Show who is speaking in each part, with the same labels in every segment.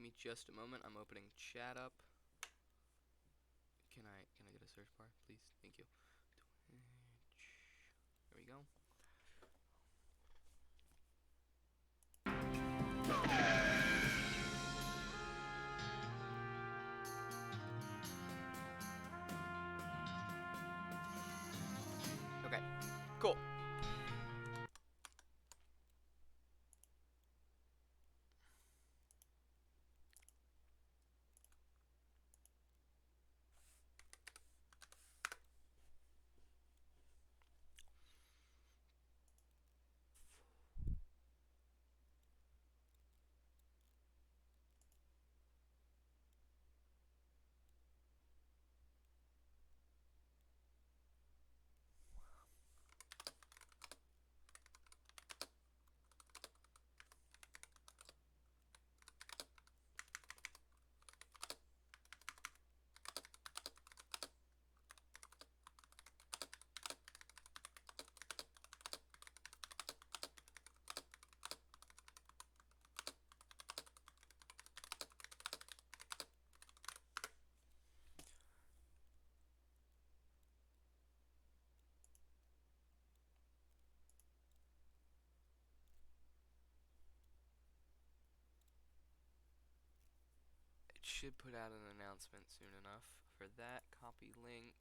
Speaker 1: me just a moment. I'm opening chat up. Can I get a search bar, please? Thank you. Twitch. There we go. Okay, cool. It should put out an announcement soon enough. For that, copy link.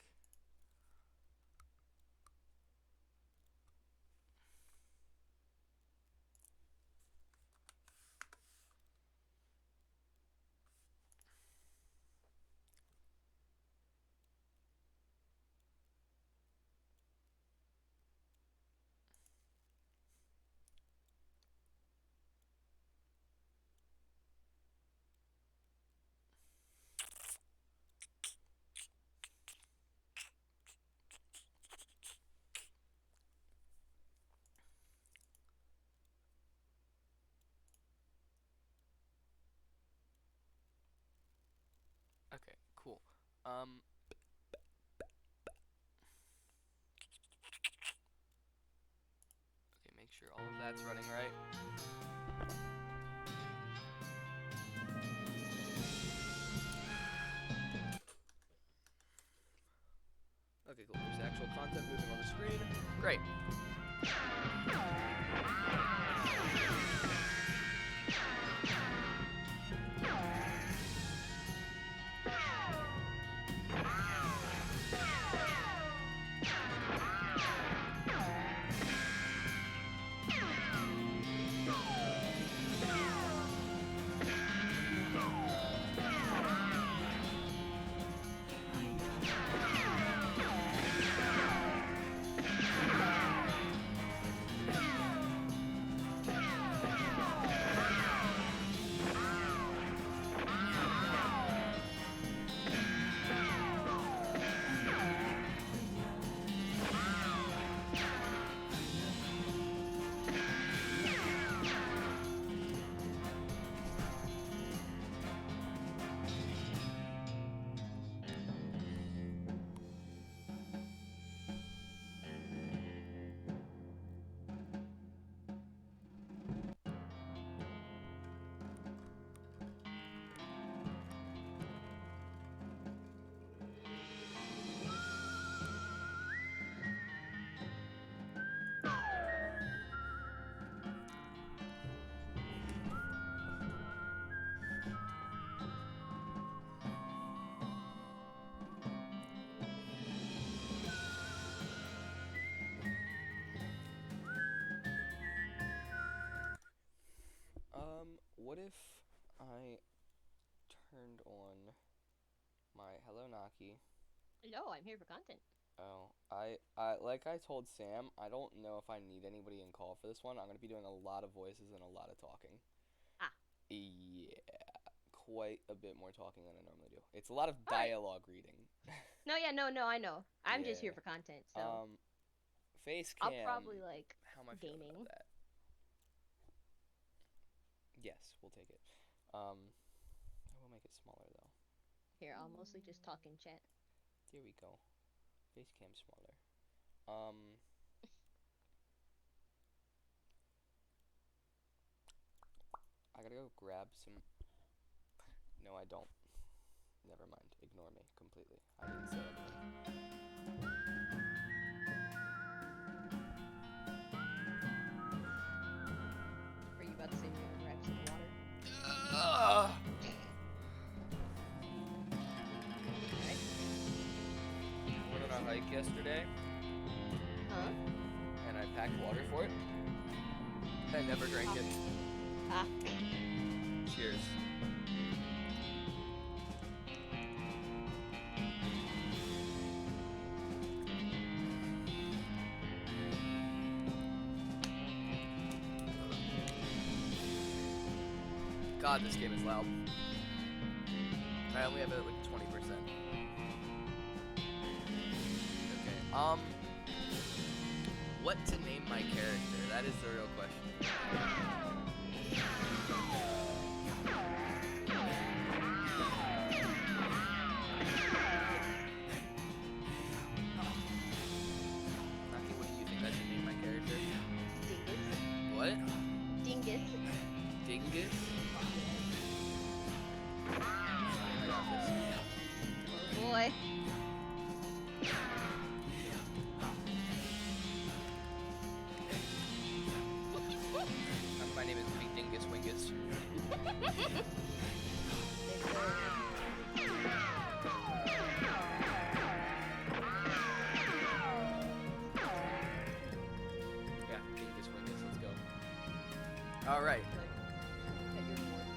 Speaker 1: Okay, cool. Okay, make sure all of that's running right. Okay, cool. There's actual content moving on the screen. Great. What if I turned on my Hello Naki?
Speaker 2: Hello, I'm here for content.
Speaker 1: Oh, like I told Sam, I don't know if I need anybody in call for this one. I'm gonna be doing a lot of voices and a lot of talking.
Speaker 2: Ah.
Speaker 1: Yeah, quite a bit more talking than I normally do. It's a lot of
Speaker 2: Alright.
Speaker 1: dialogue reading.
Speaker 2: No, yeah, no, I know. I'm just here
Speaker 1: Yeah.
Speaker 2: for content, so
Speaker 1: Um, face
Speaker 2: I'll probably
Speaker 1: cam.
Speaker 2: like
Speaker 1: How am I feeling about
Speaker 2: gaming.
Speaker 1: that? Yes, we'll take it. I will make it smaller though.
Speaker 2: Here, I'll mostly just talk in chat.
Speaker 1: There we go. Face cam smaller. I gotta go grab some. No, I don't. Never mind. Ignore me completely. I didn't say anything.
Speaker 2: Were you about to say you're gonna grab some water?
Speaker 1: Went on a hike yesterday.
Speaker 2: Huh?
Speaker 1: And I packed water for it. I never drank it.
Speaker 2: Ah.
Speaker 1: Cheers. God, this game is loud. I only have it at like 20%. Okay, what to name my character? That is the real question. Naki, what do you think I should name my character?
Speaker 2: Dingus.
Speaker 1: What?
Speaker 2: Dingus.
Speaker 1: Dingus? I got this.
Speaker 2: Oh boy.
Speaker 1: My name is Big Dingus Wingus. Yeah, Dingus Wingus, let's go. Alright.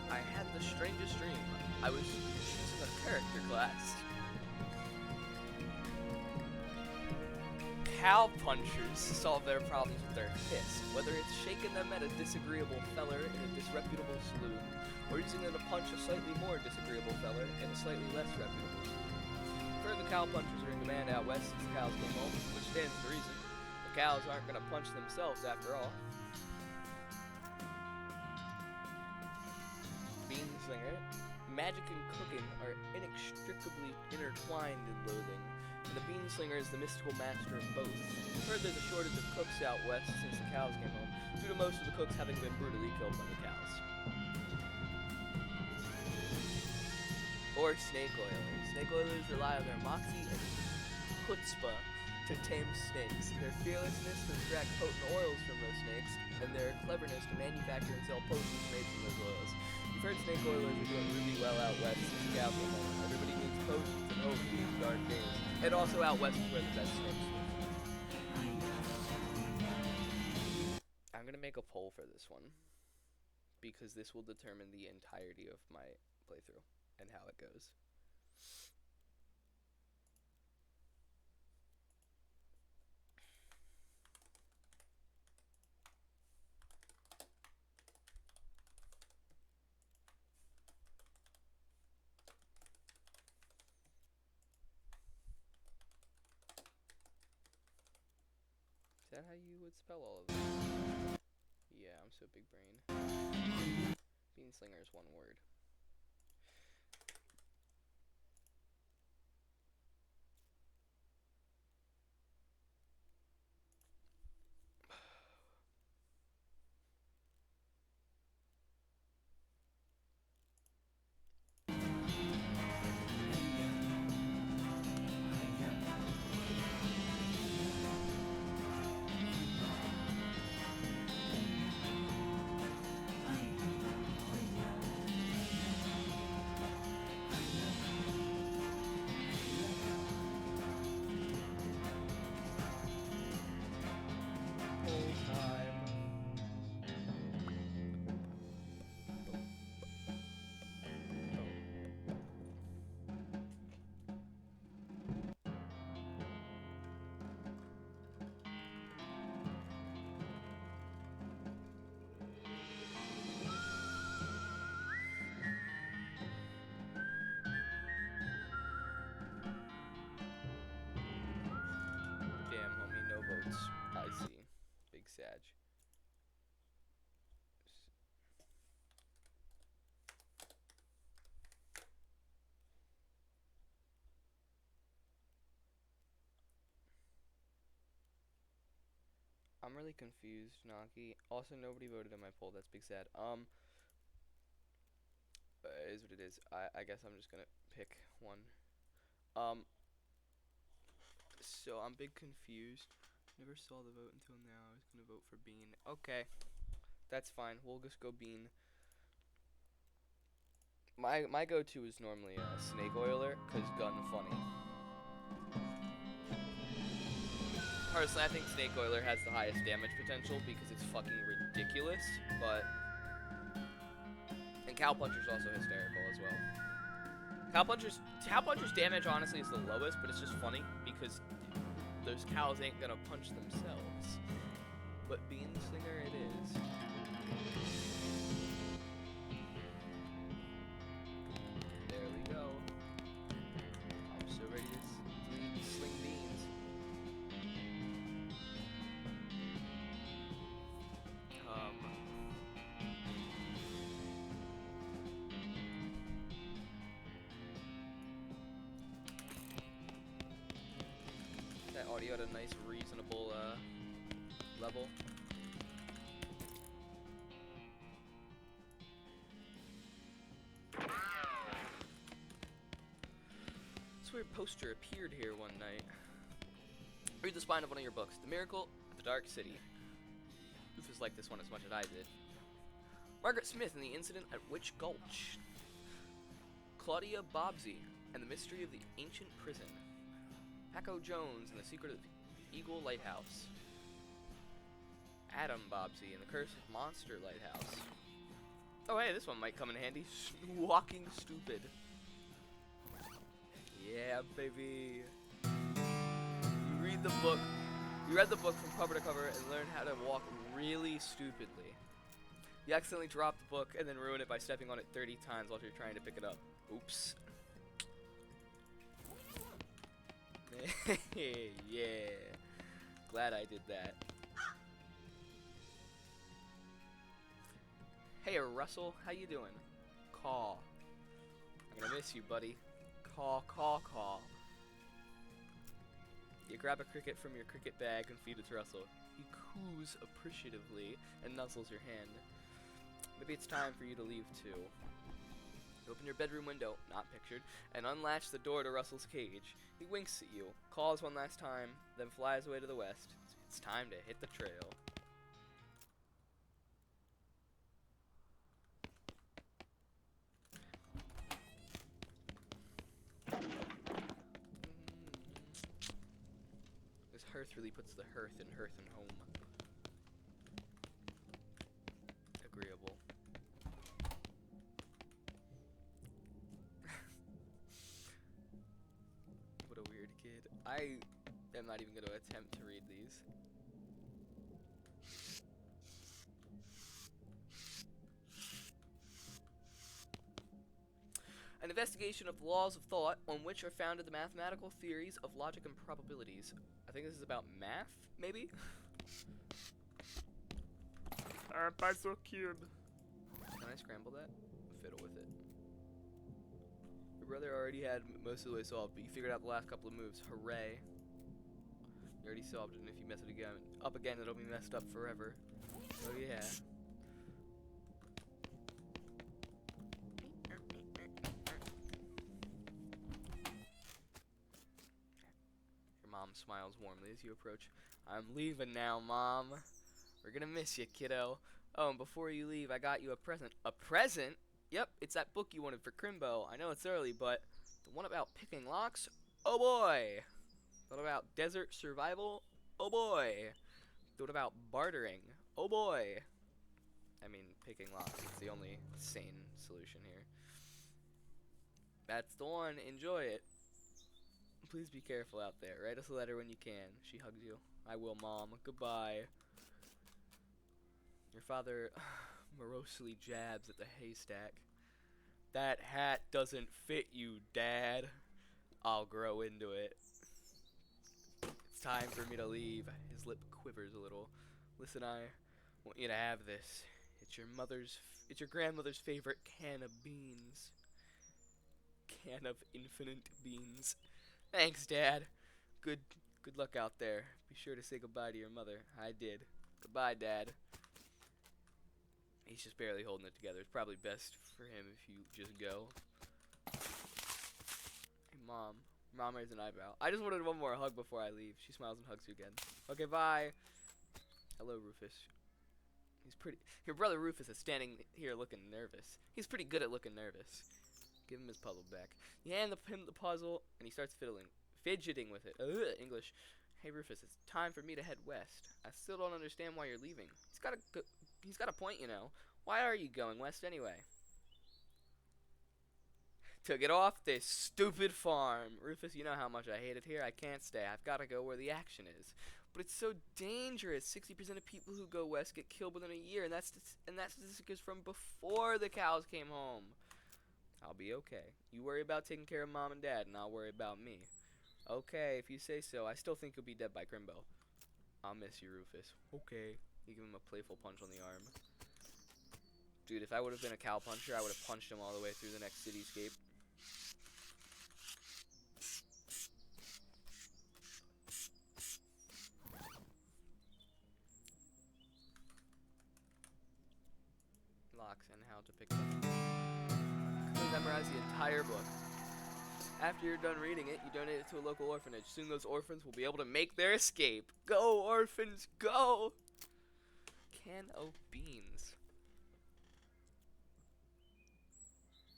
Speaker 1: I had the strangest dream. I was choosing a character class. Cow punchers solve their problems with their fist, whether it's shaking them at a disagreeable feller in a disreputable saloon, or using them to punch a slightly more disagreeable feller in a slightly less reputable saloon. I've heard the cow punchers are in demand out west since the cows came home, which stands to reason. The cows aren't going to punch themselves after all. Slinger, magic and cooking are inextricably intertwined in Loathing, and the Beanslinger is the mystical master of both. I've heard there's a shortage of cooks out west since the cows came home, due to most of the cooks having been brutally killed by the cows. Or snake oilers. Snake oilers rely on their moxie and chutzpah to tame snakes, their fearlessness to extract potent oils from those snakes, and their cleverness to manufacture and sell potions made from those oils. You've heard snake oilers are doing really well out west since the cows came home. Everybody needs potions and hope in these dark days. And also out west is where the best snakes live. I'm gonna make a poll for this one, because this will determine the entirety of my playthrough and how it goes. Is that how you would spell all of this? Yeah, I'm so big brain. Beanslinger is one word. Damn, homie, no votes. I see. Big Sag. I'm really confused, Naki. Also, nobody voted in my poll. That's big sad. It is what it is. I guess I'm just gonna pick one. Um, so I'm big confused. Never saw the vote until now. I was gonna vote for Bean. Okay, that's fine. We'll just go Bean. My go-to is normally Snake Oiler, cause gun funny. Personally, I think Snake Oiler has the highest damage potential because it's fucking ridiculous, but... And Cowpuncher's also hysterical as well. Cowpuncher's damage, honestly, is the lowest, but it's just funny because those cows ain't gonna punch themselves. But being the Slinger, it is. There we go. I'm so ready to sling beans. That audio at a nice, reasonable level. This weird poster appeared here one night. Read the spine of one of your books. The Miracle at the Dark City. Rufus liked this one as much as I did. Margaret Smith and the Incident at Witch Gulch. Claudia Bobbsey and the Mystery of the Ancient Prison. Paco Jones and the Secret of Eagle Lighthouse. Adam Bobbsey and the Curse of Monster Lighthouse. Oh hey, this one might come in handy. Walking Stupid. Yeah, baby. You read the book. You read the book from cover to cover and learn how to walk really stupidly. You accidentally drop the book and then ruin it by stepping on it 30 times while you're trying to pick it up. Oops. Yeah. Glad I did that. Hey, Russell. How you doing? Caw. I'm gonna miss you, buddy. Caw, caw, caw. You grab a cricket from your cricket bag and feed it to Russell. He coos appreciatively and nuzzles your hand. Maybe it's time for you to leave too. You open your bedroom window, not pictured, and unlatch the door to Russell's cage. He winks at you, calls one last time, then flies away to the west. It's time to hit the trail. This hearth really puts the hearth and home. Agreeable. What a weird kid. I am not even going to attempt to read these. An investigation of the laws of thought on which are founded the mathematical theories of logic and probabilities. I think this is about math, maybe? That's so cute. Can I scramble that? Fiddle with it. Your brother already had most of the way solved, but you figured out the last couple of moves. Hooray. You already solved it, and if you mess it up again, it'll be messed up forever. Oh yeah. Mom smiles warmly as you approach. I'm leaving now, Mom. We're gonna miss you, kiddo. Oh, and before you leave, I got you a present. A present? Yep, it's that book you wanted for Crimbo. I know it's early, but the one about picking locks? Oh boy! The one about desert survival? Oh boy! The one about bartering? Oh boy! I mean, picking locks is the only sane solution here. That's the one. Enjoy it. Please be careful out there. Write us a letter when you can. She hugs you. I will, Mom. Goodbye. Your father morosely jabs at the haystack. That hat doesn't fit you, Dad. I'll grow into it. It's time for me to leave. His lip quivers a little. Listen, I want you to have this. It's your grandmother's favorite can of beans. Can of infinite beans. Thanks, Dad. Good luck out there. Be sure to say goodbye to your mother. I did. Goodbye, Dad. He He's just barely holding it together. It's probably best for him if you just go. Hey, Mom. Mom raised an eyebrow. I just wanted one more hug before I leave. She smiles and hugs you again. Okay, bye. Hello, Rufus. He's pretty. Your brother Rufus is standing here looking nervous. He's pretty good at looking nervous. Give him his puzzle back. You hand him the puzzle, and he starts fidgeting with it. English. Hey, Rufus, it's time for me to head west. I still don't understand why you're leaving. He's got a point, you know. Why are you going west anyway? To get off this stupid farm. Rufus, you know how much I hate it here. I can't stay. I've got to go where the action is. But it's so dangerous. 60% of people who go west get killed within a year, and that statistic is from before the cows came home. I'll be okay. You worry about taking care of Mom and Dad, and I'll worry about me. Okay, if you say so. I still think you'll be dead by Grimbo. I'll miss you, Rufus. Okay. You give him a playful punch on the arm. Dude, if I would have been a cow puncher, I would have punched him all the way through the next cityscape. Locks and how to pick them up. Please memorize the entire book. After you're done reading it, you donate it to a local orphanage. Soon those orphans will be able to make their escape. Go, orphans, go! Can of beans.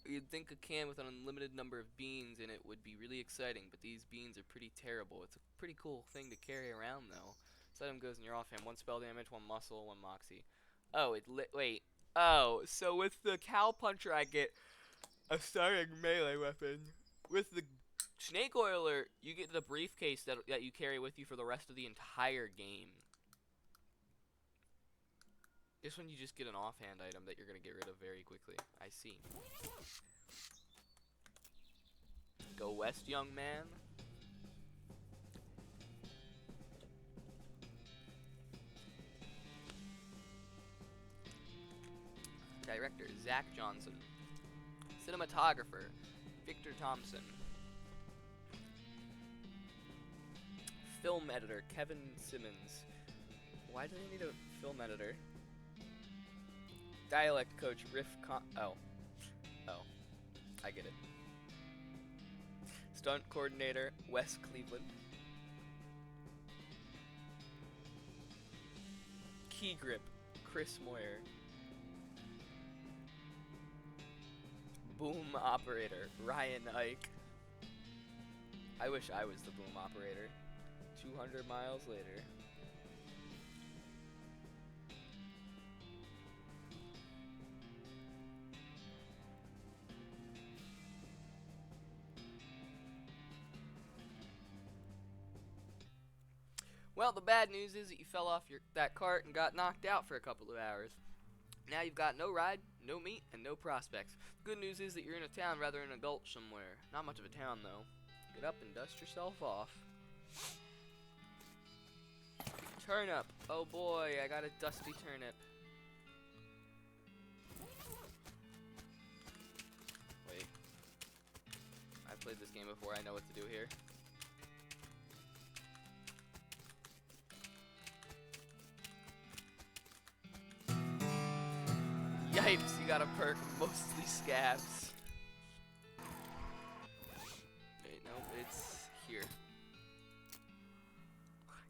Speaker 1: You'd think a can with an unlimited number of beans in it would be really exciting, but these beans are pretty terrible. It's a pretty cool thing to carry around, though. This item goes in your offhand. 1 spell damage, 1 muscle, 1 moxie. Oh, wait. Oh, so with the cow puncher, I get a starting melee weapon. With the snake oiler, you get the briefcase that you carry with you for the rest of the entire game. This one you just get an offhand item that you're going to get rid of very quickly. I see. Go west, young man. Director, Zach Johnson. Cinematographer, Victor Thompson. Film editor, Kevin Simmons. Why do they need a film editor? Dialect coach, Oh, I get it. Stunt coordinator, Wes Cleveland. Key grip, Chris Moyer. Boom operator, Ryan Ike. I wish I was the boom operator. 200 miles later. Well, the bad news is that you fell off that cart and got knocked out for a couple of hours. Now you've got no ride, no meat, and no prospects. The good news is that you're in a town rather than a gulch somewhere. Not much of a town, though. Get up and dust yourself off. Turnip. Oh boy, I got a dusty turnip. Wait. I've played this game before, I know what to do here. Yipes, you got a perk, mostly scabs. Wait, no, it's here.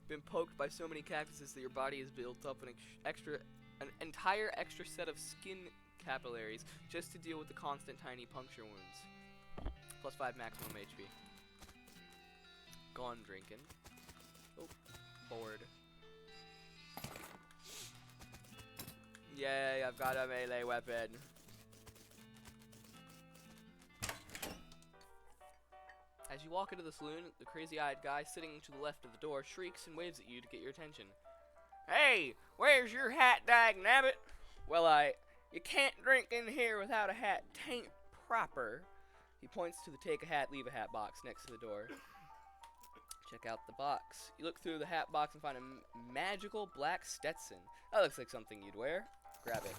Speaker 1: Been poked by so many cactuses that your body has built up an entire extra set of skin capillaries just to deal with the constant tiny puncture wounds. Plus 5 maximum HP. Gone drinking. Oh, bored. Yay, I've got a melee weapon. As you walk into the saloon, the crazy-eyed guy sitting to the left of the door shrieks and waves at you to get your attention. Hey, where's your hat, dagnabbit? Well, you can't drink in here without a hat. Tain't proper. He points to the take a hat, leave a hat box next to the door. Check out the box. You look through the hat box and find a magical black Stetson. That looks like something you'd wear. Grab it.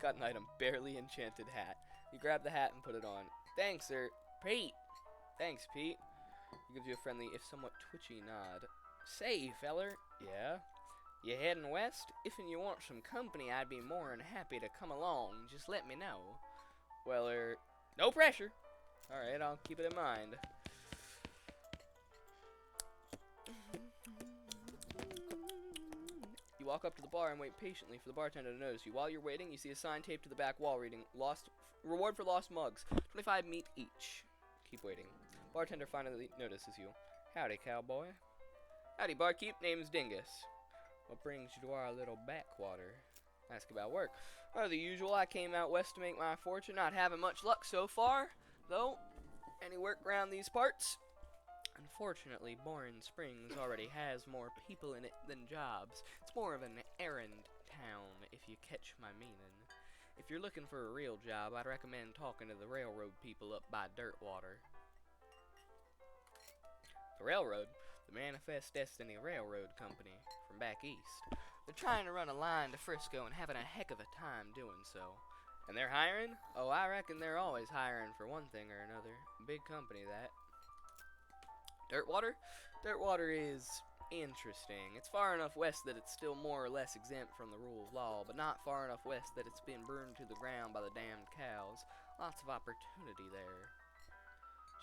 Speaker 1: Got an item, barely enchanted hat. You grab the hat and put it on. Thanks, sir. Pete. Thanks, Pete. He gives you a friendly, if somewhat twitchy nod. Say, feller. Yeah?
Speaker 3: You heading west? If you want some company, I'd be more than happy to come along. Just let me know. Well, no pressure. Alright, I'll keep it in mind. You walk up to the bar and wait patiently for the bartender to notice you. While you're waiting, you see a sign taped to the back wall reading, reward for lost mugs, 25 meat each. Keep waiting. Bartender finally notices you. Howdy, cowboy. Howdy, barkeep. Name's Dingus. What brings you to our little backwater? Ask about work. Oh, the usual. I came out west to make my fortune. Not having much luck so far, though. Any work around these parts? Unfortunately, Boring Springs already has more people in it than jobs. It's more of an errand town, if you catch my meaning. If you're looking for a real job, I'd recommend talking to the railroad people up by Dirtwater. The railroad? The Manifest Destiny Railroad Company, from back east. They're trying to run a line to Frisco and having a heck of a time doing so. And they're hiring? Oh, I reckon they're always hiring for one thing or another. Big company, that. Dirtwater? Dirtwater is interesting. It's far enough west that it's still more or less exempt from the rule of law, but not far enough west that it's been burned to the ground by the damned cows. Lots of opportunity there.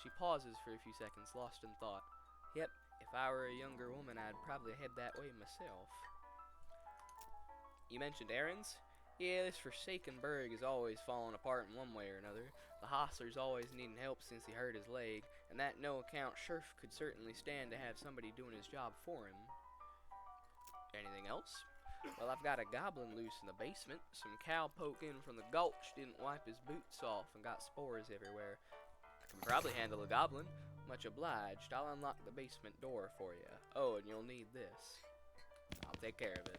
Speaker 3: She pauses for a few seconds, lost in thought. Yep, if I were a younger woman, I'd probably head that way myself. You mentioned errands? Yeah, this forsaken burg is always falling apart in one way or another. The hostler's always needing help since he hurt his leg, and that no-account sheriff could certainly stand to have somebody doing his job for him. Anything else? Well, I've got a goblin loose in the basement. Some cowpoke in from the gulch didn't wipe his boots off and got spores everywhere. I can probably handle a goblin. Much obliged. I'll unlock the basement door for you. Oh, and you'll need this. I'll take care of it.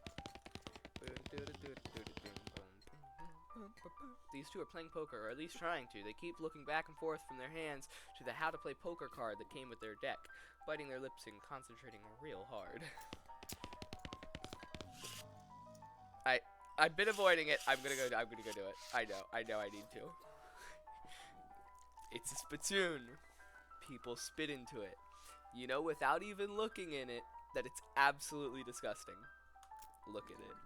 Speaker 3: These two are playing poker, or at least trying to. They keep looking back and forth from their hands to the how to play poker card that came with their deck, biting their lips and concentrating real hard. I've been avoiding it. I'm gonna go do it. I know I need to. It's a spittoon. People spit into it. You know, without even looking in it, that it's absolutely disgusting. Look at it.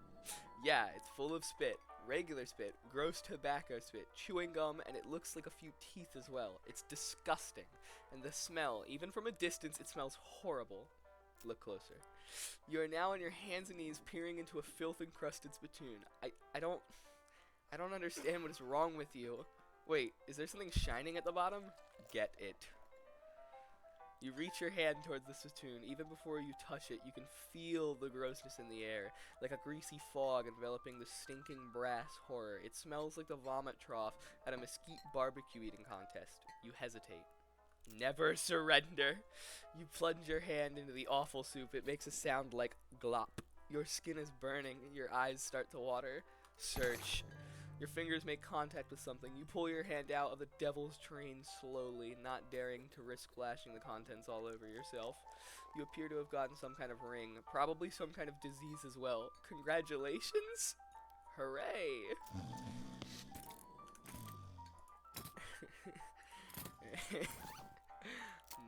Speaker 3: Yeah, it's full of spit. Regular spit, gross tobacco spit, chewing gum, and it looks like a few teeth as well. It's disgusting. And the smell, even from a distance, it smells horrible. Look closer. You are now on your hands and knees peering into a filth-encrusted spittoon. I don't understand what is wrong with you. Wait, is there something shining at the bottom? Get it. You reach your hand towards the spittoon. Even before you touch it, you can feel the grossness in the air, like a greasy fog enveloping the stinking brass horror. It smells like the vomit trough at a mesquite barbecue eating contest. You hesitate. Never surrender. You plunge your hand into the awful soup. It makes a sound like glop. Your skin is burning. Your eyes start to water. Search. Your fingers make contact with something. You pull your hand out of the devil's train slowly, not daring to risk splashing the contents all over yourself. You appear to have gotten some kind of ring, probably some kind of disease as well. Congratulations! Hooray!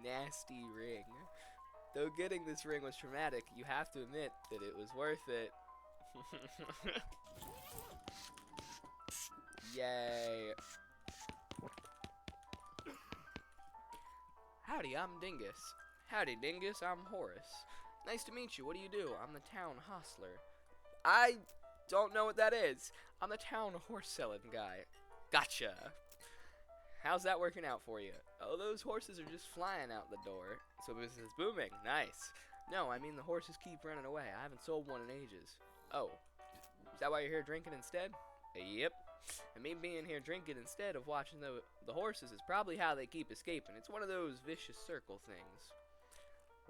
Speaker 3: Nasty ring. Though getting this ring was traumatic, you have to admit that it was worth it. Yay. Howdy, I'm Dingus. Howdy, Dingus, I'm Horace. Nice to meet you. What do you do? I'm the town hostler. I don't know what that is. I'm the town horse-selling guy. Gotcha. How's that working out for you? Oh, those horses are just flying out the door. So business is booming. Nice. No, I mean the horses keep running away. I haven't sold one in ages. Oh, is that why you're here drinking instead? Yep. And me being here drinking instead of watching the horses is probably how they keep escaping. It's one of those vicious circle things.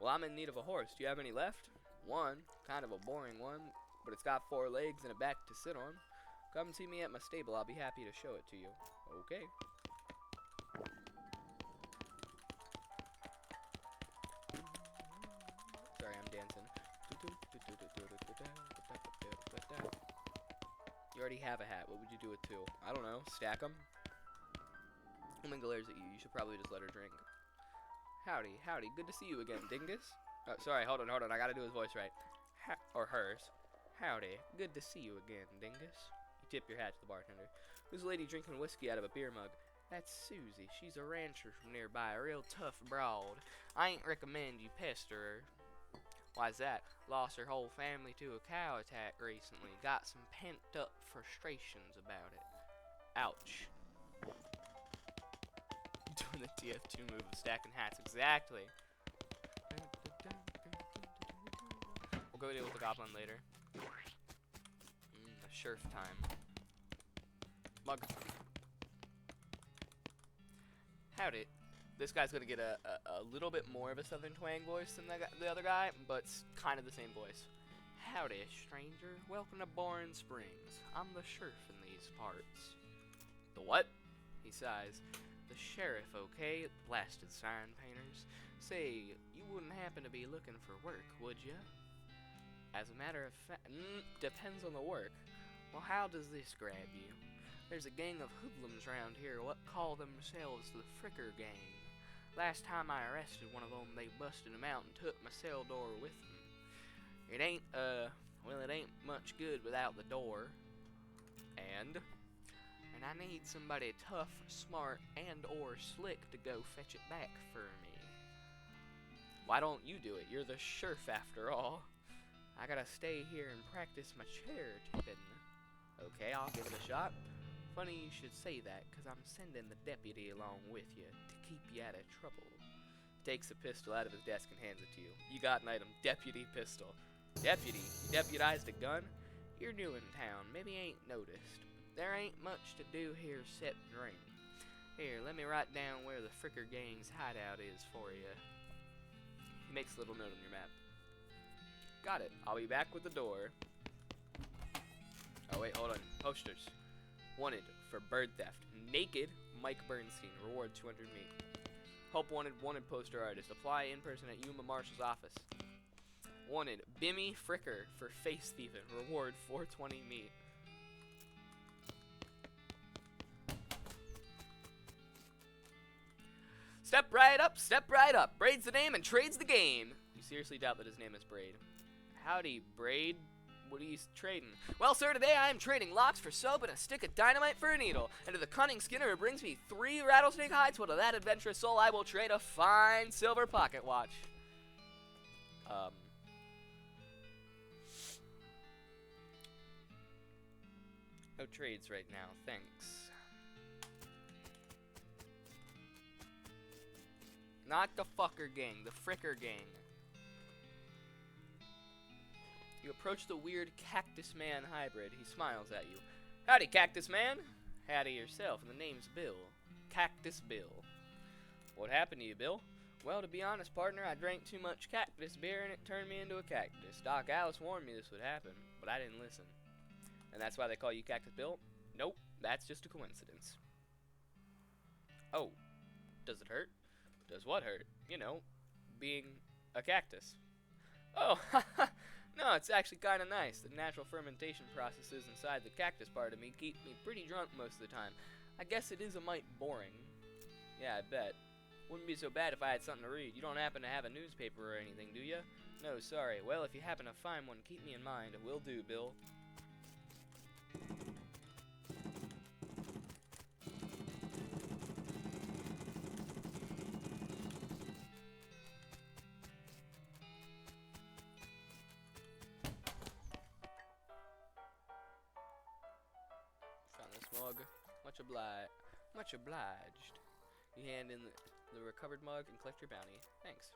Speaker 3: Well, I'm in need of a horse. Do you have any left? One. Kind of a boring one. But it's got 4 legs and a back to sit on. Come see me at my stable. I'll be happy to show it to you. Okay. Sorry, I'm dancing. You already have a hat. What would you do with 2? I don't know. Stack them? Woman glares at you. You should probably just let her drink. Howdy, howdy. Good to see you again, Dingus. Oh, sorry, hold on. I gotta do his voice right. Or hers. Howdy. Good to see you again, Dingus. You tip your hat to the bartender. Who's a lady drinking whiskey out of a beer mug? That's Susie. She's a rancher from nearby, a real tough broad. I ain't recommend you pester her. Why's that? Lost her whole family to a cow attack recently. Got some pent-up frustrations about it. Ouch. Doing the TF2 move of stacking hats. Exactly. We'll go deal with the goblin later. The sheriff time. Mug. Howdy. This guy's gonna get a little bit more of a southern twang voice than the other guy, but it's kind of the same voice. Howdy, stranger. Welcome to Boring Springs. I'm the sheriff in these parts. The what? He sighs. The sheriff, okay? Blasted sign painters. Say, you wouldn't happen to be looking for work, would ya? As a matter of fact, depends on the work. Well, how does this grab you? There's a gang of hoodlums around here what call themselves the Fricker Gang. Last time I arrested one of them, they busted him out and took my cell door with them. It ain't, well, it ain't much good without the door. And I need somebody tough, smart, and or slick to go fetch it back for me. Why don't you do it? You're the sheriff after all. I gotta stay here and practice my chair tipping. Okay, I'll give it a shot. Funny you should say that, because I'm sending the deputy along with you to keep you out of trouble. He takes a pistol out of his desk and hands it to you. You got an item, deputy pistol. Deputy? You deputized a gun? You're new in town, maybe ain't noticed. There ain't much to do here except drink. Here, let me write down where the Fricker Gang's hideout is for you. He makes a little note on your map. Got it. I'll be back with the door. Oh wait, hold on. Posters. Wanted for bird theft. Naked Mike Bernstein. Reward 200 meat. Help wanted poster artist. Apply in person at Yuma Marshall's office. Wanted Bimmy Fricker for face thieving. Reward 420 meat. Step right up, step right up. Braid's the name and trade's the game. You seriously doubt that his name is Braid? Howdy, Braid. What are you trading? Well, sir, today I am trading locks for soap and a stick of dynamite for a needle. And to the cunning Skinner who brings me 3 rattlesnake hides, well, to that adventurous soul I will trade a fine silver pocket watch. No trades right now, thanks. Not the fucker gang, the Fricker Gang. You approach the weird Cactus Man hybrid. He smiles at you. Howdy, Cactus Man. Howdy yourself, and the name's Bill. Cactus Bill. What happened to you, Bill? Well, to be honest, partner, I drank too much cactus beer and it turned me into a cactus. Doc Alice warned me this would happen, but I didn't listen. And that's why they call you Cactus Bill? Nope, that's just a coincidence. Oh, does it hurt? Does what hurt? You know, being a cactus. Oh, no, it's actually kind of nice. The natural fermentation processes inside the cactus part of me keep me pretty drunk most of the time. I guess it is a mite boring. Yeah, I bet. Wouldn't be so bad if I had something to read. You don't happen to have a newspaper or anything, do ya? No, sorry. Well, if you happen to find one, keep me in mind. Will do, Bill. Found this mug. Much obliged. You hand in the recovered mug and collect your bounty. Thanks.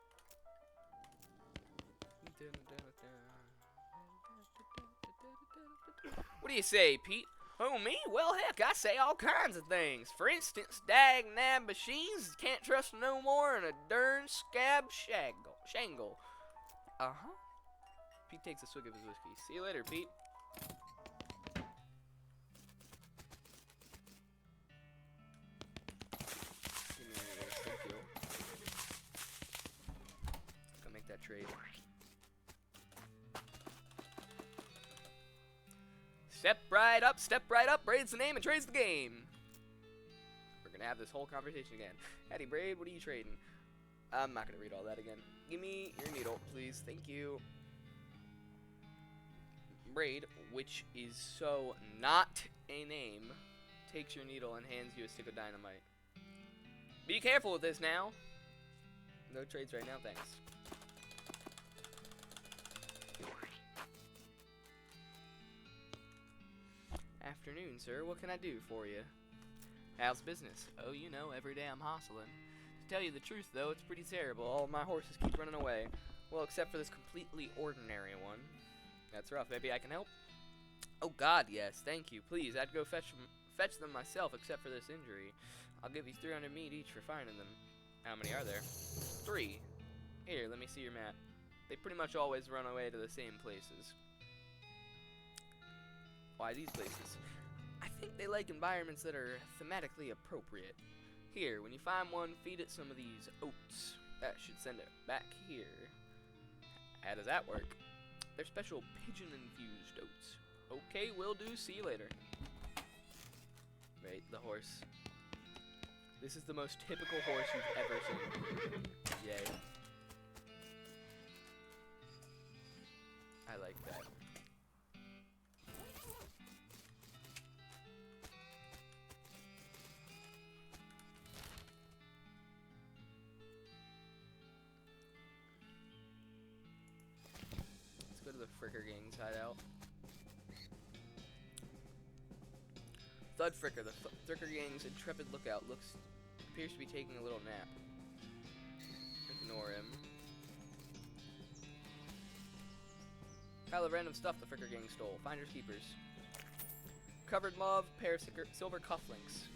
Speaker 3: What do you say, Pete? Oh, me? Well, heck, I say all kinds of things. For instance, dag nab machines can't trust no more than a darn scab shangle. Uh-huh. Pete takes a swig of his whiskey. See you later, Pete. That trade. Step right up, Braid's the name and trade's the game. We're gonna have this whole conversation again. Howdy, Braid, what are you trading? I'm not gonna read all that again. Give me your needle, please. Thank you. Braid, which is so not a name, takes your needle and hands you a stick of dynamite. Be careful with this now. No trades right now, thanks. Afternoon, sir. What can I do for you? How's business? Oh, you know, every day I'm hustling. To tell you the truth, though, it's pretty terrible. All my horses keep running away. Well, except for this completely ordinary one. That's rough. Maybe I can help? Oh, God, yes. Thank you. Please, I'd go fetch them myself, except for this injury. I'll give you 300 meat each for finding them. How many are there? 3. Here, let me see your map. They pretty much always run away to the same places. Why these places? I think they like environments that are thematically appropriate. Here, when you find one, feed it some of these oats. That should send it back here. How does that work? They're special pigeon-infused oats. Okay, will do. See you later. Wait, the horse. This is the most typical horse you've ever seen. Yay. I like that. Let's go to the Fricker Gang's hideout. Thud Fricker, the Fricker Gang's intrepid lookout, appears to be taking a little nap. Ignore him. Pile of random stuff the Fricker Gang stole. Finders keepers. Covered mauve, pair of silver cufflinks.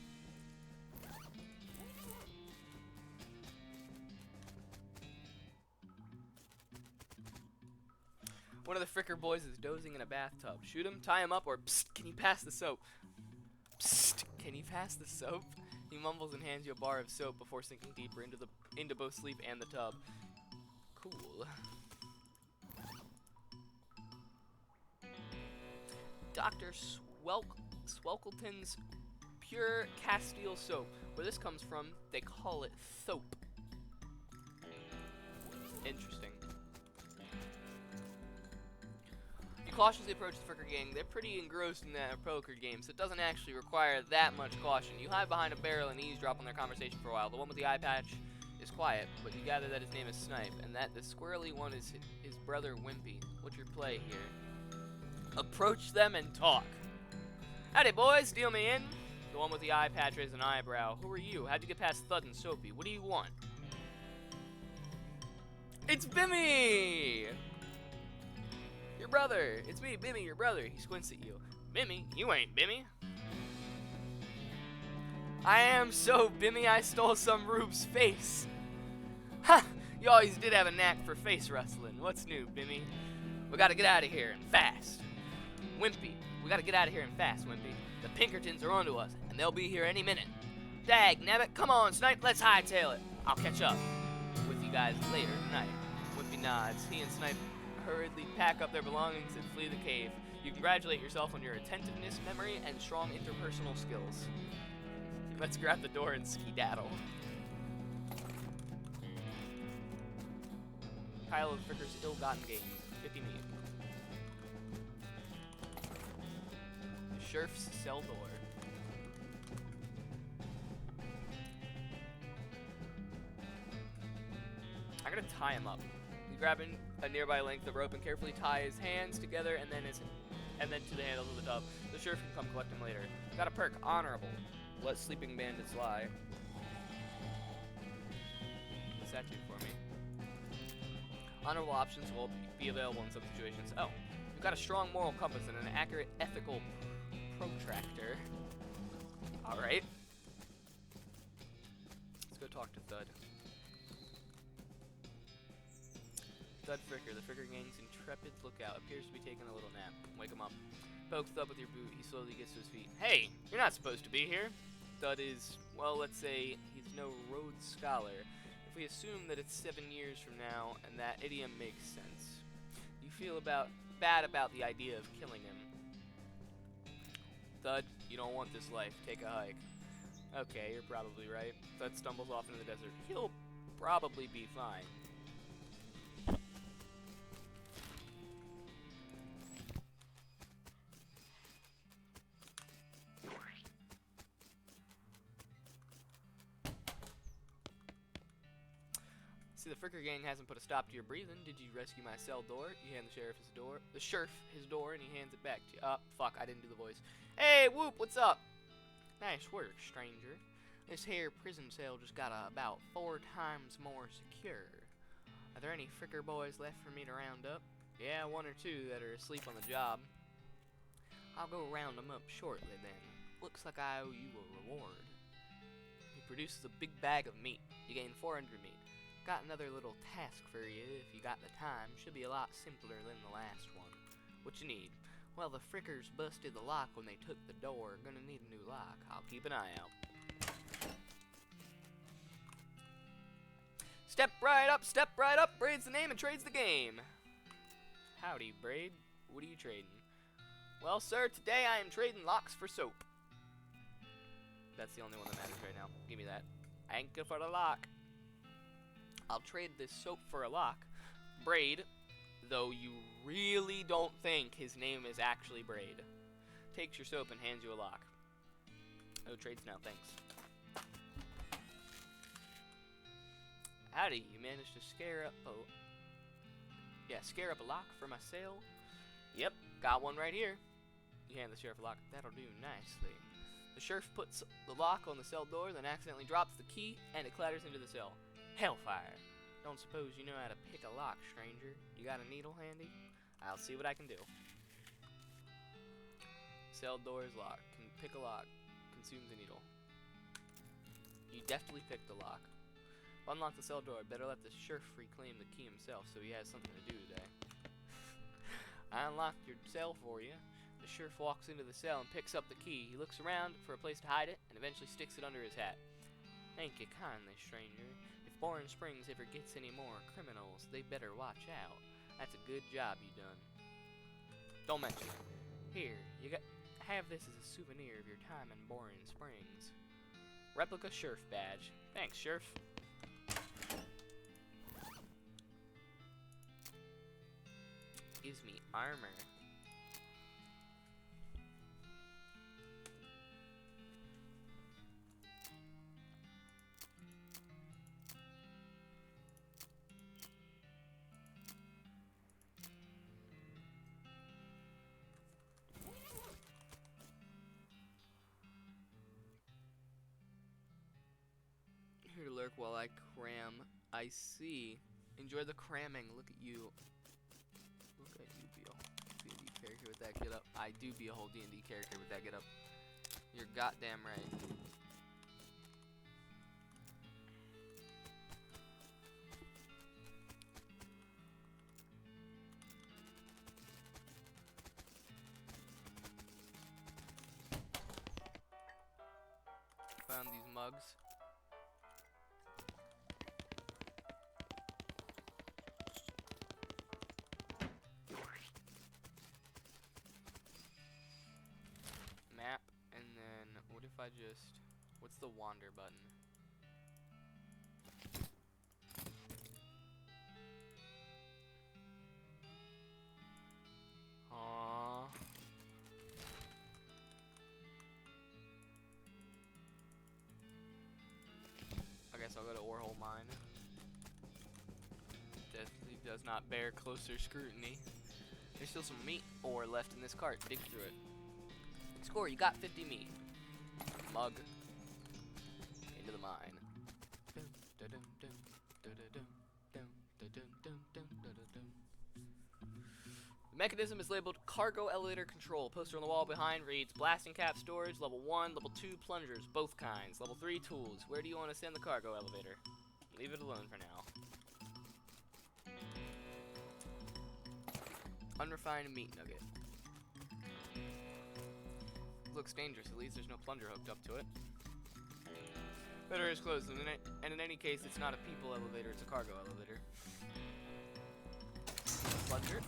Speaker 3: One of the Fricker boys is dozing in a bathtub. Shoot him, tie him up, or psst, can you pass the soap? Psst, can you pass the soap? He mumbles and hands you a bar of soap before sinking deeper into both sleep and the tub. Cool. Dr. Swelkelton's Pure Castile Soap. Where this comes from, they call it soap. Interesting. You cautiously approach the Fricker Gang. They're pretty engrossed in that poker game, so it doesn't actually require that much caution. You hide behind a barrel and eavesdrop on their conversation for a while. The one with the eye patch is quiet, but you gather that his name is Snipe, and that the squirrely one is his brother Wimpy. What's your play here? Approach them and talk. Howdy, boys. Deal me in. The one with the eye patch raises an eyebrow. Who are you? How'd you get past Thud and Soapy? What do you want? It's Bimmy! Your brother. It's me, Bimmy, your brother. He squints at you. Bimmy? You ain't Bimmy. I am so Bimmy I stole some Rube's face. Ha! You always did have a knack for face rustling. What's new, Bimmy? We gotta get out of here and fast. Wimpy, we gotta get out of here and fast, Wimpy. The Pinkertons are onto us, and they'll be here any minute. Dag nabbit, come on, Snipe, let's hightail it. I'll catch up with you guys later tonight. Wimpy nods. He and Snipe hurriedly pack up their belongings and flee the cave. You congratulate yourself on your attentiveness, memory, and strong interpersonal skills. Let's grab the door and skedaddle. Pile of Fricker's ill-gotten gains. 50 meat. Sheriff's cell door. I'm gonna tie him up. You grab a nearby length of rope and carefully tie his hands together, and then to the handles of the tub. The sheriff can come collect him later. Got a perk, honorable. Let sleeping bandits lie. What's that do for me? Honorable options will be available in some situations. Oh, you've got a strong moral compass and an accurate ethical protractor. Alright. Let's go talk to Thud. Thud Fricker, the Fricker Gang's intrepid lookout, appears to be taking a little nap. Wake him up. Poke Thud with your boot. He slowly gets to his feet. Hey, you're not supposed to be here. Thud is, well, let's say he's no Rhodes Scholar. If we assume that it's 7 years from now, and that idiom makes sense, you feel bad about the idea of killing him. Thud, you don't want this life. Take a hike. Okay, you're probably right. Thud stumbles off into the desert. He'll probably be fine. See, the Fricker gang hasn't put a stop to your breathing. Did you rescue my cell door? You hand the sheriff his door. The sheriff his door, and he hands it back to you. Oh, fuck, I didn't do the voice. Hey, Whoop, what's up? Nice work, stranger. This here prison cell just got about 4 times more secure. Are there any Fricker boys left for me to round up? Yeah, 1 or 2 that are asleep on the job. I'll go round them up shortly then. Looks like I owe you a reward. He produces a big bag of meat. You gain 400 meat. Got another little task for you if you got the time. Should be a lot simpler than the last one. What you need? Well, the Frickers busted the lock when they took the door. Gonna need a new lock. I'll keep an eye out. Step right up. Braid's the name and trade's the game. Howdy, Braid. What are you trading? Well, sir, today I am trading locks for soap. That's the only one that matters right now. Give me that. I ain't good for the lock. I'll trade this soap for a lock. Braid, though you really don't think his name is actually Braid, takes your soap and hands you a lock. No trades now, thanks. Howdy, you managed to scare up a lock for my sale? Yep, got one right here. You hand the sheriff a lock. That'll do nicely. The sheriff puts the lock on the cell door, then accidentally drops the key, and it clatters into the cell. Hellfire. Don't suppose you know how to pick a lock, stranger? You got a needle handy? I'll see what I can do. Cell door is locked. Can pick a lock. Consumes a needle. You deftly picked the lock. Unlock the cell door. Better let the sheriff reclaim the key himself so he has something to do today. I unlocked your cell for you. The sheriff walks into the cell and picks up the key. He looks around for a place to hide it and eventually sticks it under his hat. Thank you kindly, stranger. If Boring Springs ever gets any more criminals, they better watch out. That's a good job you done. Don't mention it. Here, have this as a souvenir of your time in Boring Springs. Replica sheriff badge. Thanks, sheriff. Gives me armor. Here to lurk while I cram. I see. Enjoy the cramming. Look at you. Look at you be a whole D&D character with that get up. I do be a whole D&D character with that get up. You're goddamn right. Found these mugs. Map, and then what if I just, what's the wander button? Aww. I guess I'll go to Orehole Mine. Definitely does not bear closer scrutiny. There's still some meat ore left in this cart. Dig through it. Score, you got 50 meat. Mug. Into the mine. The mechanism is labeled Cargo Elevator Control. Poster on the wall behind reads Blasting Cap Storage, Level 1, Level 2 Plungers, both kinds. Level 3 Tools. Where do you want to send the cargo elevator? Leave it alone for now. Unrefined meat nugget. Looks dangerous, at least there's no plunger hooked up to it. Better is closed, and in any case, it's not a people elevator, it's a cargo elevator. Plunger.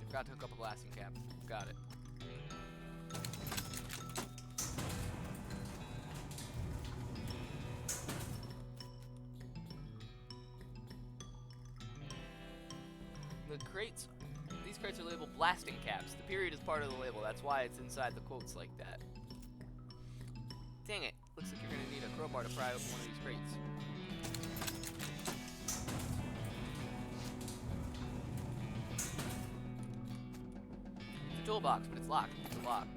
Speaker 3: Forgot to hook up a blasting cap. Got it. The crates, these crates are labeled blasting caps. The period is part of the label. That's why it's inside the quotes like that. Dang it. Looks like you're going to need a crowbar to pry open one of these crates. The toolbox, but it's locked. It's a lock.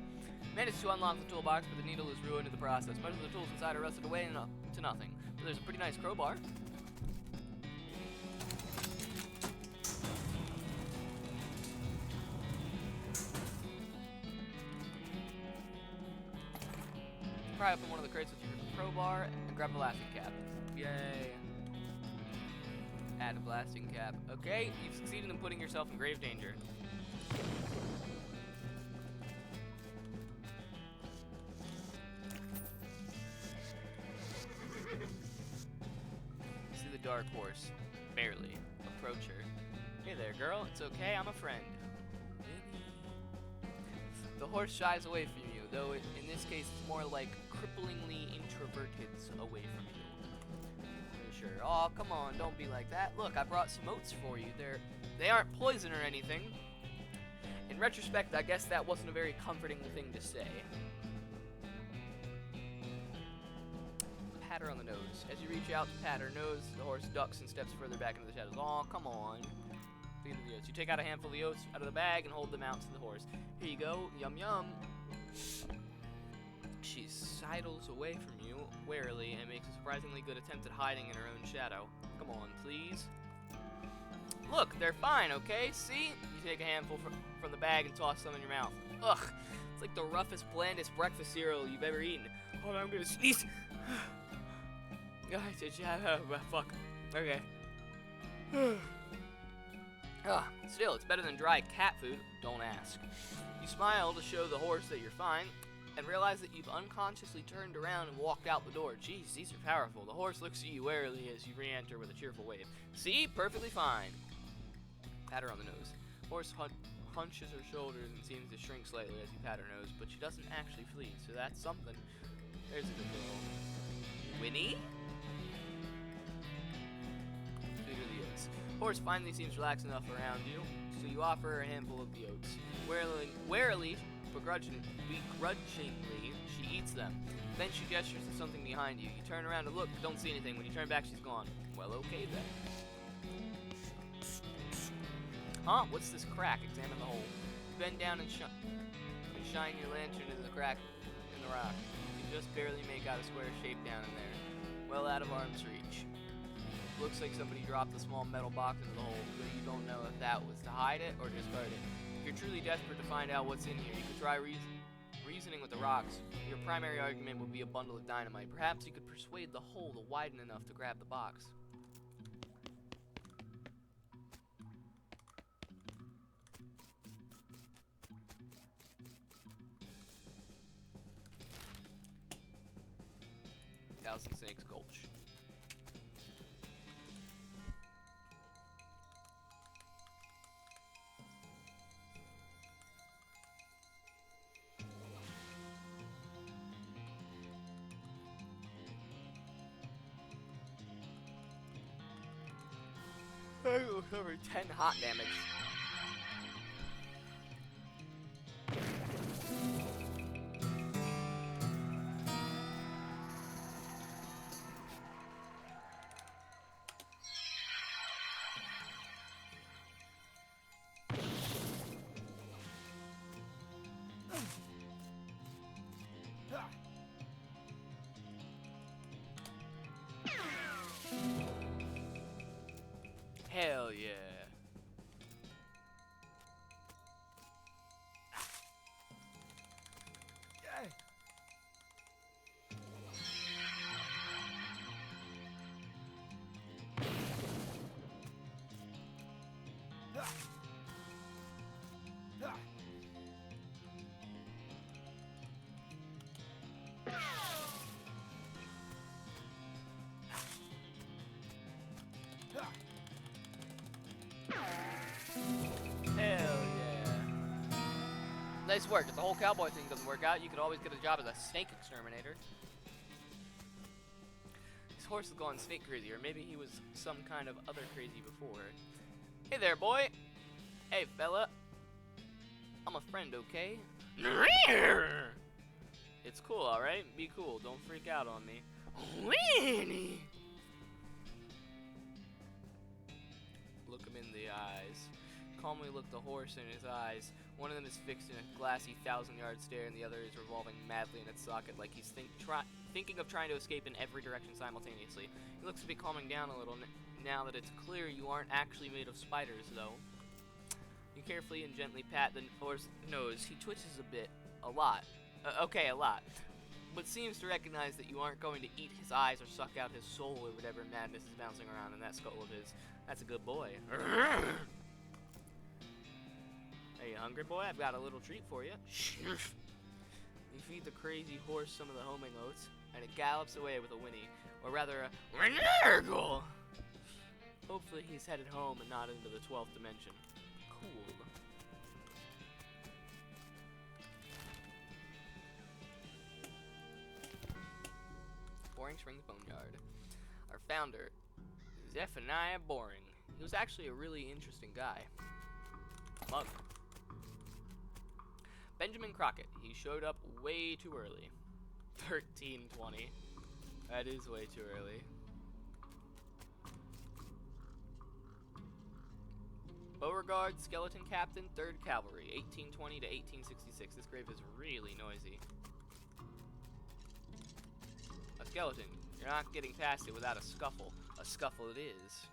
Speaker 3: Managed to unlock the toolbox, but the needle is ruined in the process. Most of the tools inside are rusted away to nothing. But there's a pretty nice crowbar. Pry open one of the crates with your crowbar and grab a blasting cap. Yay. Add a blasting cap. Okay, you've succeeded in putting yourself in grave danger. See the dark horse. Barely. Approach her. Hey there, girl. It's okay, I'm a friend. The horse shies away from you, though in this case it's more like cripplingly introverted away from you. Sure. Oh, come on, don't be like that. Look, I brought some oats for you. They aren't poison or anything. In retrospect, I guess that wasn't a very comforting thing to say. Pat her on the nose. As you reach out to pat her nose, the horse ducks and steps further back into the shadows. Oh, come on. The oats. You take out a handful of the oats out of the bag and hold them out to the horse. Here you go. Yum yum. She sidles away from you warily and makes a surprisingly good attempt at hiding in her own shadow. Come on, please. Look, they're fine, okay? See? You take a handful from the bag and toss some in your mouth. Ugh. It's like the roughest, blandest breakfast cereal you've ever eaten. Hold on, I'm gonna sneeze. Fuck. Okay. Still, it's better than dry cat food. Don't ask. You smile to show the horse that you're fine, and realize that you've unconsciously turned around and walked out the door. Jeez, these are powerful. The horse looks at you warily as you re-enter with a cheerful wave. See? Perfectly fine. Pat her on the nose. Horse hunches her shoulders and seems to shrink slightly as you pat her nose, but she doesn't actually flee, so that's something. There's a good girl. Winnie? Horse finally seems relaxed enough around you, so you offer her a handful of the oats. Warily, begrudgingly, she eats them. Then she gestures to something behind you. You turn around to look, but don't see anything. When you turn back, she's gone. Well, okay then. Huh? What's this crack? Examine the hole. You bend down and shine your lantern into the crack in the rock. You just barely make out a square shape down in there, well out of arm's reach. Looks like somebody dropped a small metal box into the hole, but you don't know if that was to hide it or discard it. If you're truly desperate to find out what's in here, you could try reasoning with the rocks. Your primary argument would be a bundle of dynamite. Perhaps you could persuade the hole to widen enough to grab the box. Thousand Snakes Gulch. I will cover 10 hot damage. Hell yeah. Nice work. If the whole cowboy thing doesn't work out, you could always get a job as a snake exterminator. His horse has gone snake crazy, or maybe he was some kind of other crazy before. Hey there, boy. Hey, fella. I'm a friend, okay? It's cool, alright? Be cool. Don't freak out on me. Winnie! Look him in the eyes. Calmly look the horse in his eyes. One of them is fixed in a glassy 1,000-yard stare, and the other is revolving madly in its socket like he's thinking of trying to escape in every direction simultaneously. He looks to be calming down a little now that it's clear you aren't actually made of spiders, though. You carefully and gently pat the horse's nose. He twitches a bit. A lot. Okay, a lot. But seems to recognize that you aren't going to eat his eyes or suck out his soul or whatever madness is bouncing around in that skull of his. That's a good boy. Hey, you hungry, boy? I've got a little treat for you. You feed the crazy horse some of the homing oats, and it gallops away with a whinny, or rather a reneggle. Hopefully he's headed home and not into the 12th dimension. Cool. Boring Springs Boneyard. Our founder, Zephaniah Boring. He was actually a really interesting guy. Mug. Benjamin Crockett. He showed up way too early. 1320. That is way too early. Beauregard, Skeleton Captain, 3rd Cavalry, 1820 to 1866. This grave is really noisy. A skeleton. You're not getting past it without a scuffle. A scuffle it is.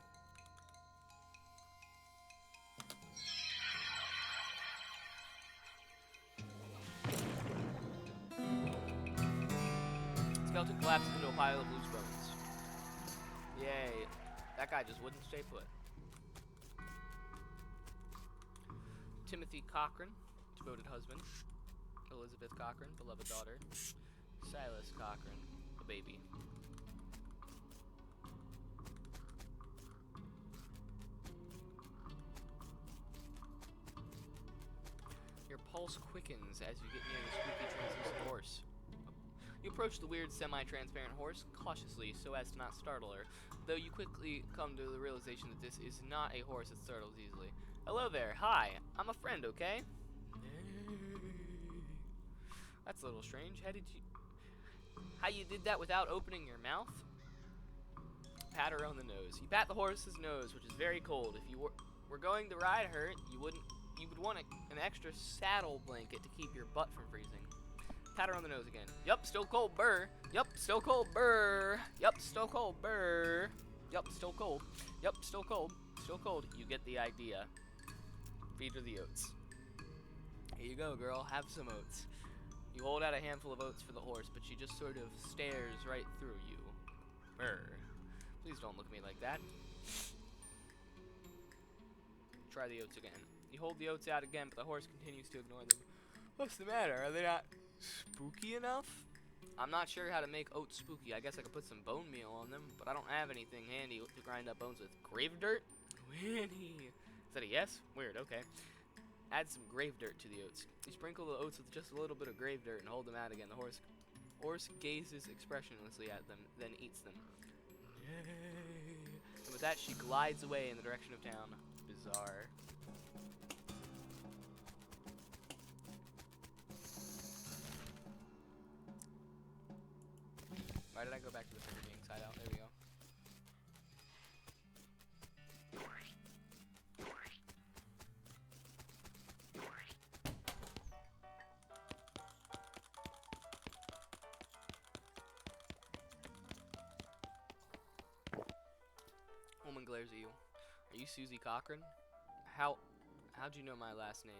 Speaker 3: Skeleton collapses into a pile of loose bones. Yay. That guy just wouldn't stay put. Timothy Cochran, devoted husband. Elizabeth Cochran, beloved daughter. Silas Cochran, a baby. Your pulse quickens as you get near the spooky translucent horse. You approach the weird semi-transparent horse cautiously so as to not startle her, though you quickly come to the realization that this is not a horse that startles easily. Hello there, hi, I'm a friend, okay? That's a little strange. How you did that without opening your mouth? Pat her on the nose. You pat the horse's nose, which is very cold. If you were going to ride her, you would want an extra saddle blanket to keep your butt from freezing. Pat her on the nose again. Yup, still cold, burr. Yup, still cold, burr. Yup, still cold, burr. Yup, still cold. Yup, still cold. Still cold. You get the idea. Feed her the oats. Here you go, girl. Have some oats. You hold out a handful of oats for the horse, but she just sort of stares right through you. Burr. Please don't look at me like that. Try the oats again. You hold the oats out again, but the horse continues to ignore them. What's the matter? Are they not spooky enough? I'm not sure how to make oats spooky. I guess I could put some bone meal on them, but I don't have anything handy to grind up bones with. Grave dirt? Winnie. Is that a yes? Weird, okay. Add some grave dirt to the oats. You sprinkle the oats with just a little bit of grave dirt and hold them out again. The horse gazes expressionlessly at them, then eats them. Yay. And with that, she glides away in the direction of town. Bizarre. Why did I go back to the finger being side out? There we go. Woman glares at you. Are you Susie Cochran? How'd you know my last name?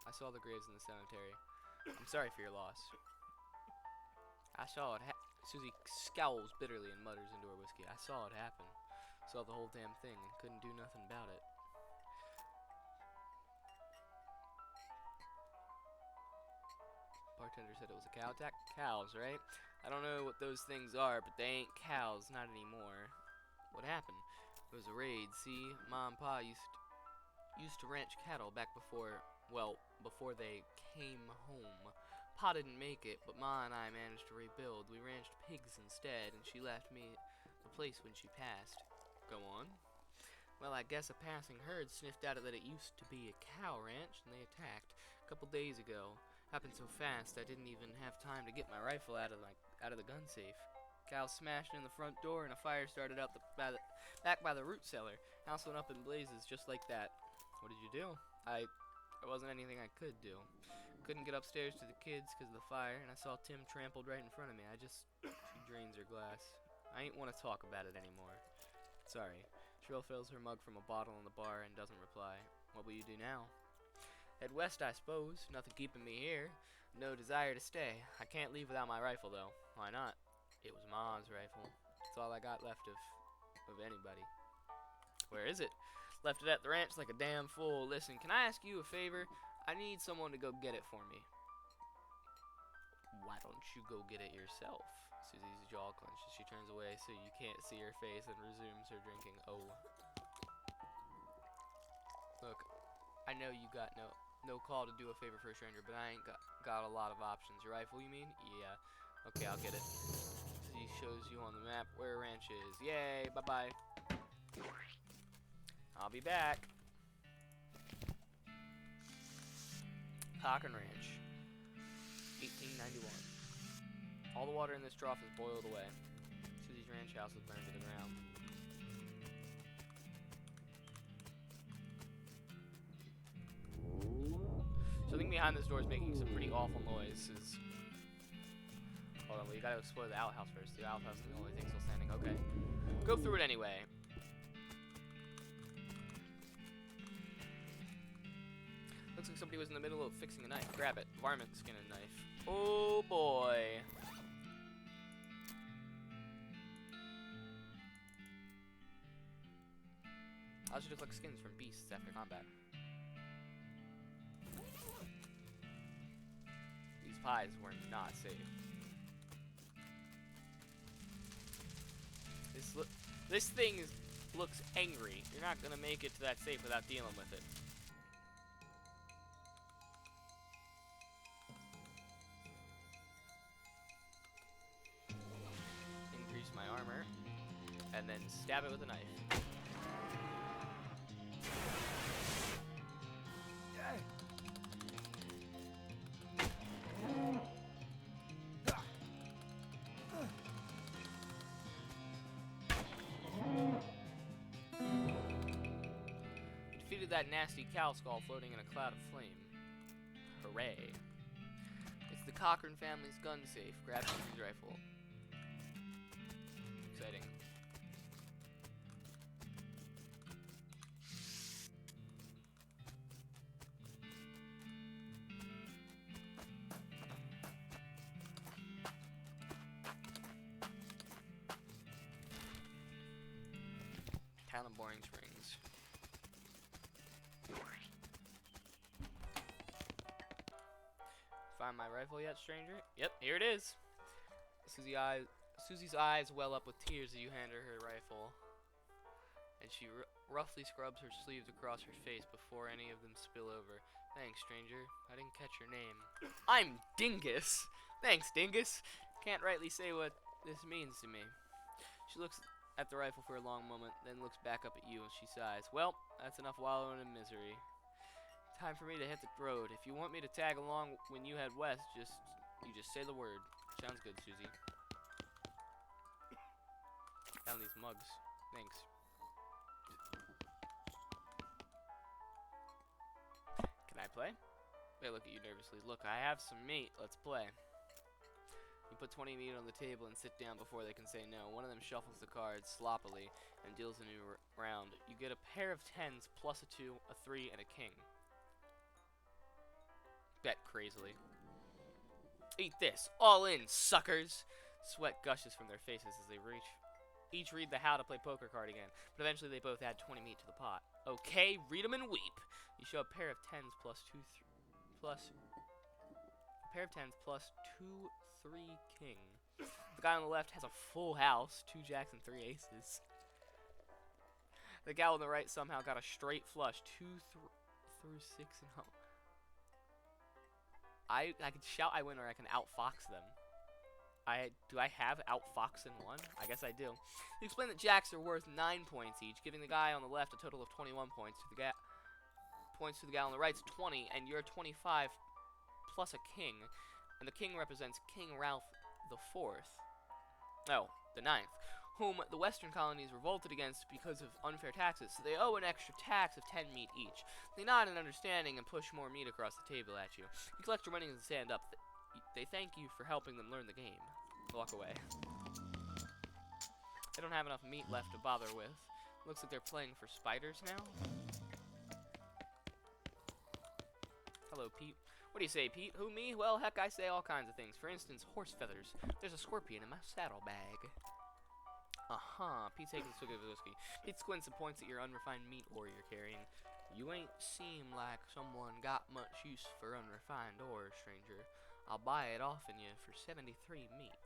Speaker 3: I saw the graves in the cemetery. I'm sorry for your loss. I saw it Susie scowls bitterly and mutters into her whiskey. I saw it happen. Saw the whole damn thing and couldn't do nothing about it. Bartender said it was a cow attack. Cows, right? I don't know what those things are, but they ain't cows, not anymore. What happened? It was a raid. See, Ma and Pa used to ranch cattle back before they came home. Pa didn't make it, but Ma and I managed to rebuild. We ranched pigs instead, and she left me the place when she passed. Go on. Well, I guess a passing herd sniffed out that it used to be a cow ranch, and they attacked a couple days ago. Happened so fast I didn't even have time to get my rifle out of the gun safe. Cows smashed in the front door, and a fire started out back by the root cellar. House went up in blazes just like that. What did you do? There wasn't anything I could do. Couldn't get upstairs to the kids because of the fire, and I saw Tim trampled right in front of me. She drains her glass. I ain't want to talk about it anymore. Sorry. Cheryl fills her mug from a bottle in the bar and doesn't reply. What will you do now? Head west, I suppose. Nothing keeping me here. No desire to stay. I can't leave without my rifle, though. Why not? It was Ma's rifle. It's all I got left of anybody. Where is it? Left it at the ranch like a damn fool. Listen, can I ask you a favor? I need someone to go get it for me. Why don't you go get it yourself? Susie's jaw clenches. She turns away so you can't see her face and resumes her drinking. Oh. Look, I know you got no call to do a favor for a stranger, but I ain't got a lot of options. Your rifle, you mean? Yeah. Okay, I'll get it. Susie shows you on the map where a ranch is. Yay, bye-bye. I'll be back. Cochran Ranch, 1891. All the water in this trough is boiled away. Susie's ranch house was burned to the ground. Something behind this door is making some pretty awful noises. Hold on, well, you gotta explore the outhouse first. The outhouse is the only thing still standing. Okay. Go through it anyway. Looks like somebody was in the middle of fixing a knife. Grab it. Varmint skin and knife. Oh boy. I should just collect skins from beasts after combat. These pies were not safe. This thing looks angry. You're not gonna make it to that safe without dealing with it. Increase my armor, and then stab it with a knife. That nasty cow skull floating in a cloud of flame. Hooray. It's the Cochran family's gun safe. Grab Susie's rifle. Exciting. Town of Boring Springs. Find my rifle yet, stranger? Yep, here it is. Susie's eyes well up with tears as you hand her her rifle. And she roughly scrubs her sleeves across her face before any of them spill over. Thanks, stranger. I didn't catch your name. I'm Dingus! Thanks, Dingus! Can't rightly say what this means to me. She looks at the rifle for a long moment, then looks back up at you and she sighs. Well, that's enough wallowing in misery. Time for me to hit the road. If you want me to tag along when you head west, you just say the word. Sounds good, Susie. Found these mugs. Thanks. Can I play? They look at you nervously. Look, I have some meat. Let's play. You put 20 meat on the table and sit down before they can say no. One of them shuffles the cards sloppily and deals a new round. You get a pair of 10s plus a 2, a 3, and a king. Bet crazily. Eat this. All in, suckers! Sweat gushes from their faces as they each read the how to play poker card again. But eventually they both add 20 meat to the pot. Okay, read 'em and weep. You show a pair of 10s plus 2, a pair of 10s plus 2, 3, king. The guy on the left has a full house, 2 jacks and 3 aces. The guy on the right somehow got a straight flush, 2 through 6 and home. I can shout I win or I can outfox them. Do I have outfoxing 1? I guess I do. You explain that jacks are worth 9 points each, giving the guy on the left a total of 21 points. To the guy on the right's 20, and you're 25 plus a king. And the king represents King Ralph the Fourth. No, the 9th, whom the western colonies revolted against because of unfair taxes, so they owe an extra tax of 10 meat each. They nod in understanding and push more meat across the table at you. You collect your money and stand up. They thank you for helping them learn the game. Walk away. They don't have enough meat left to bother with. Looks like they're playing for spiders now. Hello, Pete. What do you say, Pete? Who, me? Well, heck, I say all kinds of things. For instance, horse feathers. There's a scorpion in my saddlebag. Pete's taking a swig of whiskey. Pete squints and points at your unrefined meat ore you're carrying. You ain't seem like someone got much use for unrefined ore, stranger. I'll buy it off in you for 73 meat.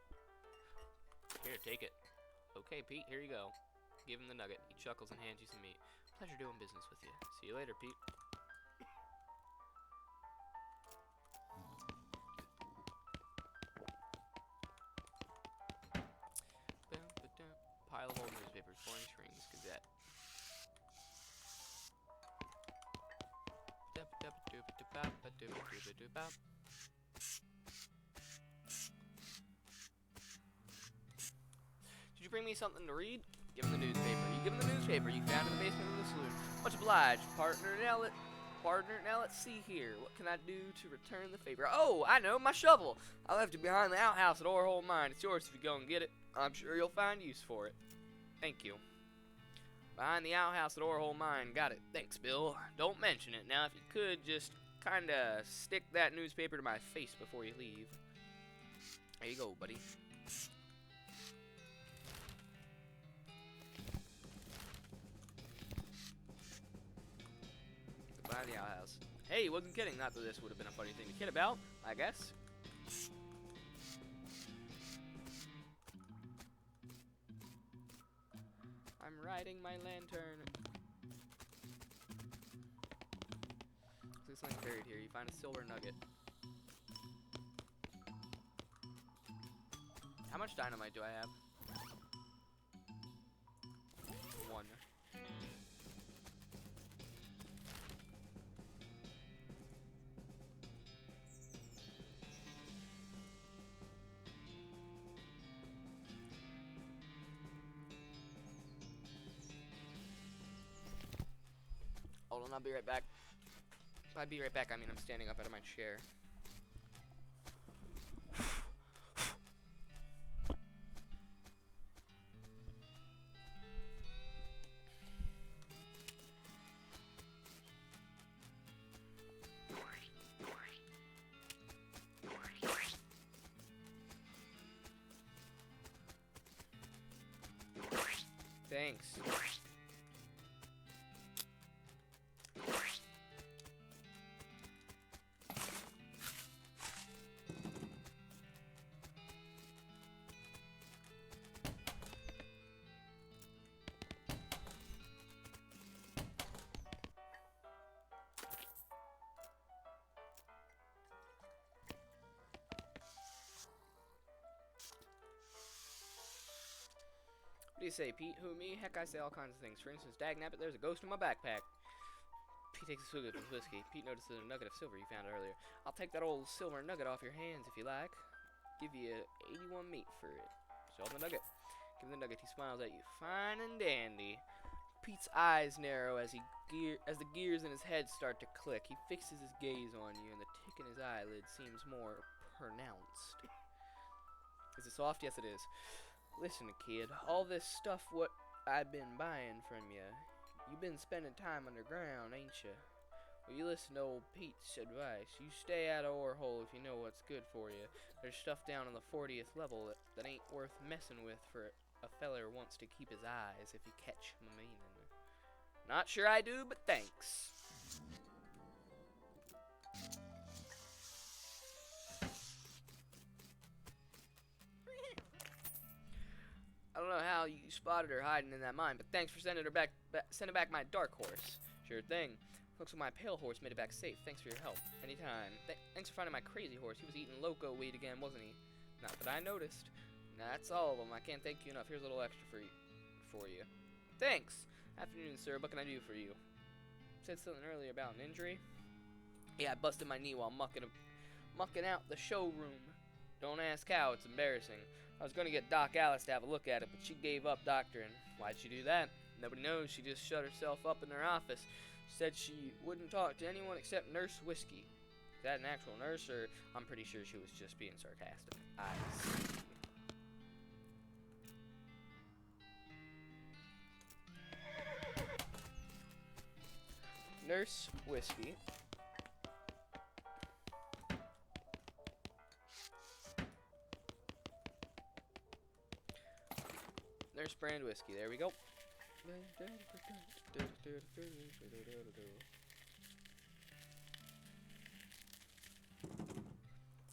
Speaker 3: Here, take it. Okay, Pete, here you go. Give him the nugget. He chuckles and hands you some meat. Pleasure doing business with you. See you later, Pete. Pile of old newspapers, Orange Rings, Gazette. Did you bring me something to read? Give him the newspaper. You give him the newspaper you found in the basement of the saloon. Much obliged, partner. Now let's see here. What can I do to return the favor? Oh, I know, my shovel. I left it behind the outhouse at Orhole Mine. It's yours if you go and get it. I'm sure you'll find use for it. Thank you. Behind the outhouse at Orhole Mine. Got it. Thanks, Bill. Don't mention it. Now, if you could, just kinda stick that newspaper to my face before you leave. There you go, buddy. Goodbye, the outhouse. Hey, wasn't kidding. Not that this would have been a funny thing to kid about, I guess. I'm riding my lantern. There's something buried here. You find a silver nugget. How much dynamite do I have? 1. Hold on, I'll be right back. By be right back, I mean I'm standing up out of my chair. Thanks. What do you say, Pete? Who, me? Heck, I say all kinds of things. For instance, dagnabbit, there's a ghost in my backpack. Pete takes a swig of his whiskey. Pete notices a nugget of silver you found earlier. I'll take that old silver nugget off your hands if you like. Give you 81 meat for it. Show him the nugget. Give him the nugget. He smiles at you. Fine and dandy. Pete's eyes narrow as the gears in his head start to click. He fixes his gaze on you, and the tick in his eyelid seems more pronounced. Is it soft? Yes, it is. Listen, kid, all this stuff what I've been buying from you, you've been spending time underground, ain't you? Well, you listen to old Pete's advice. You stay out of Orhole if you know what's good for you. There's stuff down on the 40th level that ain't worth messing with for a feller who wants to keep his eyes, if you catch my meaning. Not sure I do, but thanks. I don't know how you spotted her hiding in that mine, but thanks for sending back my dark horse. Sure thing. Looks like my pale horse made it back safe. Thanks for your help. Anytime. Thanks for finding my crazy horse. He was eating loco weed again, wasn't he? Not that I noticed. That's all of them. I can't thank you enough. Here's a little extra for you. Thanks. Afternoon, sir. What can I do for you? Said something earlier about an injury. Yeah, I busted my knee while mucking out the showroom. Don't ask how. It's embarrassing. I was going to get Doc Alice to have a look at it, but she gave up doctoring. Why'd she do that? Nobody knows. She just shut herself up in her office. Said she wouldn't talk to anyone except Nurse Whiskey. Is that an actual nurse, or I'm pretty sure she was just being sarcastic? I see. Nurse Whiskey. Nurse brand whiskey. There we go.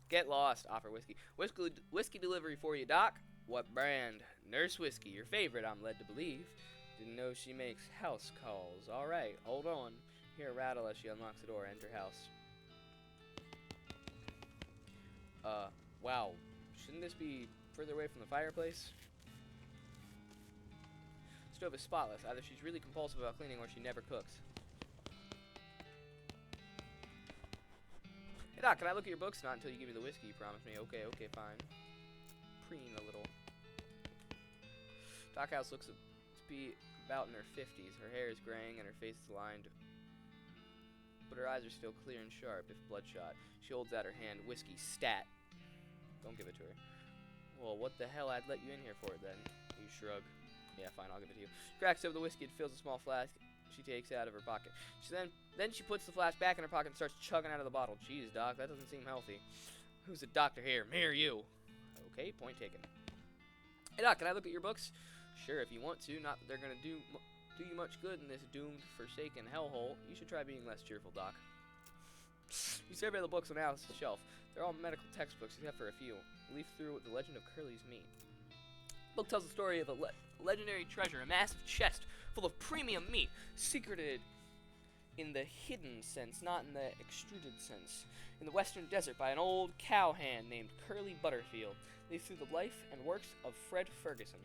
Speaker 3: Get lost. Offer whiskey. Whiskey delivery for you, Doc. What brand? Nurse Whiskey. Your favorite, I'm led to believe. Didn't know she makes house calls. Alright, hold on. Hear a rattle as she unlocks the door. Enter house. Wow. Shouldn't this be further away from the fireplace? Stove is spotless. Either she's really compulsive about cleaning or she never cooks. Hey Doc, can I look at your books? Not until you give me the whiskey you promised me. Okay, fine. Preen a little. Outhouse looks to be about in her 50s. Her hair is graying and her face is lined, but her eyes are still clear and sharp, if bloodshot. She holds out her hand. Whiskey, stat. Don't give it to her. Well, what the hell? I'd let you in here for it then. You shrug. Yeah, fine, I'll give it to you. She cracks over the whiskey and fills a small flask she takes out of her pocket. Then she puts the flask back in her pocket and starts chugging out of the bottle. Jeez, Doc, that doesn't seem healthy. Who's the doctor here? Me or you? Okay, point taken. Hey, Doc, can I look at your books? Sure, if you want to. Not that they're gonna do you much good in this doomed, forsaken hellhole. You should try being less cheerful, Doc. You survey the books on Alice's shelf. They're all medical textbooks, except for a few. Leaf through The Legend of Curly's Meat. The book tells the story of a legendary treasure, a massive chest full of premium meat, secreted in the hidden sense, not in the extruded sense, in the western desert by an old cowhand named Curly Butterfield. Leaf through the life and works of Fred Ferguson.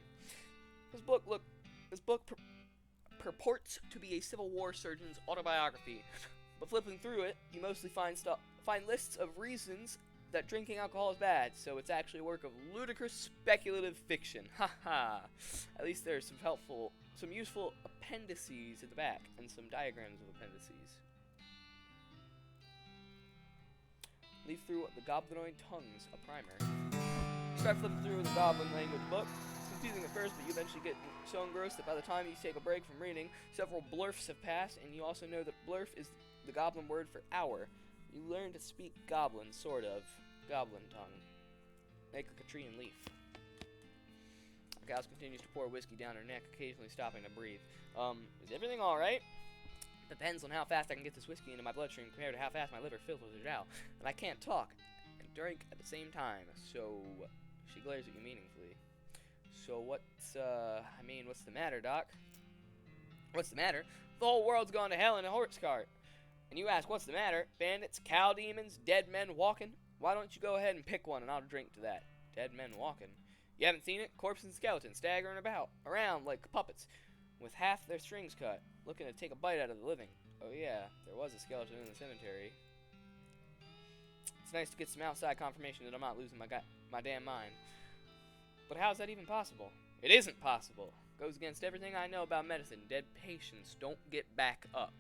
Speaker 3: This book purports to be a Civil War surgeon's autobiography, but flipping through it, you mostly find lists of reasons that drinking alcohol is bad, so it's actually a work of ludicrous speculative fiction. Haha. At least there's some useful appendices at the back, and some diagrams of appendices. Leaf through The Goblinoid Tongues, a primer. You start flipping through the goblin language book. It's confusing at first, but you eventually get so engrossed that by the time you take a break from reading, several blurfs have passed, and you also know that blurf is the goblin word for hour. You learn to speak goblin, sort of. Goblin tongue. Make a Katrine leaf. Outhouse continues to pour whiskey down her neck, occasionally stopping to breathe. Is everything alright? Depends on how fast I can get this whiskey into my bloodstream compared to how fast my liver filters it out. And I can't talk and drink at the same time, so... She glares at you meaningfully. So what's the matter, Doc? What's the matter? The whole world's gone to hell in a horse cart. And you ask, what's the matter? Bandits, cow demons, dead men walking? Why don't you go ahead and pick one and I'll drink to that? Dead men walking. You haven't seen it? Corpses and skeletons staggering around like puppets, with half their strings cut, looking to take a bite out of the living. Oh yeah, there was a skeleton in the cemetery. It's nice to get some outside confirmation that I'm not losing my damn mind. But how's that even possible? It isn't possible. Goes against everything I know about medicine. Dead patients don't get back up.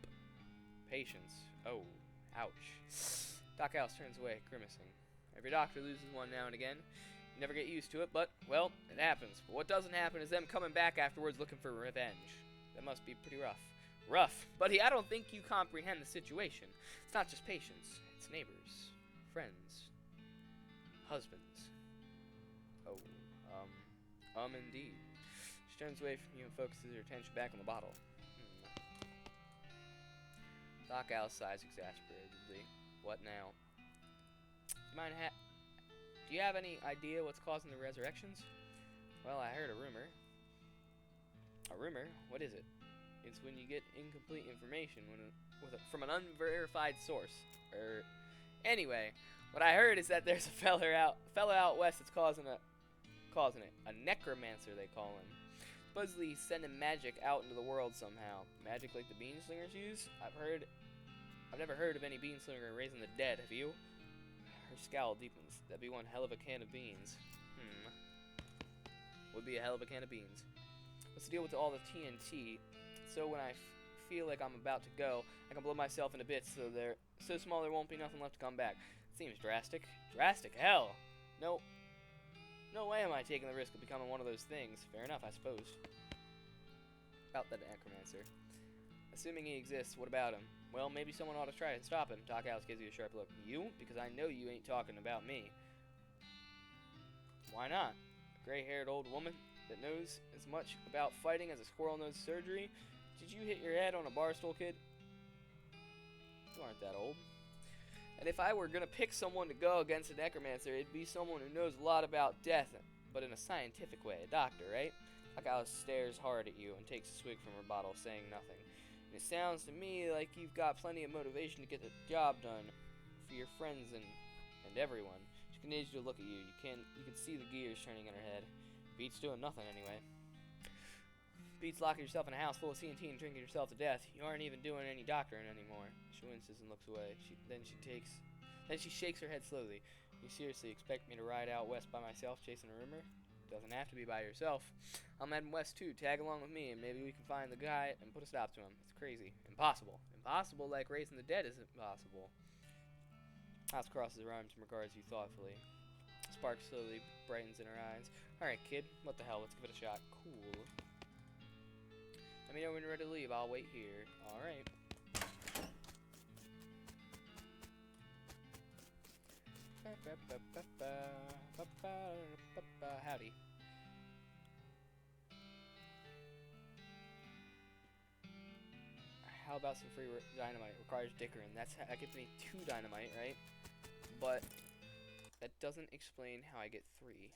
Speaker 3: Patients. Oh, ouch. Doc House turns away, grimacing. Every doctor loses one now and again. You never get used to it, but, well, it happens. But what doesn't happen is them coming back afterwards looking for revenge. That must be pretty rough. Rough? Buddy, I don't think you comprehend the situation. It's not just patients. It's neighbors, friends, husbands. Oh, indeed. She turns away from you and focuses her attention back on the bottle. Doc House sighs exasperatedly. What now? Do you have any idea what's causing the resurrections? Well, I heard a rumor. A rumor? What is it? It's when you get incomplete information from an unverified source. Anyway, What I heard is that there's a fella out west that's causing it. A necromancer, they call him. Supposedly he's sending magic out into the world somehow. Magic like the bean slingers use? I've never heard of any bean slinger raising the dead, have you? Her scowl deepens. That'd be one hell of a can of beans. Would be a hell of a can of beans. What's the deal with all the TNT? So when I feel like I'm about to go, I can blow myself into bits so small there won't be nothing left to come back. Seems drastic. Drastic? Hell! No way am I taking the risk of becoming one of those things. Fair enough, I suppose. About that necromancer. Assuming he exists, what about him? Well, maybe someone ought to try and stop him. Outhouse gives you a sharp look. You? Because I know you ain't talking about me. Why not? A gray-haired old woman that knows as much about fighting as a squirrel knows surgery? Did you hit your head on a bar stool, kid? You aren't that old. And if I were gonna pick someone to go against a necromancer, it'd be someone who knows a lot about death, but in a scientific way. A doctor, right? Outhouse stares hard at you and takes a swig from her bottle, saying nothing. And it sounds to me like you've got plenty of motivation to get the job done for your friends and everyone. She continues to look at you. You can see the gears turning in her head. Beats doing nothing anyway. Beats locking yourself in a house full of TNT and drinking yourself to death. You aren't even doing any doctoring anymore. She winces and looks away. Then she shakes her head slowly. You seriously expect me to ride out west by myself chasing a rumor? Doesn't have to be by yourself. I'm heading west too. Tag along with me and maybe we can find the guy and put a stop to him. It's crazy. Impossible. Impossible like raising the dead isn't possible. House crosses her arms and regards you thoughtfully. Spark slowly brightens in her eyes. Alright, kid. What the hell? Let's give it a shot. Cool. Let me know when you're ready to leave. I'll wait here. Alright. Howdy. How about some free dynamite? Requires dickering. That gives me 2 dynamite, right? But that doesn't explain how I get 3.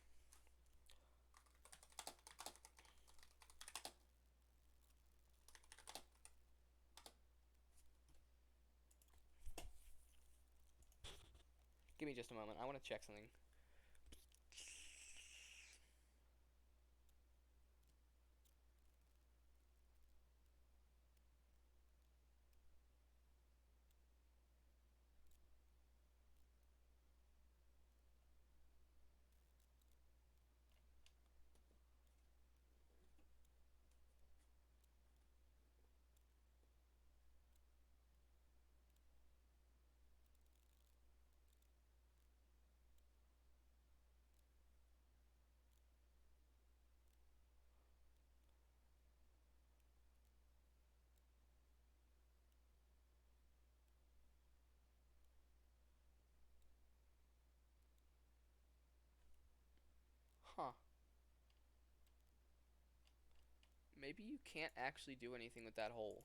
Speaker 3: Give me just a moment. I want to check something. Huh. Maybe you can't actually do anything with that hole.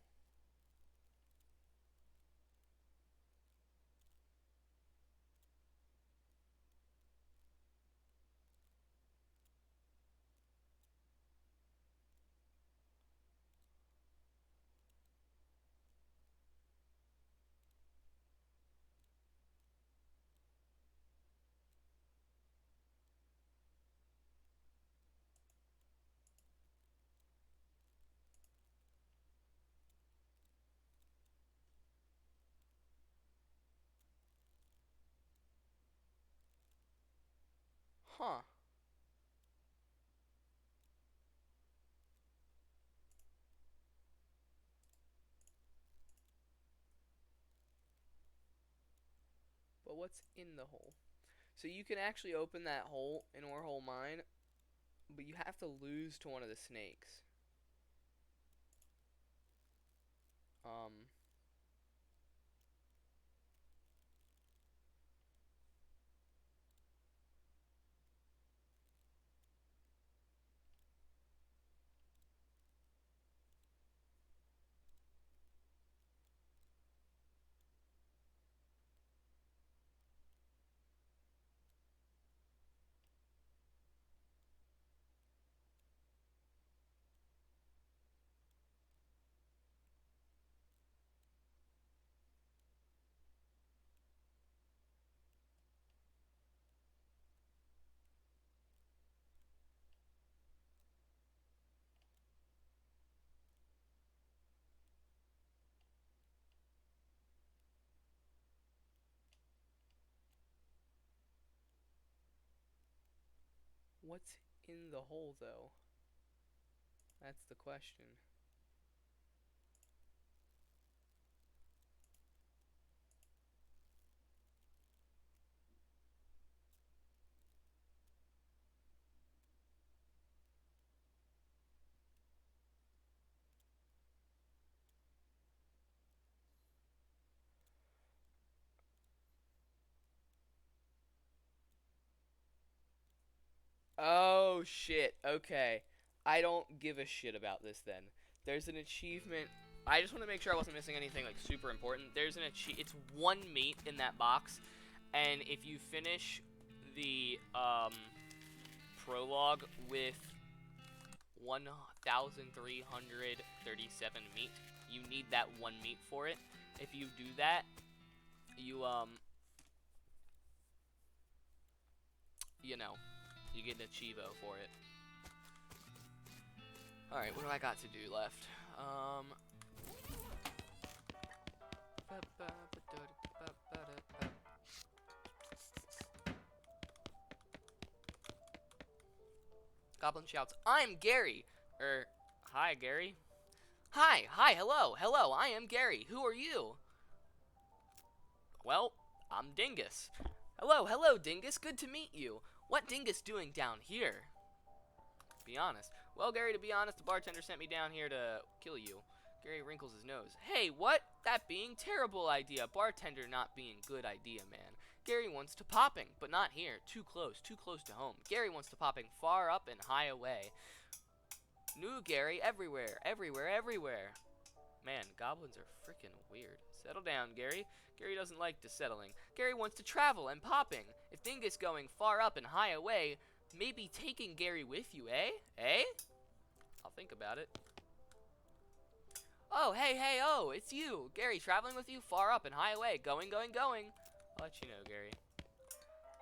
Speaker 3: Huh. But what's in the hole? So you can actually open that hole in Orhole Mine, but you have to lose to one of the snakes. What's in the hole, though? That's the question. Oh, shit. Okay. I don't give a shit about this then. There's an achievement. I just want to make sure I wasn't missing anything like super important. There's an it's 1 meat in that box, and if you finish the prologue with 1,337 meat, you need that 1 meat for it. If you do that, you you know, you get an achievo for it. Alright, what do I got to do left? Goblin shouts, "I'm Gary!" Hi, Gary. Hi, hello, I am Gary. Who are you? Well, I'm Dingus. Hello, Dingus, good to meet you. What Dingus doing down here? Be honest. Well, Gary, to be honest, the bartender sent me down here to kill you. Gary wrinkles his nose. Hey, what? That being terrible idea. Bartender not being good idea, man. Gary wants to popping, but not here. Too close to home. Gary wants to popping far up and high away. New Gary everywhere. Man, goblins are freaking weird. Settle down, Gary. Gary doesn't like to settling. Gary wants to travel and popping. If Dingus going far up and high away, maybe taking Gary with you, eh? Eh? I'll think about it. Oh, hey, oh, it's you. Gary, traveling with you far up and high away. Going. I'll let you know, Gary.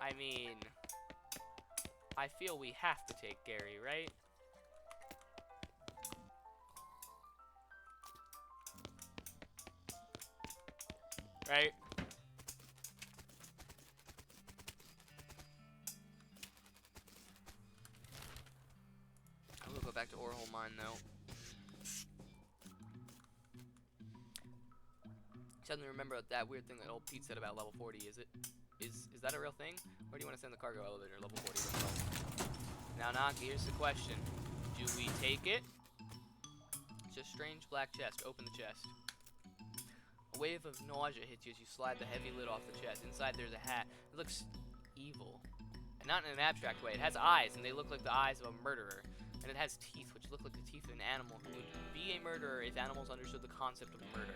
Speaker 3: I mean, I feel we have to take Gary, right? Right? I'm gonna go back to Orhole Mine, though. Suddenly remember that weird thing that old Pete said about level 40. Is that a real thing? Or do you want to send the cargo elevator level 40 as well? Now, Knock, here's the question. Do we take it? It's a strange black chest. Open the chest. A wave of nausea hits you as you slide the heavy lid off the chest. Inside there's a hat. It looks evil. And not in an abstract way. It has eyes, and they look like the eyes of a murderer. And it has teeth, which look like the teeth of an animal who would be a murderer if animals understood the concept of murder.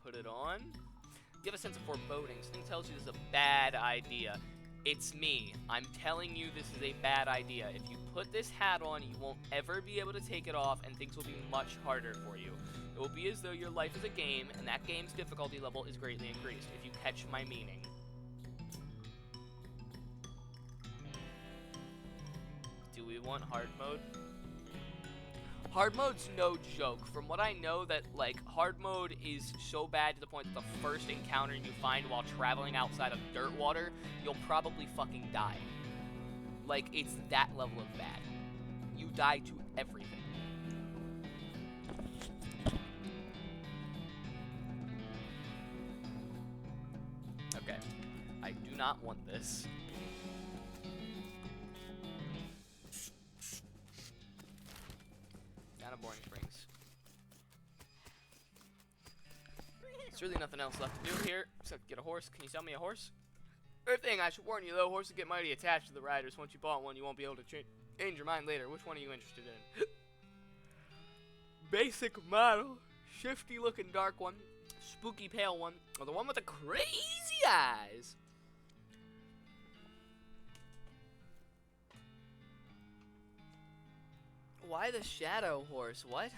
Speaker 3: Put it on. You have a sense of foreboding. Something tells you this is a bad idea. It's me. I'm telling you this is a bad idea. If you put this hat on, you won't ever be able to take it off, and things will be much harder for you. It will be as though your life is a game, and that game's difficulty level is greatly increased, if you catch my meaning. Do we want hard mode? Hard mode's no joke. From what I know, that like hard mode is so bad to the point that the first encounter you find while traveling outside of dirt water, you'll probably fucking die. Like, it's that level of bad. You die to everything. Okay. I do not want this. Down at Boring Springs. There's really nothing else left to do here except get a horse. Can you sell me a horse? Third thing, I should warn you though, horses get mighty attached to the riders. Once you bought one, you won't be able to change your mind later. Which one are you interested in? Basic model, shifty looking dark one, spooky pale one, or the one with the crazy eyes? Why the shadow horse? What?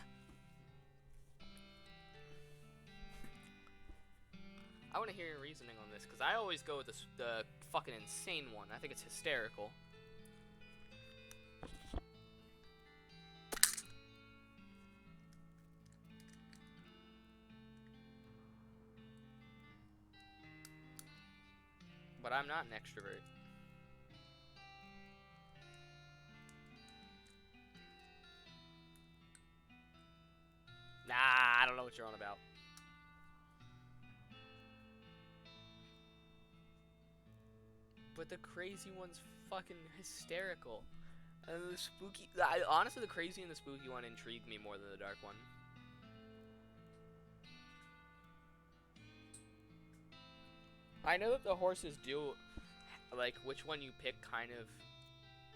Speaker 3: I want to hear your reasoning on this, because I always go with the fucking insane one. I think it's hysterical. But I'm not an extrovert. Nah, I don't know what you're on about. But the crazy one's fucking hysterical. And the spooky... honestly, the crazy and the spooky one intrigued me more than the dark one. I know that the horses do... Like, which one you pick kind of...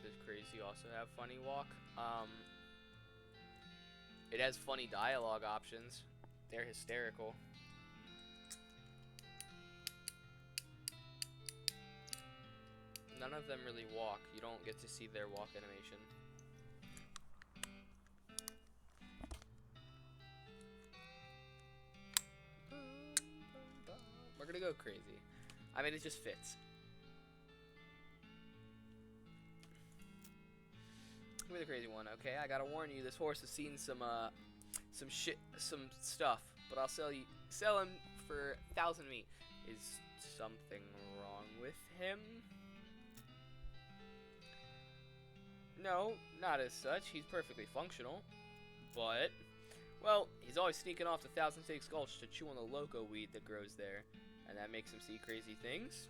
Speaker 3: Does crazy also have funny walk? It has funny dialogue options. They're hysterical. None of them really walk. You don't get to see their walk animation. We're gonna go crazy. I mean, it just fits. Give me the crazy one, okay? I gotta warn you, this horse has seen some stuff, but I'll sell him for 1,000 meat. Is something wrong with him? No, not as such. He's perfectly functional, but, well, he's always sneaking off to Thousand Stakes Gulch to chew on the loco weed that grows there, and that makes him see crazy things.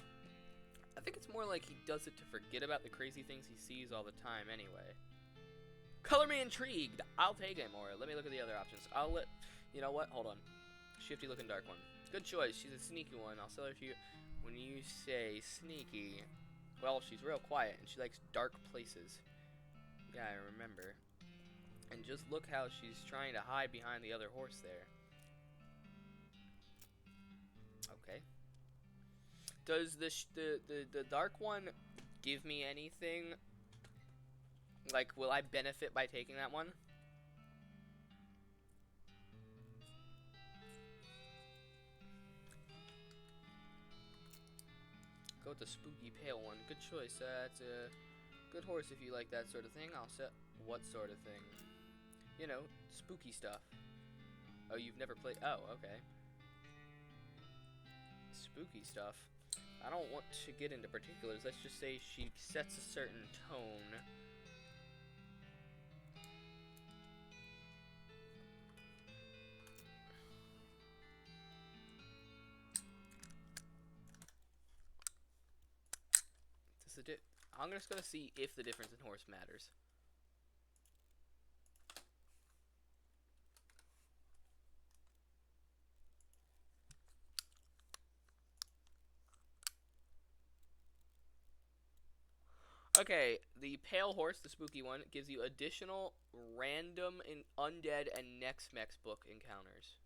Speaker 3: I think it's more like he does it to forget about the crazy things he sees all the time anyway. Color me intrigued. I'll take it more. Let me look at the other options. You know what? Hold on. Shifty looking dark one. Good choice. She's a sneaky one. I'll sell her to you. When you say sneaky, well, she's real quiet and she likes dark places. Yeah, I remember. And just look how she's trying to hide behind the other horse there. Okay. Does the dark one give me anything? Like, will I benefit by taking that one? Go with the spooky pale one. Good choice. It's a good horse if you like that sort of thing. I'll set what sort of thing? You know, spooky stuff. Oh, you've never played... Oh, okay. Spooky stuff. I don't want to get into particulars. Let's just say she sets a certain tone. I'm just gonna see if the difference in horse matters. Okay, the pale horse, the spooky one, gives you additional random and undead and next mex book encounters.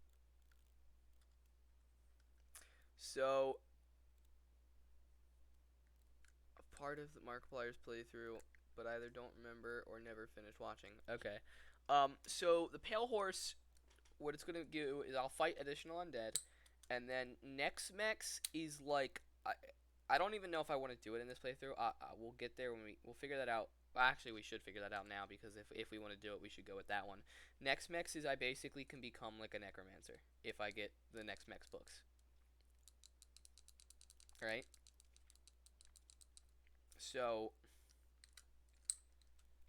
Speaker 3: So, a part of the Markiplier's playthrough, but either don't remember or never finished watching. Okay. So the pale horse, what it's gonna do is I'll fight additional undead, and then next mex is like I don't even know if I want to do it in this playthrough. We'll get there when we'll figure that out. Well, actually, we should figure that out now because if we want to do it, we should go with that one. Next mex is I basically can become like a necromancer if I get the next mex books. Right? So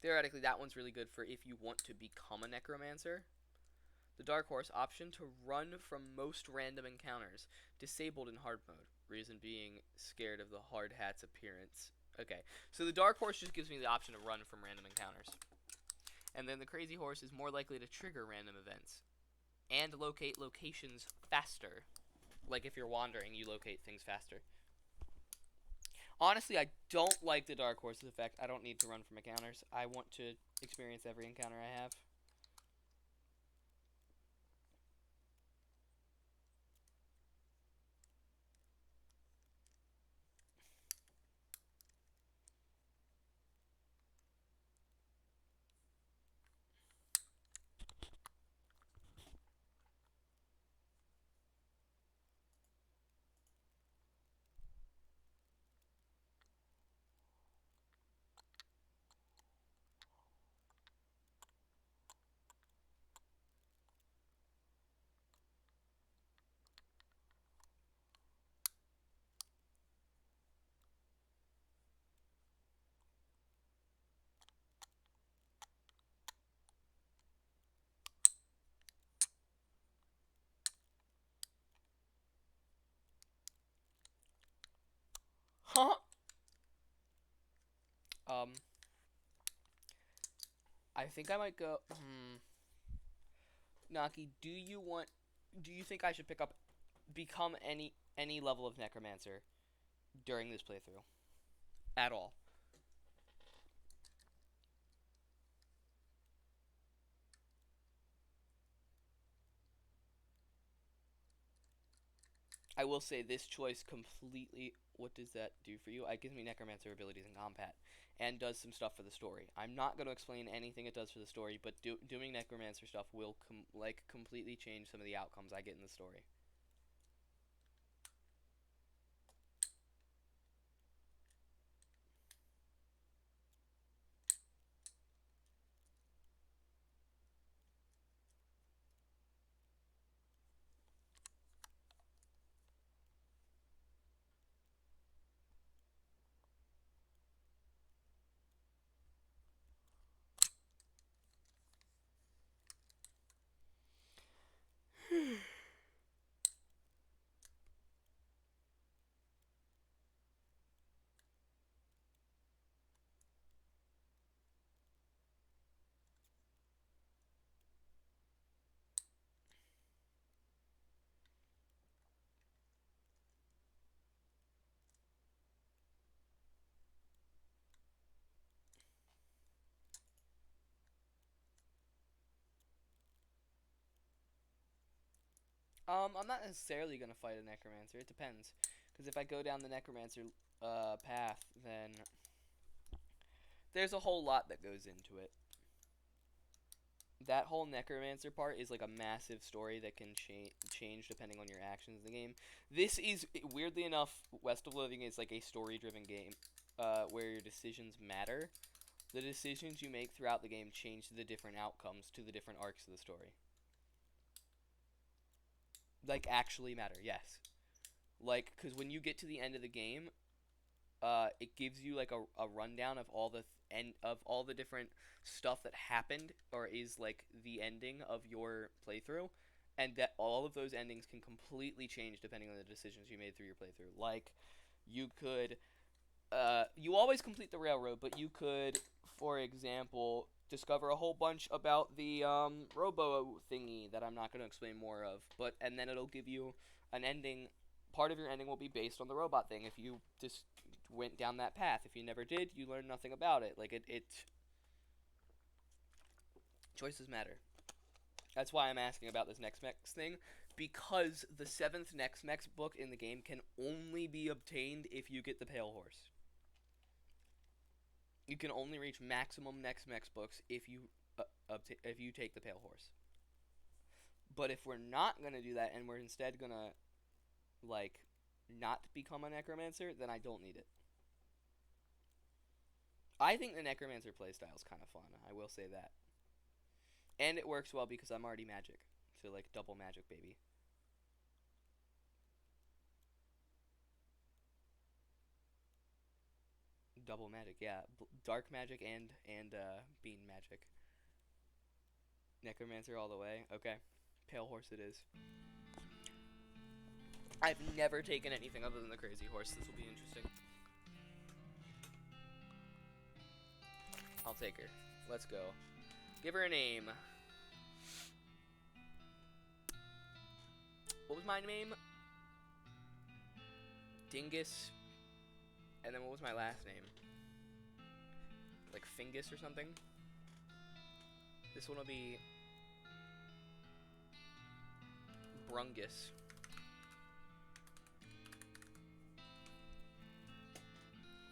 Speaker 3: theoretically, that one's really good for if you want to become a necromancer. The Dark Horse option to run from most random encounters, disabled in hard mode. Reason being scared of the hard hat's appearance. Okay, so the Dark Horse just gives me the option to run from random encounters. And then the Crazy Horse is more likely to trigger random events and locate locations faster. Like if you're wandering, you locate things faster. Honestly, I don't like the Dark Horse's effect. I don't need to run from encounters. I want to experience every encounter I have. I think I might go. Naki, do you think I should become any level of necromancer during this playthrough at all? I will say this choice completely. What does that do for you? It gives me necromancer abilities in combat, and does some stuff for the story. I'm not going to explain anything it does for the story, but doing necromancer stuff will completely change some of the outcomes I get in the story. I'm not necessarily gonna fight a necromancer. It depends, because if I go down the necromancer path, then there's a whole lot that goes into it. That whole necromancer part is like a massive story that can change depending on your actions in the game. This is, weirdly enough, West of Loathing is like a story-driven game, where your decisions matter. The decisions you make throughout the game change the different outcomes to the different arcs of the story. Like, actually matter, yes. Like, because when you get to the end of the game, it gives you like a rundown of all the different stuff that happened or is like the ending of your playthrough, and that all of those endings can completely change depending on the decisions you made through your playthrough. Like, you could, you always complete the railroad, but you could, for example, discover a whole bunch about the robo thingy that I'm not going to explain more of, and then it'll give you an ending. Part of your ending will be based on the robot thing if you just went down that path. If you never did, you learn nothing about it. Like, it choices matter. That's why I'm asking about this Next Mex thing, because the 7th Next Mex book in the game can only be obtained if you get the Pale Horse. You can only reach maximum Next Mex books if you take the Pale Horse. But if we're not going to do that, and we're instead going to, like, not become a necromancer, then I don't need it. I think the necromancer playstyle is kind of fun, I will say that. And it works well because I'm already magic. So, like, double magic, baby. Double magic, yeah. Dark magic and bean magic. Necromancer all the way. Okay. Pale Horse it is. I've never taken anything other than the Crazy Horse. This will be interesting. I'll take her. Let's go. Give her a name. What was my name? Dingus. And then what was my last name? Like Fingus or something? This one will be Brungus.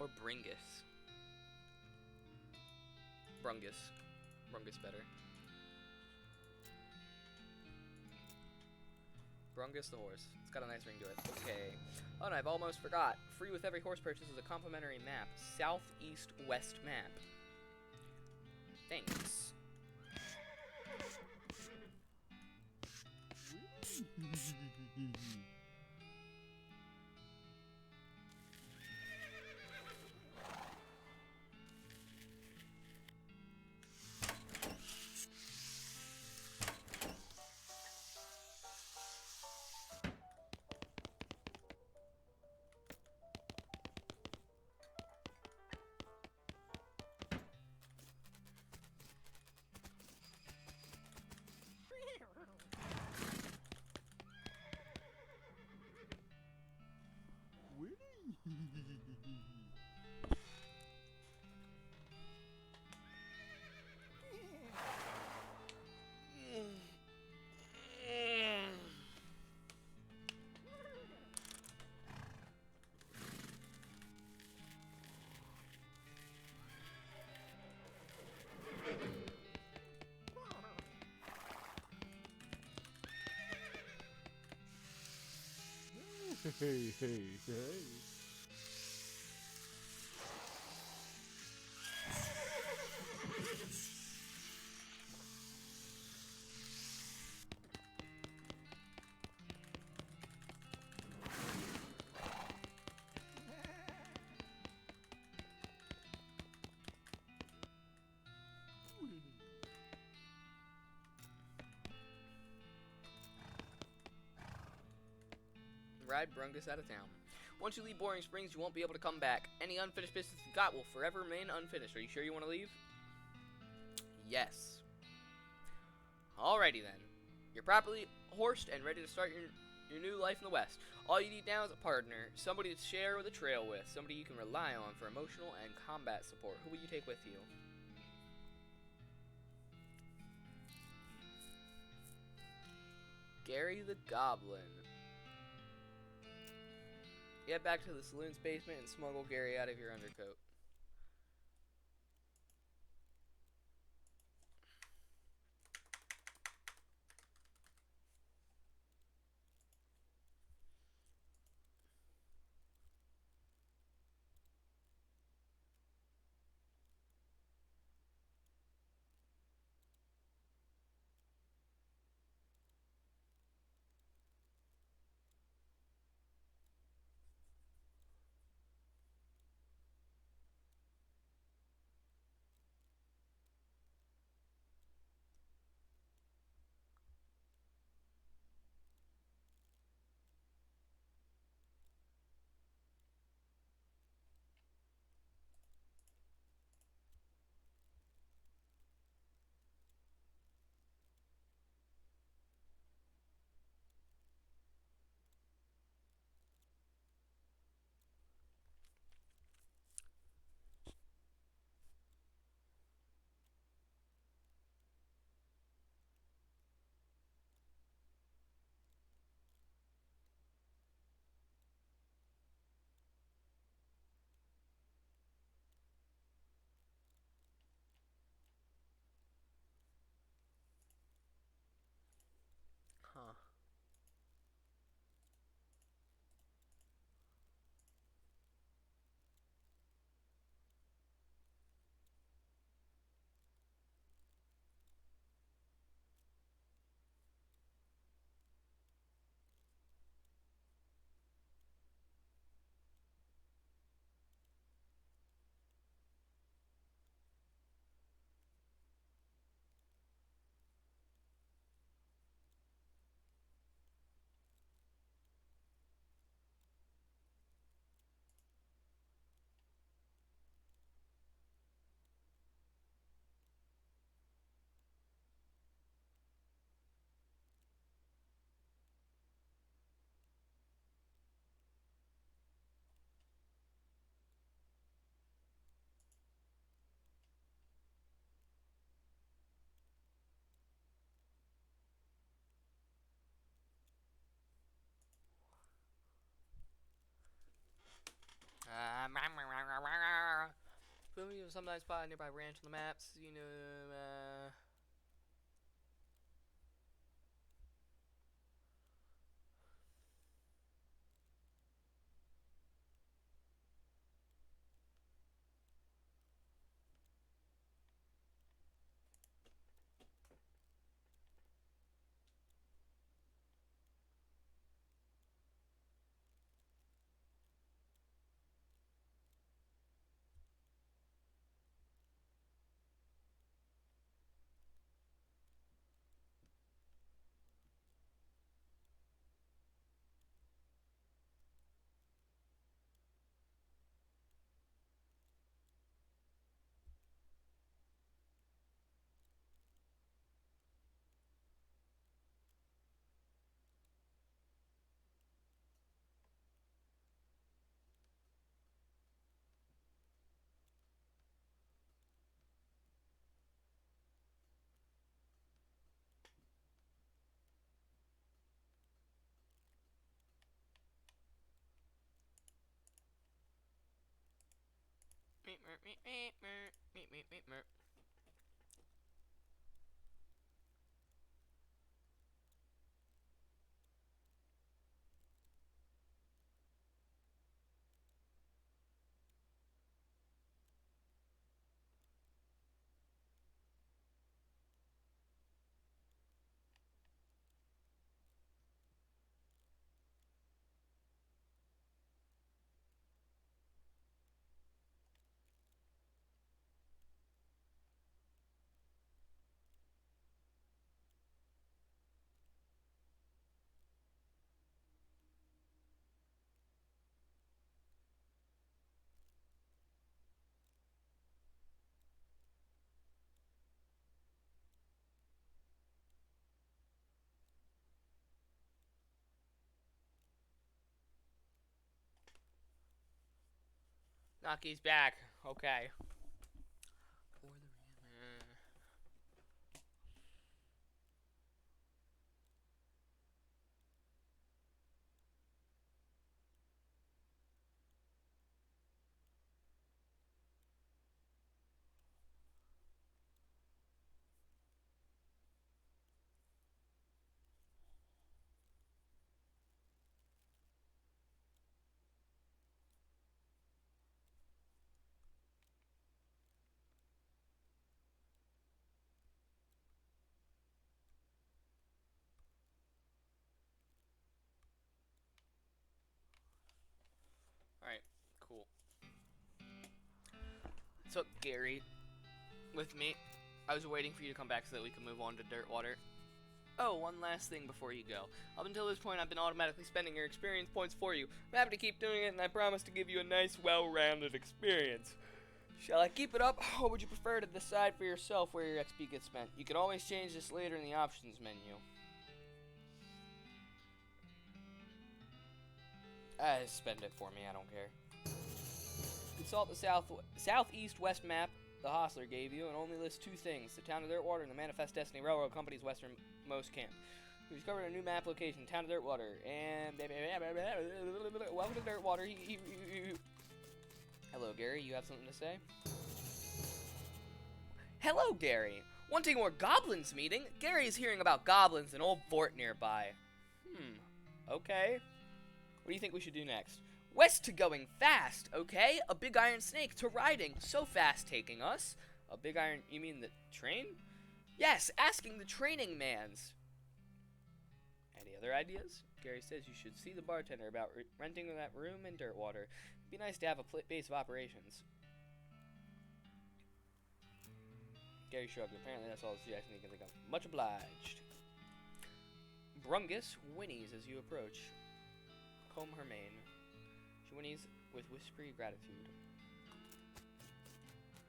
Speaker 3: Or Bringus. Brungus. Brungus better. Brungus the horse. It's got a nice ring to it. Okay. Oh, and I've almost forgot. Free with every horse purchase is a complimentary map. Southeast-west map. Thanks. Hey, hey, hey. Ride Brungus out of town. Once you leave Boring Springs, you won't be able to come back. Any unfinished business you got will forever remain unfinished. Are you sure you want to leave? Yes. Alrighty then. You're properly horsed and ready to start your new life in the West. All you need now is a partner, somebody to share the trail with, somebody you can rely on for emotional and combat support. Who will you take with you? Gary the Goblin. Get back to the saloon's basement and smuggle Gary out of your undercoat. Huh. Filming sometimes spot a nearby ranch on the maps. You know, Naki's back. Okay. Alright, cool. So, Gary, with me, I was waiting for you to come back so that we could move on to Dirtwater. Oh, one last thing before you go. Up until this point, I've been automatically spending your experience points for you. I'm happy to keep doing it, and I promise to give you a nice, well-rounded experience. Shall I keep it up, or would you prefer to decide for yourself where your XP gets spent? You can always change this later in the options menu. Spend it for me, I don't care. Consult the southeast-west map the Hostler gave you and only lists two things: the town of Dirtwater and the Manifest Destiny Railroad Company's westernmost camp. We discovered a new map location, town of Dirtwater, and welcome to Dirtwater. Hello, Gary, you have something to say? Hello, Gary. Wanting more goblins meeting? Gary is hearing about goblins in Old Fort nearby. Okay. What do you think we should do next? West to going fast, okay? A big iron snake to riding, so fast taking us. A big iron, you mean the train? Yes, asking the training mans. Any other ideas? Gary says you should see the bartender about renting that room in Dirtwater. It'd be nice to have a base of operations. Gary shrugged. Apparently that's all the suggestion he can think of. Much obliged. Brungus whinnies as you approach. Comb her mane. She whinnies with whispery gratitude.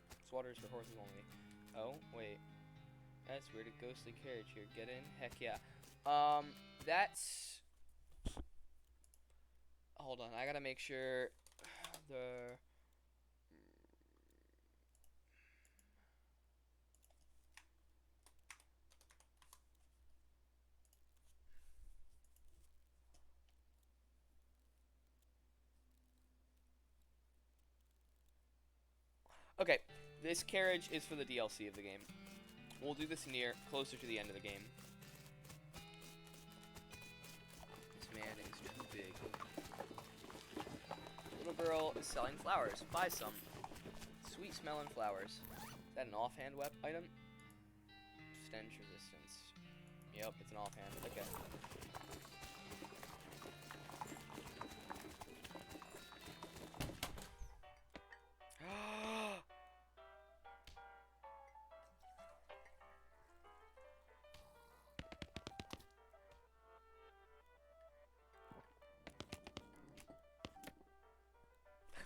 Speaker 3: This water is for horses only. Oh, wait. That's weird. A ghostly carriage here. Get in? Heck yeah. That's... Hold on. I gotta make sure the... Okay, this carriage is for the DLC of the game. We'll do this closer to the end of the game. This man is too big. Little girl is selling flowers. Buy some. Sweet smelling flowers. Is that an offhand item? Stench resistance. Yep, it's an offhand. Okay.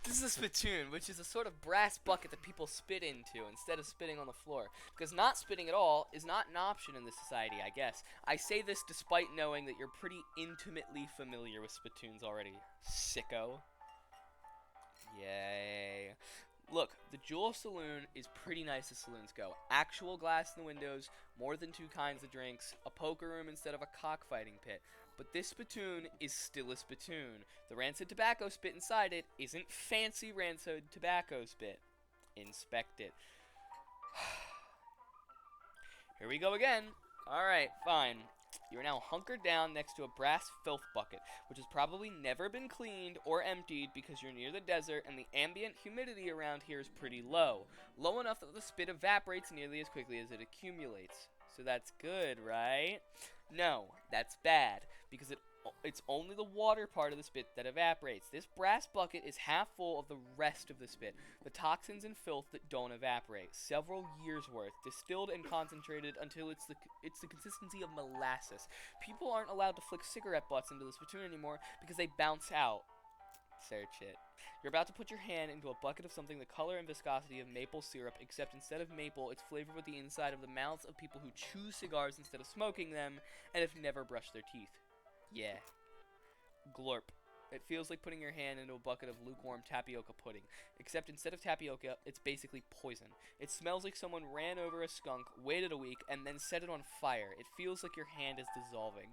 Speaker 3: This is a spittoon, which is a sort of brass bucket that people spit into instead of spitting on the floor. Because not spitting at all is not an option in this society, I guess. I say this despite knowing that you're pretty intimately familiar with spittoons already. Sicko. Yay. Look, the Jewel Saloon is pretty nice as saloons go. Actual glass in the windows, more than 2 kinds of drinks, a poker room instead of a cockfighting pit. But this spittoon is still a spittoon. The rancid tobacco spit inside it isn't fancy rancid tobacco spit. Inspect it. Here we go again. Alright, fine. You are now hunkered down next to a brass filth bucket, which has probably never been cleaned or emptied because you're near the desert and the ambient humidity around here is pretty low. Low enough that the spit evaporates nearly as quickly as it accumulates. So that's good, right? No, that's bad, because it's only the water part of the spit that evaporates. This brass bucket is half full of the rest of the spit, the toxins and filth that don't evaporate. Several years worth, distilled and concentrated until it's the consistency of molasses. People aren't allowed to flick cigarette butts into the spittoon anymore because they bounce out. Search it. You're about to put your hand into a bucket of something the color and viscosity of maple syrup, except instead of maple, it's flavored with the inside of the mouths of people who chew cigars instead of smoking them, and have never brushed their teeth. Yeah. Glorp. It feels like putting your hand into a bucket of lukewarm tapioca pudding, except instead of tapioca, it's basically poison. It smells like someone ran over a skunk, waited a week, and then set it on fire. It feels like your hand is dissolving.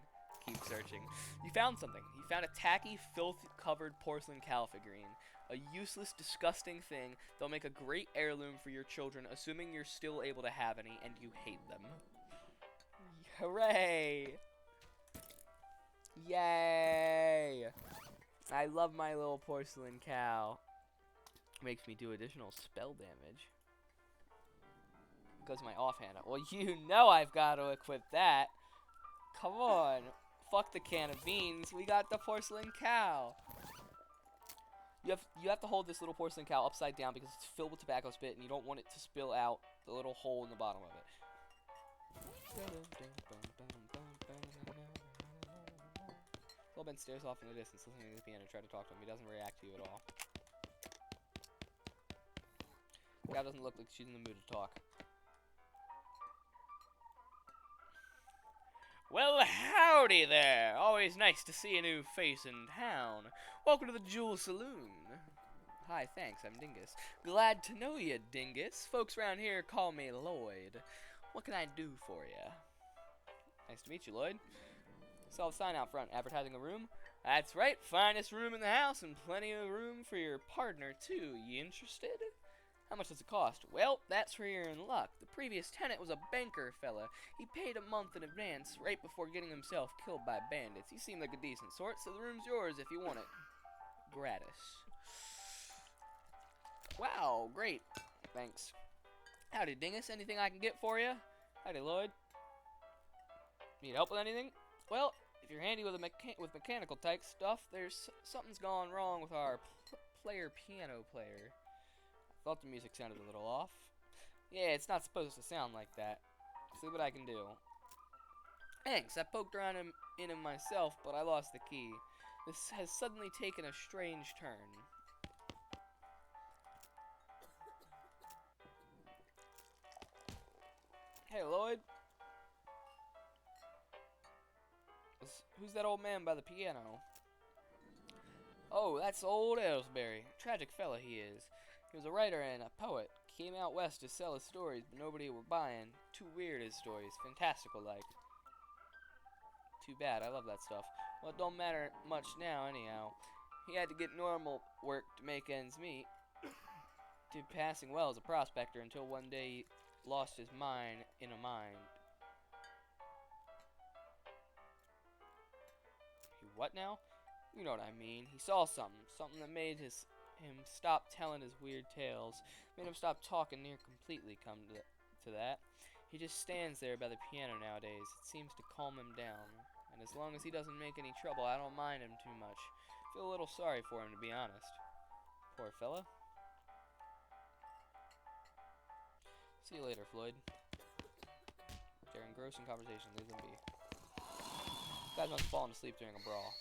Speaker 3: Keep searching. You found something. You found a tacky, filth-covered porcelain cow figurine. A useless, disgusting thing that'll make a great heirloom for your children, assuming you're still able to have any, and you hate them. Hooray! Yay! I love my little porcelain cow. Makes me do additional spell damage. Goes my offhand. Well, you know I've got to equip that. Come on. Fuck the can of beans. We got the porcelain cow. You have to hold this little porcelain cow upside down because it's filled with tobacco spit and you don't want it to spill out the little hole in the bottom of it. Ben stares off in the distance, listening to the piano, try to talk to him. He doesn't react to you at all. The cow doesn't look like she's in the mood to talk. Well, howdy there! Always nice to see a new face in town. Welcome to the Jewel Saloon. Hi, thanks, I'm Dingus. Glad to know you, Dingus. Folks around here call me Lloyd. What can I do for you? Nice to meet you, Lloyd. Saw the sign out front advertising a room. That's right, finest room in the house and plenty of room for your partner, too. You interested? How much does it cost? Well, that's where you're in luck. The previous tenant was a banker fella. He paid a month in advance right before getting himself killed by bandits. He seemed like a decent sort, so the room's yours if you want it. Gratis. Wow, great. Thanks. Howdy, Dingus. Anything I can get for you? Howdy, Lloyd. Need help with anything? Well, if you're handy with mechanical type stuff, there's something's gone wrong with our piano player. I thought the music sounded a little off. Yeah, it's not supposed to sound like that. See what I can do. Thanks, I poked around in him myself, but I lost the key. This has suddenly taken a strange turn. Hey, Lloyd. Who's that old man by the piano? Oh, that's old Aylesbury. Tragic fella he is. He was a writer and a poet. Came out west to sell his stories, but nobody were buying. Too weird, his stories. Fantastical-like. Too bad. I love that stuff. Well, it don't matter much now, anyhow. He had to get normal work to make ends meet. Did passing well as a prospector until one day he lost his mind in a mine. He what now? You know what I mean. He saw something that made him stop telling his weird tales. Made him stop talking near completely, come to that. He just stands there by the piano nowadays. It seems to calm him down. And as long as he doesn't make any trouble, I don't mind him too much. Feel a little sorry for him, to be honest. Poor fella. See you later, Floyd. They're engrossing conversation. Leave them be. Guys must have fallen asleep during a brawl.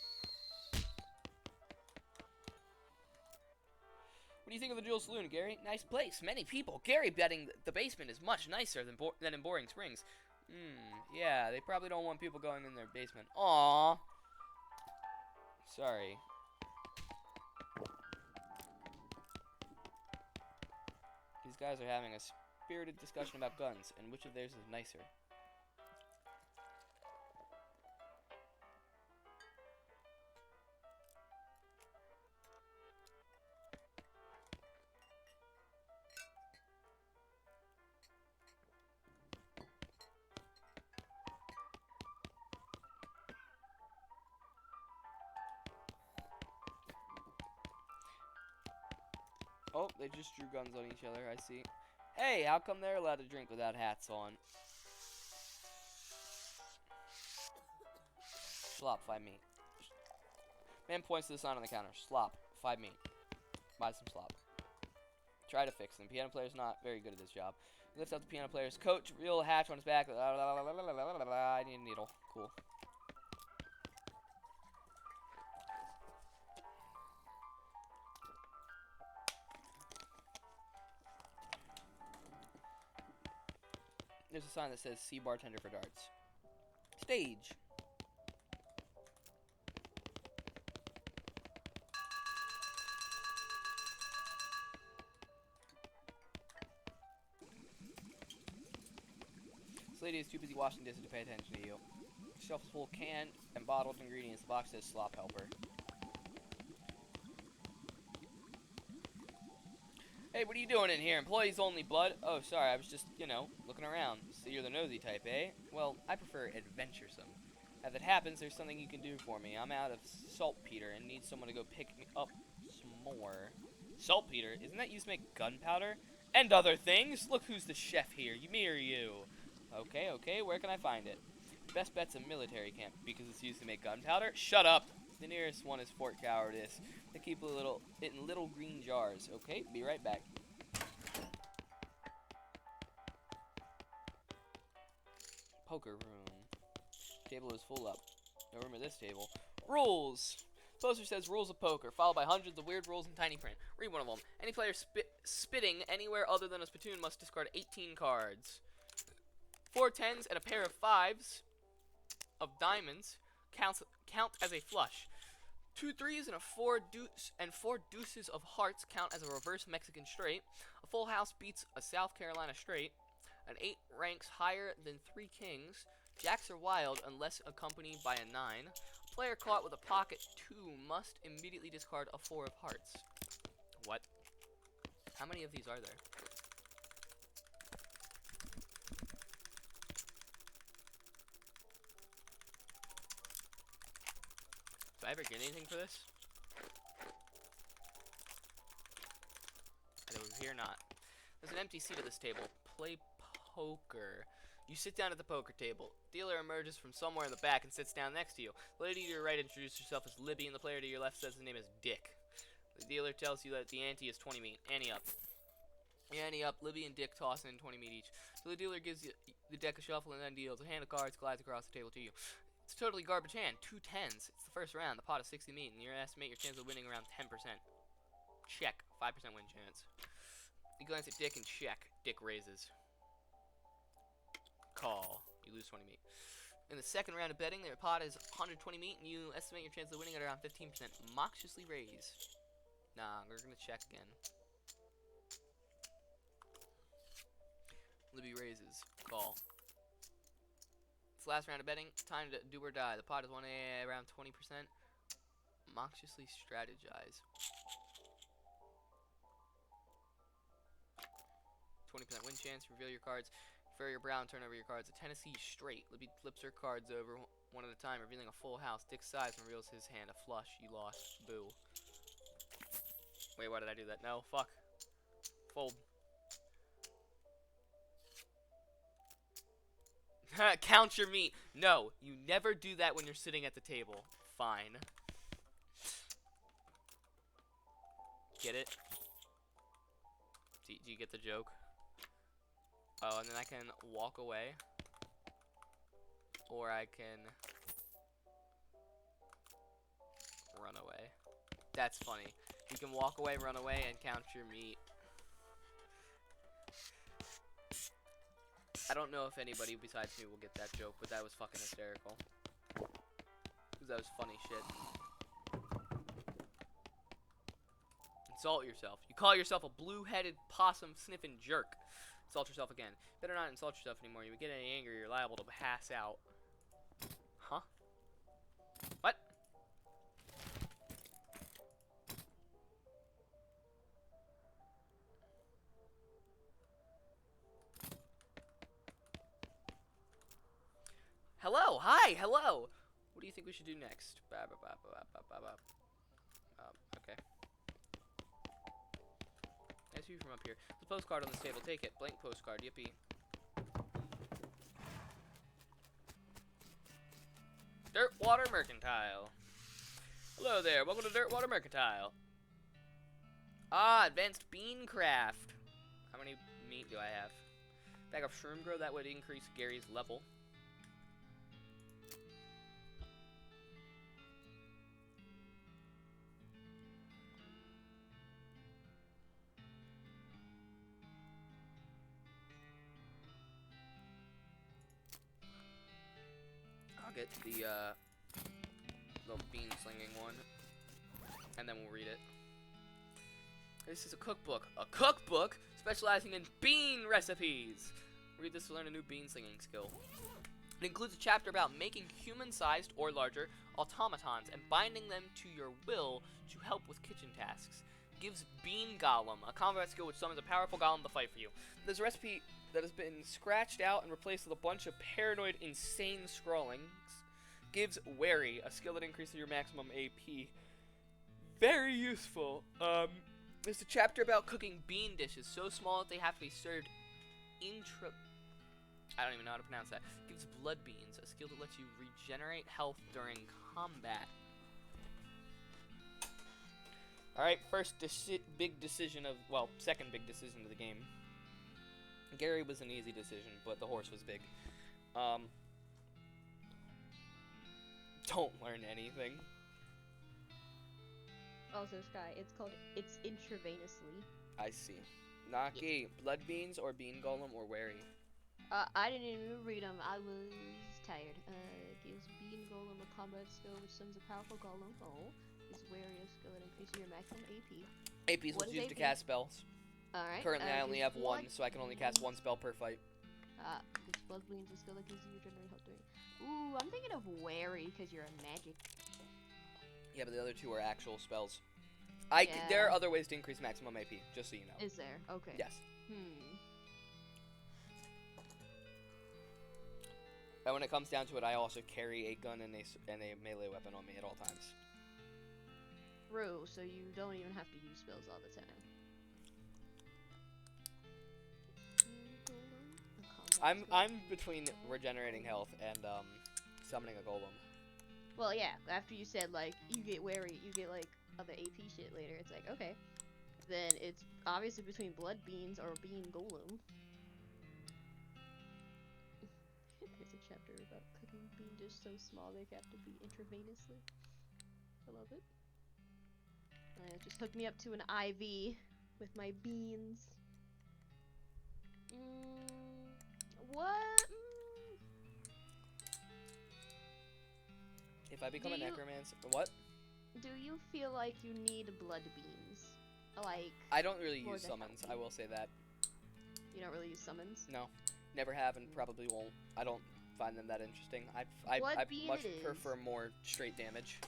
Speaker 3: What do you think of the Jewel Saloon, Gary? Nice place, many people. Gary betting the basement is much nicer than in Boring Springs. Yeah, they probably don't want people going in their basement. Aww. Sorry. These guys are having a spirited discussion about guns, and which of theirs is nicer. Oh, they just drew guns on each other, I see. Hey, how come they're allowed to drink without hats on? Slop, 5 meat. Man points to the sign on the counter. Slop, 5 meat. Buy some slop. Try to fix them. Piano player's not very good at this job. He lifts up the piano player's coat, real hatch on his back. I need a needle. Cool. There's a sign that says, see bartender for darts. Stage.
Speaker 4: lady is too busy washing dishes to pay attention to you. Shelf full of canned and bottled ingredients. The box says slop helper. Hey, what are you doing in here? Employees only, blood? Oh, sorry, I was just, you know, looking around. So you're the nosy type, eh? Well, I prefer adventuresome. As it happens, there's something you can do for me. I'm out of saltpeter and need someone to go pick me up some more. Saltpeter? Isn't that used to make gunpowder? And other things? Look who's the chef here, me or you? Okay, where can I find it? Best bet's a military camp, because it's used to make gunpowder? Shut up! The nearest one is Fort Cowardice. They keep it in little green jars. Okay, be right back. Poker room. Table is full up. No room at this table. Rules! Poster says rules of poker, followed by hundreds of weird rules in tiny print. Read one of them. Any player spitting anywhere other than a spittoon must discard 18 cards. 4 tens and a pair of 5s of diamonds count as a flush. 2 threes and 4 deuces of hearts count as a reverse Mexican straight. A full house beats a South Carolina straight. An 8 ranks higher than 3 kings. Jacks are wild unless accompanied by a 9. A player caught with a pocket 2 must immediately discard a 4 of hearts. What? How many of these are there? Do I ever get anything for this? I don't hear not. There's an empty seat at this table. Play poker. You sit down at the poker table. Dealer emerges from somewhere in the back and sits down next to you. The lady to your right introduces herself as Libby, and the player to your left says his name is Dick. The dealer tells you that the ante is 20 meat. Ante up. Ante up. Libby and Dick toss in 20 meat each. So the dealer gives you the deck a shuffle and then deals. A hand of cards glides across the table to you. It's a totally garbage hand. 2 tens. It's the first round. The pot is 60 meat, and you estimate your chance of winning around 10%. Check. 5% win chance. You glance at Dick and check. Dick raises. Call. You lose 20 meat. In the second round of betting, their pot is 120 meat, and you estimate your chance of winning at around 15%. Moxiously raise. Nah, we're gonna check again. Libby raises. Call. It's the last round of betting. Time to do or die. The pot is won around 20%. Moxiously strategize. 20% win chance. Reveal your cards. For your brown, turn over your cards. A Tennessee straight. Libby flips her cards over one at a time, revealing a full house. Dick sighs and reveals his hand. A flush. You lost. Boo. Wait, why did I do that? No, fuck. Fold. Count your meat. No, you never do that when you're sitting at the table. Fine. Get it? Do you get the joke? Oh, and then I can walk away. Or I can run away. That's funny. You can walk away, run away, and count your meat. I don't know if anybody besides me will get that joke, but that was fucking hysterical. Because that was funny shit. Insult yourself. You call yourself a blue-headed possum-sniffing jerk. Insult yourself again. Better not insult yourself anymore. You get any anger, you're liable to pass out. Huh? What? Hello, hi, hello. What do you think we should do next? Okay. Nice view from up here. There's a postcard on this table. Take it. Blank postcard. Yippee. Dirtwater Mercantile. Hello there. Welcome to Dirtwater Mercantile. Ah, advanced bean craft. How many meat do I have? Bag of shroom grow. That would increase Gary's level. I'll get the little bean slinging one, and then we'll read it. This is a cookbook. A cookbook specializing in bean recipes. Read this to learn a new bean slinging skill. It includes a chapter about making human-sized or larger automatons and binding them to your will to help with kitchen tasks. Gives Bean Golem, a combat skill which summons a powerful golem to fight for you. There's a recipe that has been scratched out and replaced with a bunch of paranoid, insane scrawlings. Gives Wary, a skill that increases your maximum AP. Very useful. There's a chapter about cooking bean dishes so small that they have to be served I don't even know how to pronounce that. Gives Blood Beans, a skill that lets you regenerate health during combat. Alright, first big decision of, well, second big decision of the game. Gary was an easy decision, but the horse was big. Don't learn anything.
Speaker 2: Also, Sky, it's intravenously.
Speaker 4: I see. Naki, Blood Beans or Bean Golem or Wary?
Speaker 2: I didn't even read them. I was tired. Gives Bean Golem a combat skill which summons a powerful golem. Oh. Gives Wary a skill that increases your maximum AP.
Speaker 4: AP is what's used to cast spells.
Speaker 2: Alright.
Speaker 4: Currently, I only have one, so I can only cast one spell per fight.
Speaker 2: Gives Blood Beans a skill that gives you regenerate health during. Ooh, I'm thinking of Wary because you're a magic.
Speaker 4: Yeah, but the other two are actual spells.
Speaker 2: Yeah.
Speaker 4: There are other ways to increase maximum AP, just so you know.
Speaker 2: Is there? Okay.
Speaker 4: Yes. And when it comes down to it, I also carry a gun and a melee weapon on me at all times.
Speaker 2: True, so you don't even have to use spells all the time.
Speaker 4: I'm between regenerating health and summoning a golem.
Speaker 2: Well, yeah. After you said like you get Wary, you get like other AP shit later. It's like okay, then it's obviously between Blood Beans or Bean Golem. There's a chapter about cooking bean dish so small they have to be intravenously. I love it. Just hook me up to an IV with my beans. What?
Speaker 4: If I become a necromancer, what?
Speaker 2: Do you feel like you need blood beans? Like,
Speaker 4: I don't really use summons, I will say that.
Speaker 2: You don't really use summons?
Speaker 4: No. Never have and probably won't. I don't find them that interesting. I much prefer more straight damage.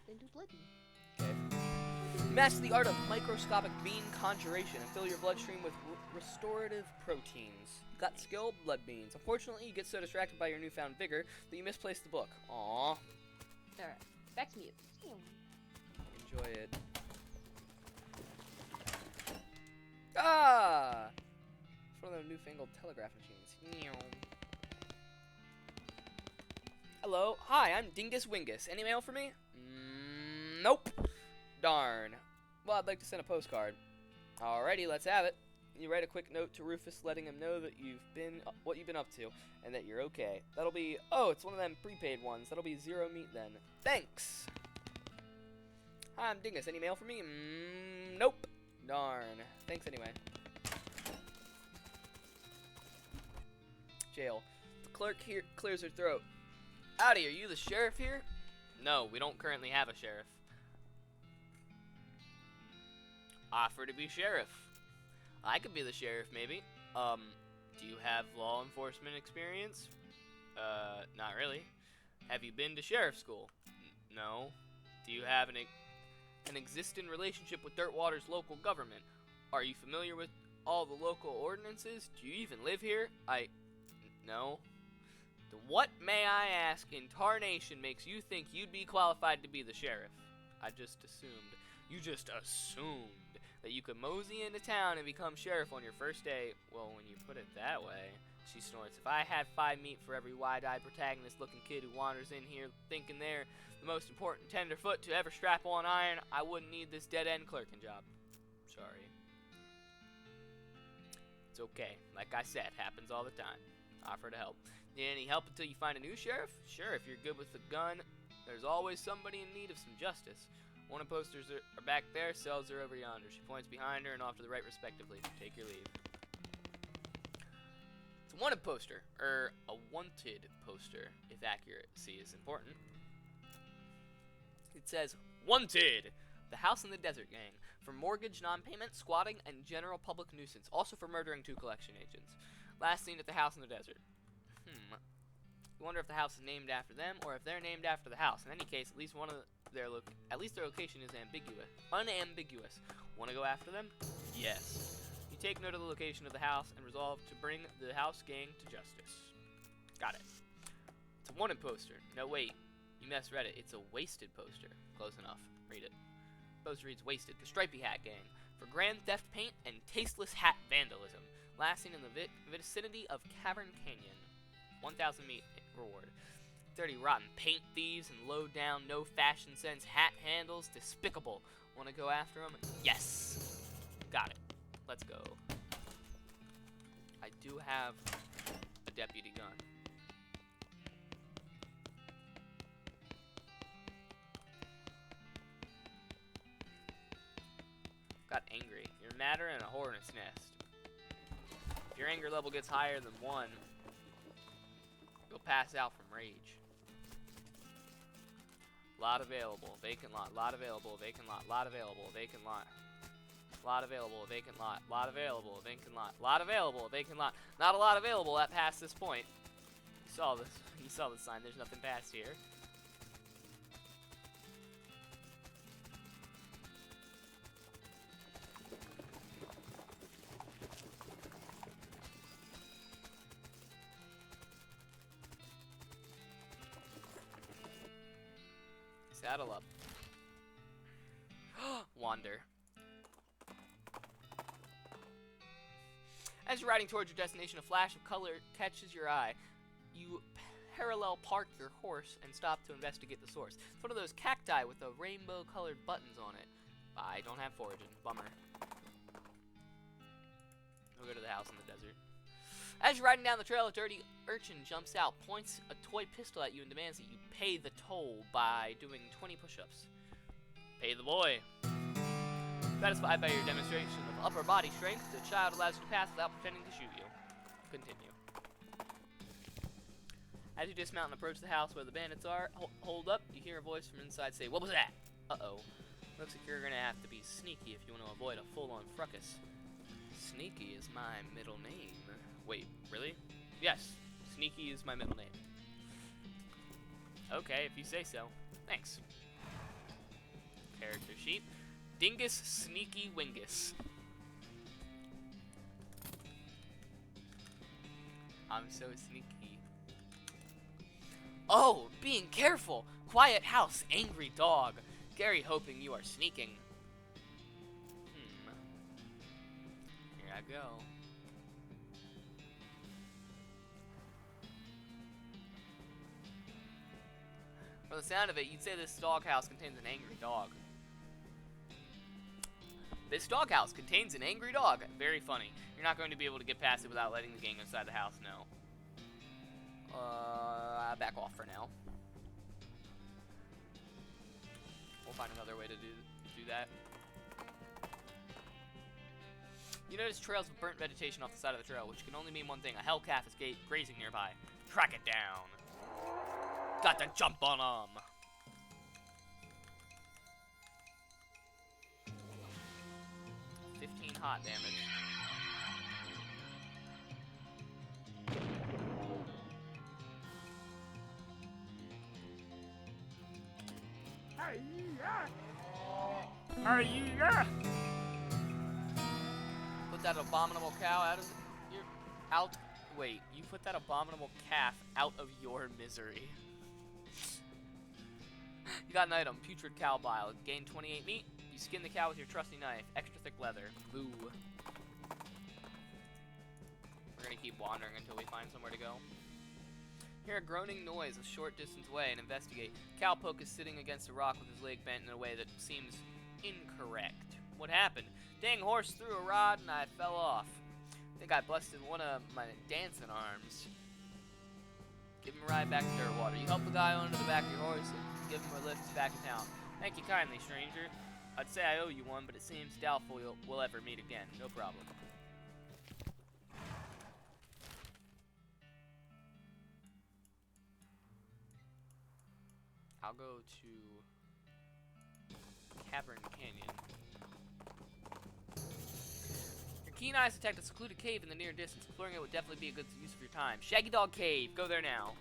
Speaker 2: Then do blood bean.
Speaker 4: Okay. Master the art of microscopic bean conjuration and fill your bloodstream with restorative proteins. Got skill? Blood beans. Unfortunately, you get so distracted by your newfound vigor that you misplace the book. Aww.
Speaker 2: Alright, back to mute.
Speaker 4: Enjoy it. Ah! It's one of those newfangled telegraph machines. Hello. Hi, I'm Dingus Wingus. Any mail for me? Nope. Darn. Well, I'd like to send a postcard. Alrighty, let's have it. You write a quick note to Rufus letting him know that what you've been up to, and that you're okay. That'll be, oh, it's one of them prepaid ones. That'll be 0 meat then. Thanks. Hi, I'm Dingus. Any mail for me? Nope. Darn. Thanks anyway. Jail. The clerk here clears her throat. Howdy, are you the sheriff here? No, we don't currently have a sheriff. Offer to be sheriff. I could be the sheriff, maybe. Do you have law enforcement experience? Not really. Have you been to sheriff school? No. Do you have an existing relationship with Dirtwater's local government? Are you familiar with all the local ordinances? Do you even live here? No. Then what, may I ask, in tarnation makes you think you'd be qualified to be the sheriff? I just assumed. You just assumed that you could mosey into town and become sheriff on your first day. Well, when you put it that way, she snorts. If I had 5 meat for every wide-eyed protagonist-looking kid who wanders in here thinking they're the most important tenderfoot to ever strap on iron, I wouldn't need this dead-end clerking job. Sorry. It's okay. Like I said, happens all the time. Offer to help. Need any help until you find a new sheriff? Sure, if you're good with a gun, there's always somebody in need of some justice. Wanted posters are back there, cells are over yonder. She points behind her and off to the right respectively. Take your leave. It's a wanted poster, or a wanted poster, if accuracy is important. It says, Wanted! The House in the Desert Gang. For mortgage non-payment, squatting, and general public nuisance. Also for murdering 2 collection agents. Last seen at the house in the desert. You wonder if the house is named after them or if they're named after the house. In any case, at least their location is unambiguous. Want to go after them? Yes. You take note of the location of the house and resolve to bring the house gang to justice. Got it. It's a wanted poster. No, wait. You misread it. It's a wasted poster. Close enough. Read it. Poster reads Wasted. The Stripey Hat Gang. For grand theft paint and tasteless hat vandalism. Last seen in the vicinity of Cavern Canyon. 1,000 meat reward. Dirty, rotten paint thieves and low down, no fashion sense hat handles. Despicable. Want to go after them? Yes. Got it. Let's go. I do have a deputy gun. Got angry. You're madder than a hornet's nest. If your anger level gets higher than 1, you'll pass out from rage. Lot available, vacant lot, lot available, vacant lot, lot available, vacant lot. Lot available, vacant lot, lot available, vacant lot, lot available, vacant lot. Not a lot available at past this point. You saw this. You saw the sign. There's nothing past here. Saddle up. Wander. As you're riding towards your destination, a flash of color catches your eye. You parallel park your horse and stop to investigate the source. It's one of those cacti with the rainbow-colored buttons on it. I don't have foraging. Bummer. We'll go to the house in the desert. As you're riding down the trail, a dirty urchin jumps out, points a toy pistol at you, and demands that you pay the toll by doing 20 push-ups. Pay the boy. Satisfied by your demonstration of upper body strength, the child allows you to pass without pretending to shoot you. Continue. As you dismount and approach the house where the bandits are, hold up, you hear a voice from inside say, "What was that?" Uh-oh. Looks like you're gonna have to be sneaky if you want to avoid a full-on fracas. Sneaky is my middle name. Wait, really? Yes, Sneaky is my middle name. Okay, if you say so. Thanks. Character sheet. Dingus Sneaky Wingus. I'm so sneaky. Oh, being careful! Quiet house, angry dog. Gary hoping you are sneaking. Here I go. From the sound of it, you'd say this doghouse contains an angry dog. This doghouse contains an angry dog. Very funny. You're not going to be able to get past it without letting the gang inside the house know. Back off for now. We'll find another way to do that. You notice trails of burnt vegetation off the side of the trail, which can only mean one thing. A hell calf is grazing nearby. Track it down. Got to jump on 'em. Hot damage. Put that abominable cow out of your Wait, you put that abominable calf out of your misery. You got an item, putrid cow bile. Gain 28 meat. You skin the cow with your trusty knife. Extra thick leather. Ooh. We're gonna keep wandering until we find somewhere to go. Hear a groaning noise a short distance away and investigate. Cowpoke is sitting against a rock with his leg bent in a way that seems incorrect. What happened? Dang horse threw a rod and I fell off. Think I busted one of my dancing arms. Give him a ride back to Dirtwater. You help the guy onto the back of your horse and give him a lift back to town. Thank you kindly, stranger. I'd say I owe you one, but it seems doubtful we'll ever meet again. No problem. I'll go to Cavern Canyon. Your Keen eyes detect a secluded cave in the near distance. Exploring it would definitely be a good use of your time. Shaggy Dog Cave. Go there now.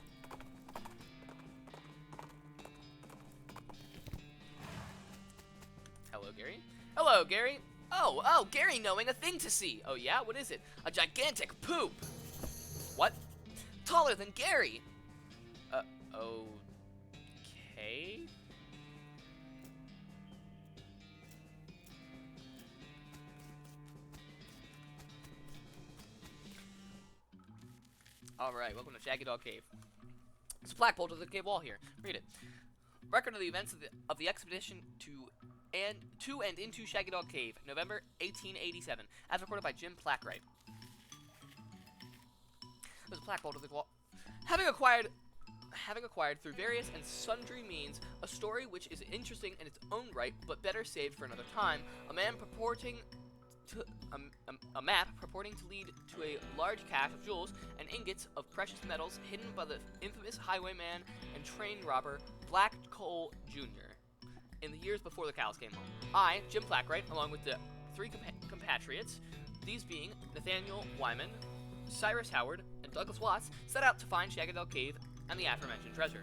Speaker 4: Hello, Gary. Hello, Gary. Oh, Gary knowing a thing to see. Oh, yeah? What is it? A gigantic poop. What? Taller than Gary. Okay. Alright, welcome to Shaggy Dog Cave. There's a plaque bolted to the cave wall here. Read it. Record of the events of the expedition to and into Shaggy Dog Cave, November 1887, as recorded by Jim Plackwright. There's a plaque bolted to the wall. Having acquired through various and sundry means a story which is interesting in its own right, but better saved for another time, a map purporting to lead to a large cache of jewels and ingots of precious metals hidden by the infamous highwayman and train robber Black Cole Jr. in the years before the cows came home. I, Jim Plackwright, along with the three compatriots, these being Nathaniel Wyman, Cyrus Howard, and Douglas Watts, set out to find Shaggy Dog Cave and the aforementioned treasure.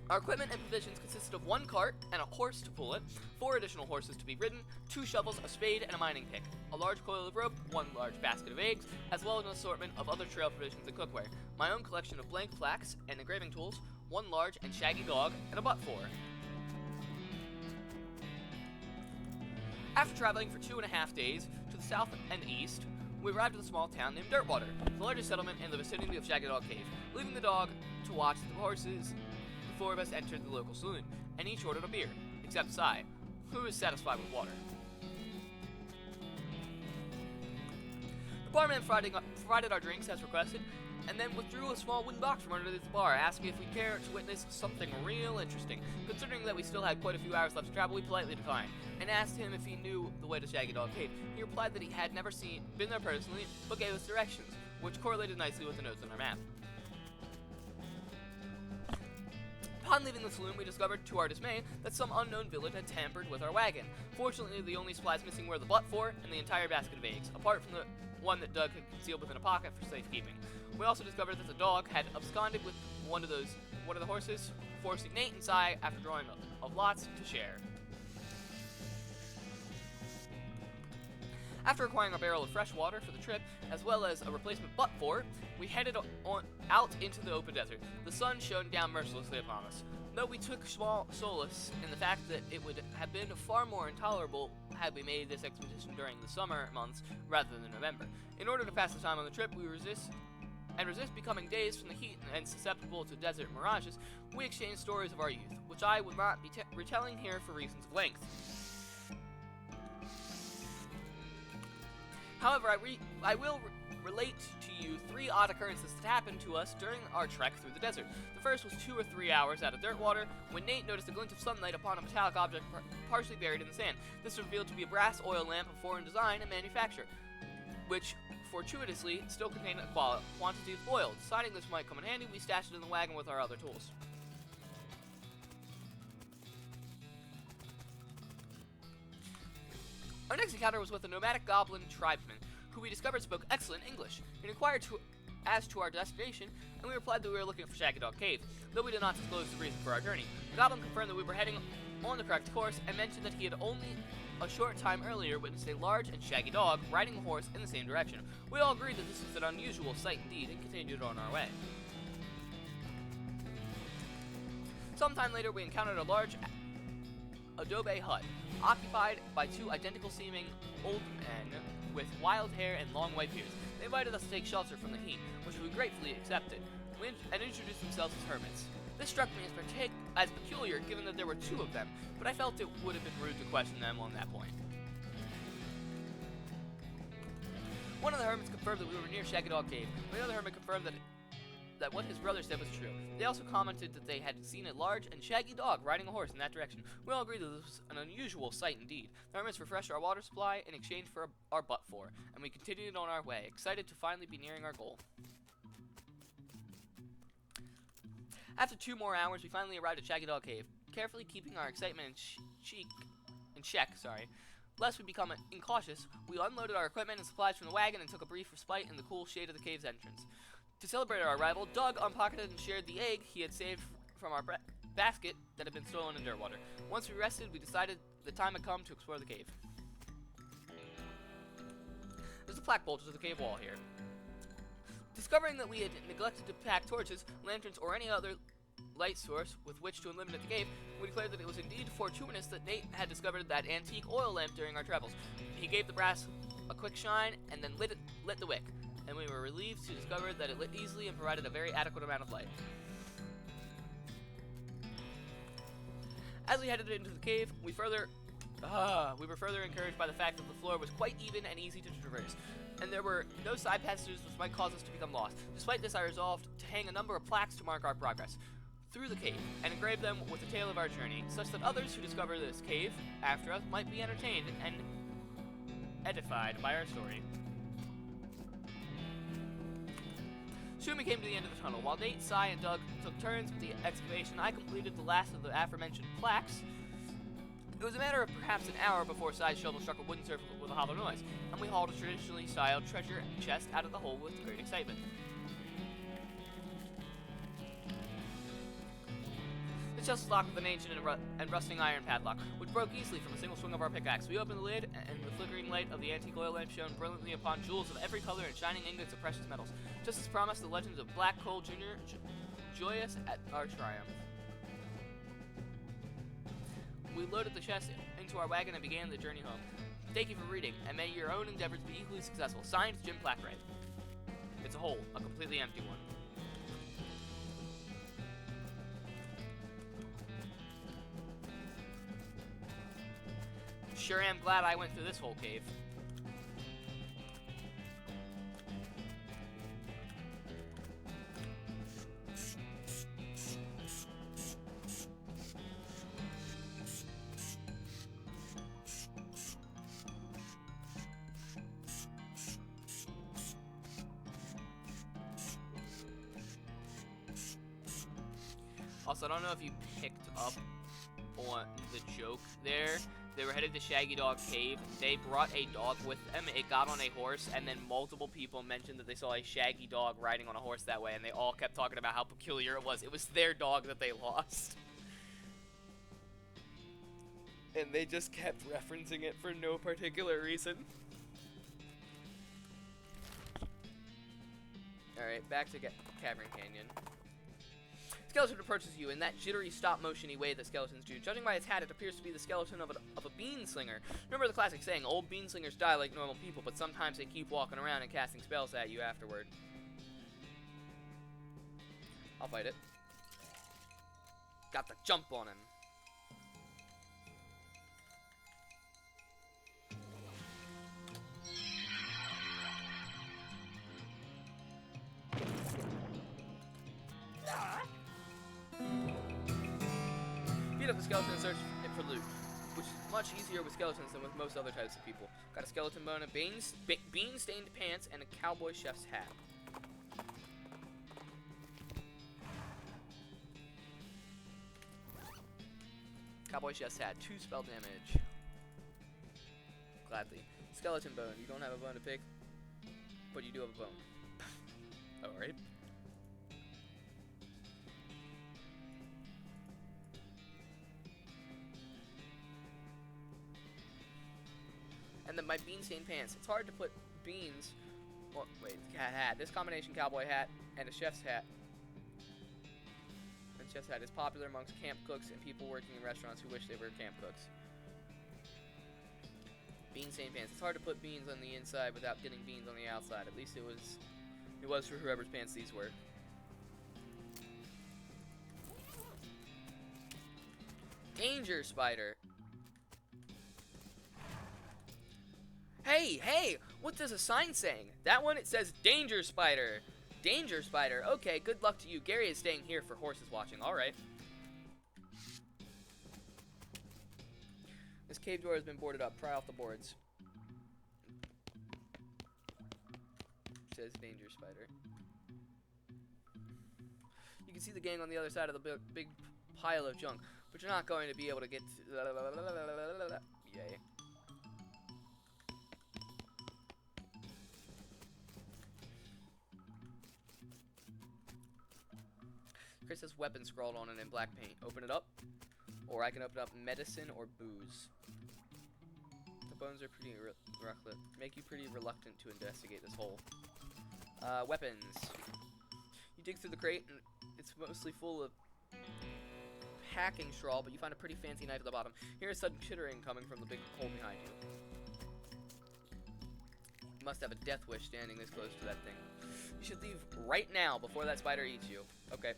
Speaker 4: Our equipment and provisions consisted of 1 cart and a horse to pull it, 4 additional horses to be ridden, 2 shovels, a spade, and a mining pick, a large coil of rope, 1 large basket of eggs, as well as an assortment of other trail provisions and cookware, my own collection of blank flax and engraving tools, 1 large and shaggy dog, and a butt-for. After traveling for 2.5 days to the south and east, we arrived at a small town named Dirtwater, the largest settlement in the vicinity of Shaggy Dog Cave. Leaving the dog to watch the horses, the 4 of us entered the local saloon, and each ordered a beer, except Cy, who was satisfied with water. The barman provided our drinks as requested, and then withdrew a small wooden box from underneath the bar, asking if we'd care to witness something real interesting. Considering that we still had quite a few hours left to travel, we politely declined, and asked him if he knew the way to Shaggy Dog Cave. He replied that he had never been there personally, but gave us directions, which correlated nicely with the notes on our map. Upon leaving the saloon, we discovered, to our dismay, that some unknown villain had tampered with our wagon. Fortunately, the only supplies missing were the butt-for and the entire basket of eggs, apart from the one that Doug had concealed within a pocket for safekeeping. We also discovered that the dog had absconded with one of the horses, forcing Nate and Cy, after drawing of lots, to share. After acquiring a barrel of fresh water for the trip, as well as a replacement butt-for, we headed out into the open desert. The sun shone down mercilessly upon us, though we took small solace in the fact that it would have been far more intolerable had we made this expedition during the summer months rather than November. In order to pass the time on the trip, we resist becoming dazed from the heat and susceptible to desert mirages, we exchanged stories of our youth, which I would not be retelling here for reasons of length. However, I will relate to you 3 odd occurrences that happened to us during our trek through the desert. The first was 2 or 3 hours out of Dirtwater, when Nate noticed a glint of sunlight upon a metallic object partially buried in the sand. This revealed to be a brass oil lamp of foreign design and manufacture, which fortuitously still contained a quantity of oil. Deciding this might come in handy, we stashed it in the wagon with our other tools. Our next encounter was with a nomadic goblin tribesman, who we discovered spoke excellent English. He inquired as to our destination, and we replied that we were looking for Shaggy Dog Cave, though we did not disclose the reason for our journey. The goblin confirmed that we were heading on the correct course, and mentioned that he had only a short time earlier witnessed a large and shaggy dog riding a horse in the same direction. We all agreed that this was an unusual sight indeed, and continued on our way. Sometime later, we encountered a large adobe hut, occupied by 2 identical-seeming old men with wild hair and long white beards. They invited us to take shelter from the heat, which we gratefully accepted, and introduced themselves as hermits. This struck me as peculiar, given that there were 2 of them, but I felt it would have been rude to question them on that point. One of the hermits confirmed that we were near Shaggy Dog Cave, and the other hermit confirmed that what his brother said was true. They also commented that they had seen a large and shaggy dog riding a horse in that direction. We all agreed that this was an unusual sight indeed. The hermits refreshed our water supply in exchange for our butt-for, and we continued on our way, excited to finally be nearing our goal. After 2 more hours, we finally arrived at Shaggy Dog Cave, carefully keeping our excitement in check. Lest we become incautious, we unloaded our equipment and supplies from the wagon and took a brief respite in the cool shade of the cave's entrance. To celebrate our arrival, Doug unpocketed and shared the egg he had saved from our basket that had been stolen in Dirtwater. Once we rested, we decided the time had come to explore the cave. There's a plaque bolted to the cave wall here. Discovering that we had neglected to pack torches, lanterns, or any other light source with which to illuminate the cave, we declared that it was indeed fortuitous that Nate had discovered that antique oil lamp during our travels. He gave the brass a quick shine and then lit the wick, and we were relieved to discover that it lit easily and provided a very adequate amount of light. As we headed into the cave, we were further encouraged by the fact that the floor was quite even and easy to traverse, and there were no side passages which might cause us to become lost. Despite this, I resolved to hang a number of plaques to mark our progress through the cave, and engrave them with the tale of our journey, such that others who discover this cave after us might be entertained and edified by our story. Soon we came to the end of the tunnel. While Nate, Cy, and Doug took turns with the excavation, I completed the last of the aforementioned plaques. It was a matter of perhaps an hour before Cy's shovel struck a wooden surface with a hollow noise, and we hauled a traditionally styled treasure chest out of the hole with great excitement. The chest was locked with an ancient and rusting iron padlock, which broke easily from a single swing of our pickaxe. We opened the lid, and the flickering light of the antique oil lamp shone brilliantly upon jewels of every color and shining ingots of precious metals. Just as promised, the legends of Black Coal Jr. Joyous at our triumph. We loaded the chest into our wagon and began the journey home. Thank you for reading, and may your own endeavors be equally successful. Signed, Jim Blackwright. It's a hole, a completely empty one. Sure am glad I went through this whole cave. Also, I don't know if you picked up on the joke there. They were headed to Shaggy Dog Cave. They brought a dog with them. It got on a horse, and then multiple people mentioned that they saw a shaggy dog riding on a horse that way, and they all kept talking about how peculiar it was. It was their dog that they lost. And they just kept referencing it for no particular reason. Alright, back to Cavern Canyon. Skeleton approaches you in that jittery stop-motion-y way that skeletons do. Judging by its hat, it appears to be the skeleton of a bean slinger. Remember the classic saying, old bean slingers die like normal people, but sometimes they keep walking around and casting spells at you afterward. I'll fight it. Got the jump on him. Beat up the skeleton and search for loot, which is much easier with skeletons than with most other types of people. Got a skeleton bone, a bean-stained pants, and a cowboy chef's hat. Cowboy chef's hat, 2 spell damage. Gladly. Skeleton bone, you don't have a bone to pick, but you do have a bone. Alright. And then my bean-stained pants. It's hard to put beans, well, wait, hat. This combination cowboy hat and a chef's hat. And chef's hat is popular amongst camp cooks and people working in restaurants who wish they were camp cooks. Bean-stained pants. It's hard to put beans on the inside without getting beans on the outside. At least it was for whoever's pants these were. Danger spider. Hey, what does a sign saying? That one, it says danger spider. Danger spider. Okay, good luck to you. Gary is staying here for horses watching. All right. This cave door has been boarded up. Pry off the boards. It says danger spider. You can see the gang on the other side of the big pile of junk, but you're not going to be able to get to... Yay. Chris has weapon scrawled on it in black paint. Open it up. Or I can open up medicine or booze. The bones are pretty make you pretty reluctant to investigate this hole. Weapons. You dig through the crate and it's mostly full of packing straw, but you find a pretty fancy knife at the bottom. Here's sudden chittering coming from the big hole behind you. You must have a death wish standing this close to that thing. You should leave right now before that spider eats you. Okay.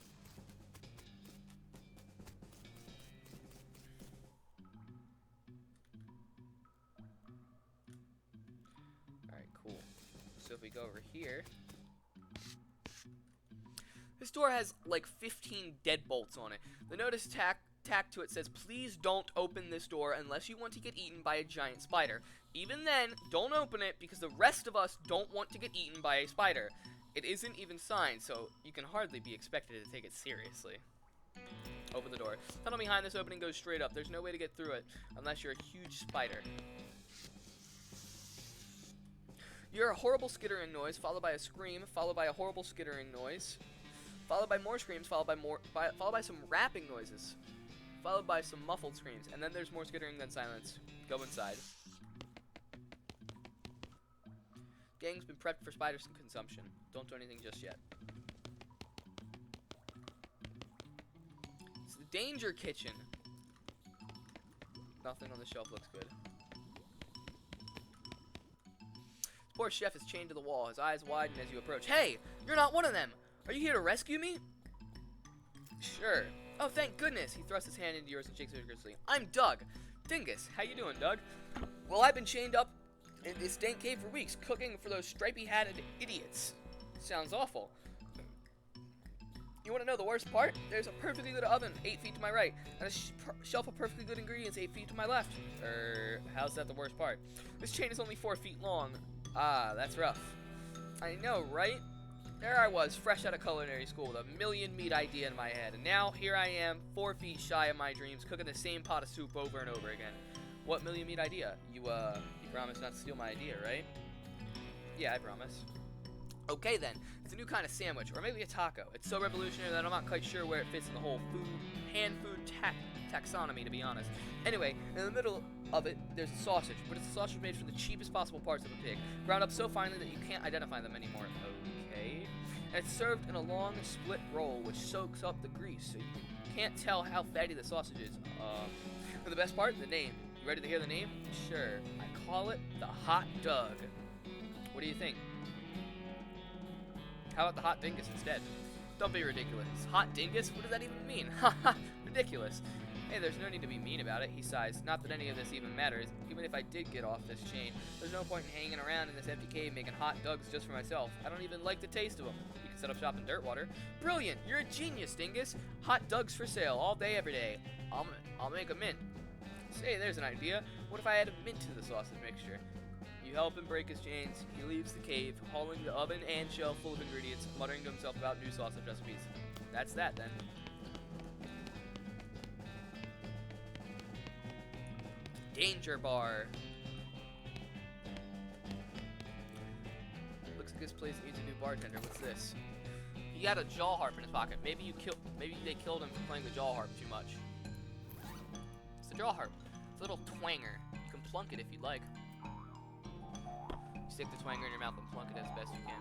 Speaker 4: Alright, cool. So if we go over here, this door has like 15 deadbolts on it. The notice tacked to it says, please don't open this door unless you want to get eaten by a giant spider. Even then, don't open it because the rest of us don't want to get eaten by a spider. It isn't even signed, so you can hardly be expected to take it seriously. Open the door. Tunnel behind this opening goes straight up. There's no way to get through it unless you're a huge spider. You hear a horrible skittering noise, followed by a scream, followed by a horrible skittering noise, followed by more screams, followed by some rapping noises, followed by some muffled screams, and then there's more skittering than silence. Go inside. Gang's been prepped for spider consumption. Don't do anything just yet. It's the danger kitchen. Nothing on the shelf looks good. This poor chef is chained to the wall. His eyes widen as you approach. Hey, you're not one of them. Are you here to rescue me? Sure. Oh, thank goodness. He thrusts his hand into yours and shakes it vigorously. I'm Doug. Dingus. How you doing, Doug? Well, I've been chained up in this dank cave for weeks, cooking for those stripy-hatted idiots. Sounds awful. You want to know the worst part? There's a perfectly good oven 8 feet to my right, and a shelf of perfectly good ingredients 8 feet to my left. How's that the worst part? This chain is only 4 feet long. Ah, that's rough. I know, right? There I was, fresh out of culinary school with a million meat idea in my head, and now here I am, 4 feet shy of my dreams, cooking the same pot of soup over and over again. What million meat idea? You promise not to steal my idea, right? Yeah, I promise. Okay then, it's a new kind of sandwich, or maybe a taco. It's so revolutionary that I'm not quite sure where it fits in the whole hand food taxonomy, to be honest. Anyway, in the middle of it, there's a sausage, but it's a sausage made from the cheapest possible parts of a pig, ground up so finely that you can't identify them anymore. Okay. And it's served in a long split roll, which soaks up the grease, so you can't tell how fatty the sausage is. But the best part, the name. You ready to hear the name? Sure. I call it the Hot Doug. What do you think? How about the Hot Dingus instead? Don't be ridiculous. Hot Dingus? What does that even mean? Haha, ridiculous. Hey, there's no need to be mean about it, he sighs. Not that any of this even matters. Even if I did get off this chain, there's no point in hanging around in this empty cave making hot dogs just for myself. I don't even like the taste of them. You can set up shop in Dirtwater. Brilliant! You're a genius, Dingus! Hot dogs for sale, all day, every day. I'll make a mint. Say, there's an idea. What if I add a mint to the sausage mixture? You help him break his chains. He leaves the cave, hauling the oven and shelf full of ingredients, muttering to himself about new sausage recipes. That's that, then. Danger bar. Looks like this place needs a new bartender. What's this? He had a jaw harp in his pocket. Maybe they killed him for playing the jaw harp too much. It's the jaw harp. It's a little twanger. You can plunk it if you'd like. Stick the twanger in your mouth and plunk it as best you can.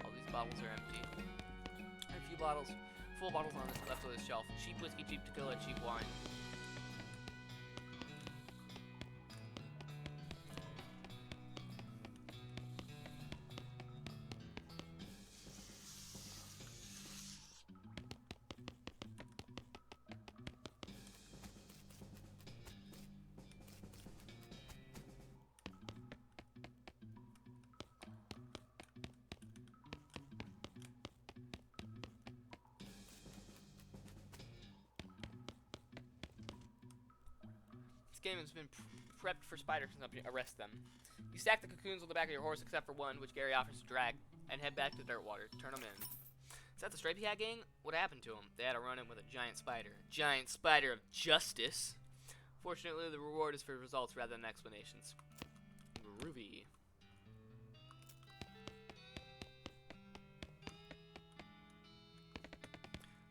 Speaker 4: All these bottles are empty. A few bottles. Full bottles on this left of this shelf. Cheap whiskey, cheap tequila, cheap wine. game has been prepped for spider consumption. Arrest them. You stack the cocoons on the back of your horse, except for one, which Gary offers to drag, and head back to Dirtwater. Turn them in. Is that the Stripey Hat gang? What happened to them? They had a run-in with a giant spider. Giant spider of justice. Fortunately, the reward is for results rather than explanations. Groovy.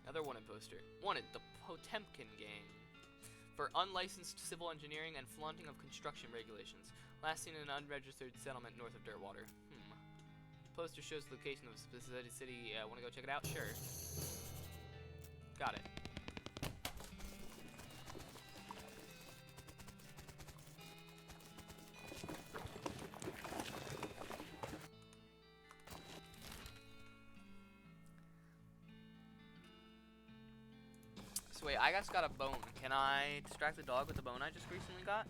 Speaker 4: Another wanted poster. Wanted, the Potemkin gang. For unlicensed civil engineering and flaunting of construction regulations. Last seen in an unregistered settlement north of Dirtwater. Poster shows the location of a specific city. Want to go check it out? Sure. Got it. So wait, I just got a bone. Can I distract the dog with the bone I just recently got?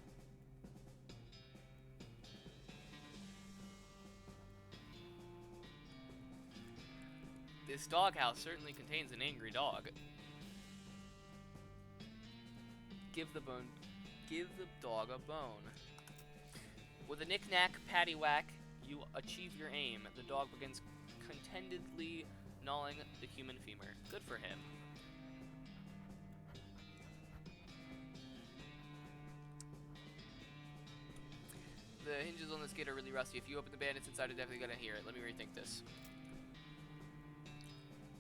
Speaker 4: This doghouse certainly contains an angry dog. Give the dog a bone. With a knick-knack, paddywhack, you achieve your aim. The dog begins contentedly gnawing the human femur. Good for him. The hinges on this gate are really rusty. If you open the bandits inside, are definitely gonna hear it. Let me rethink this.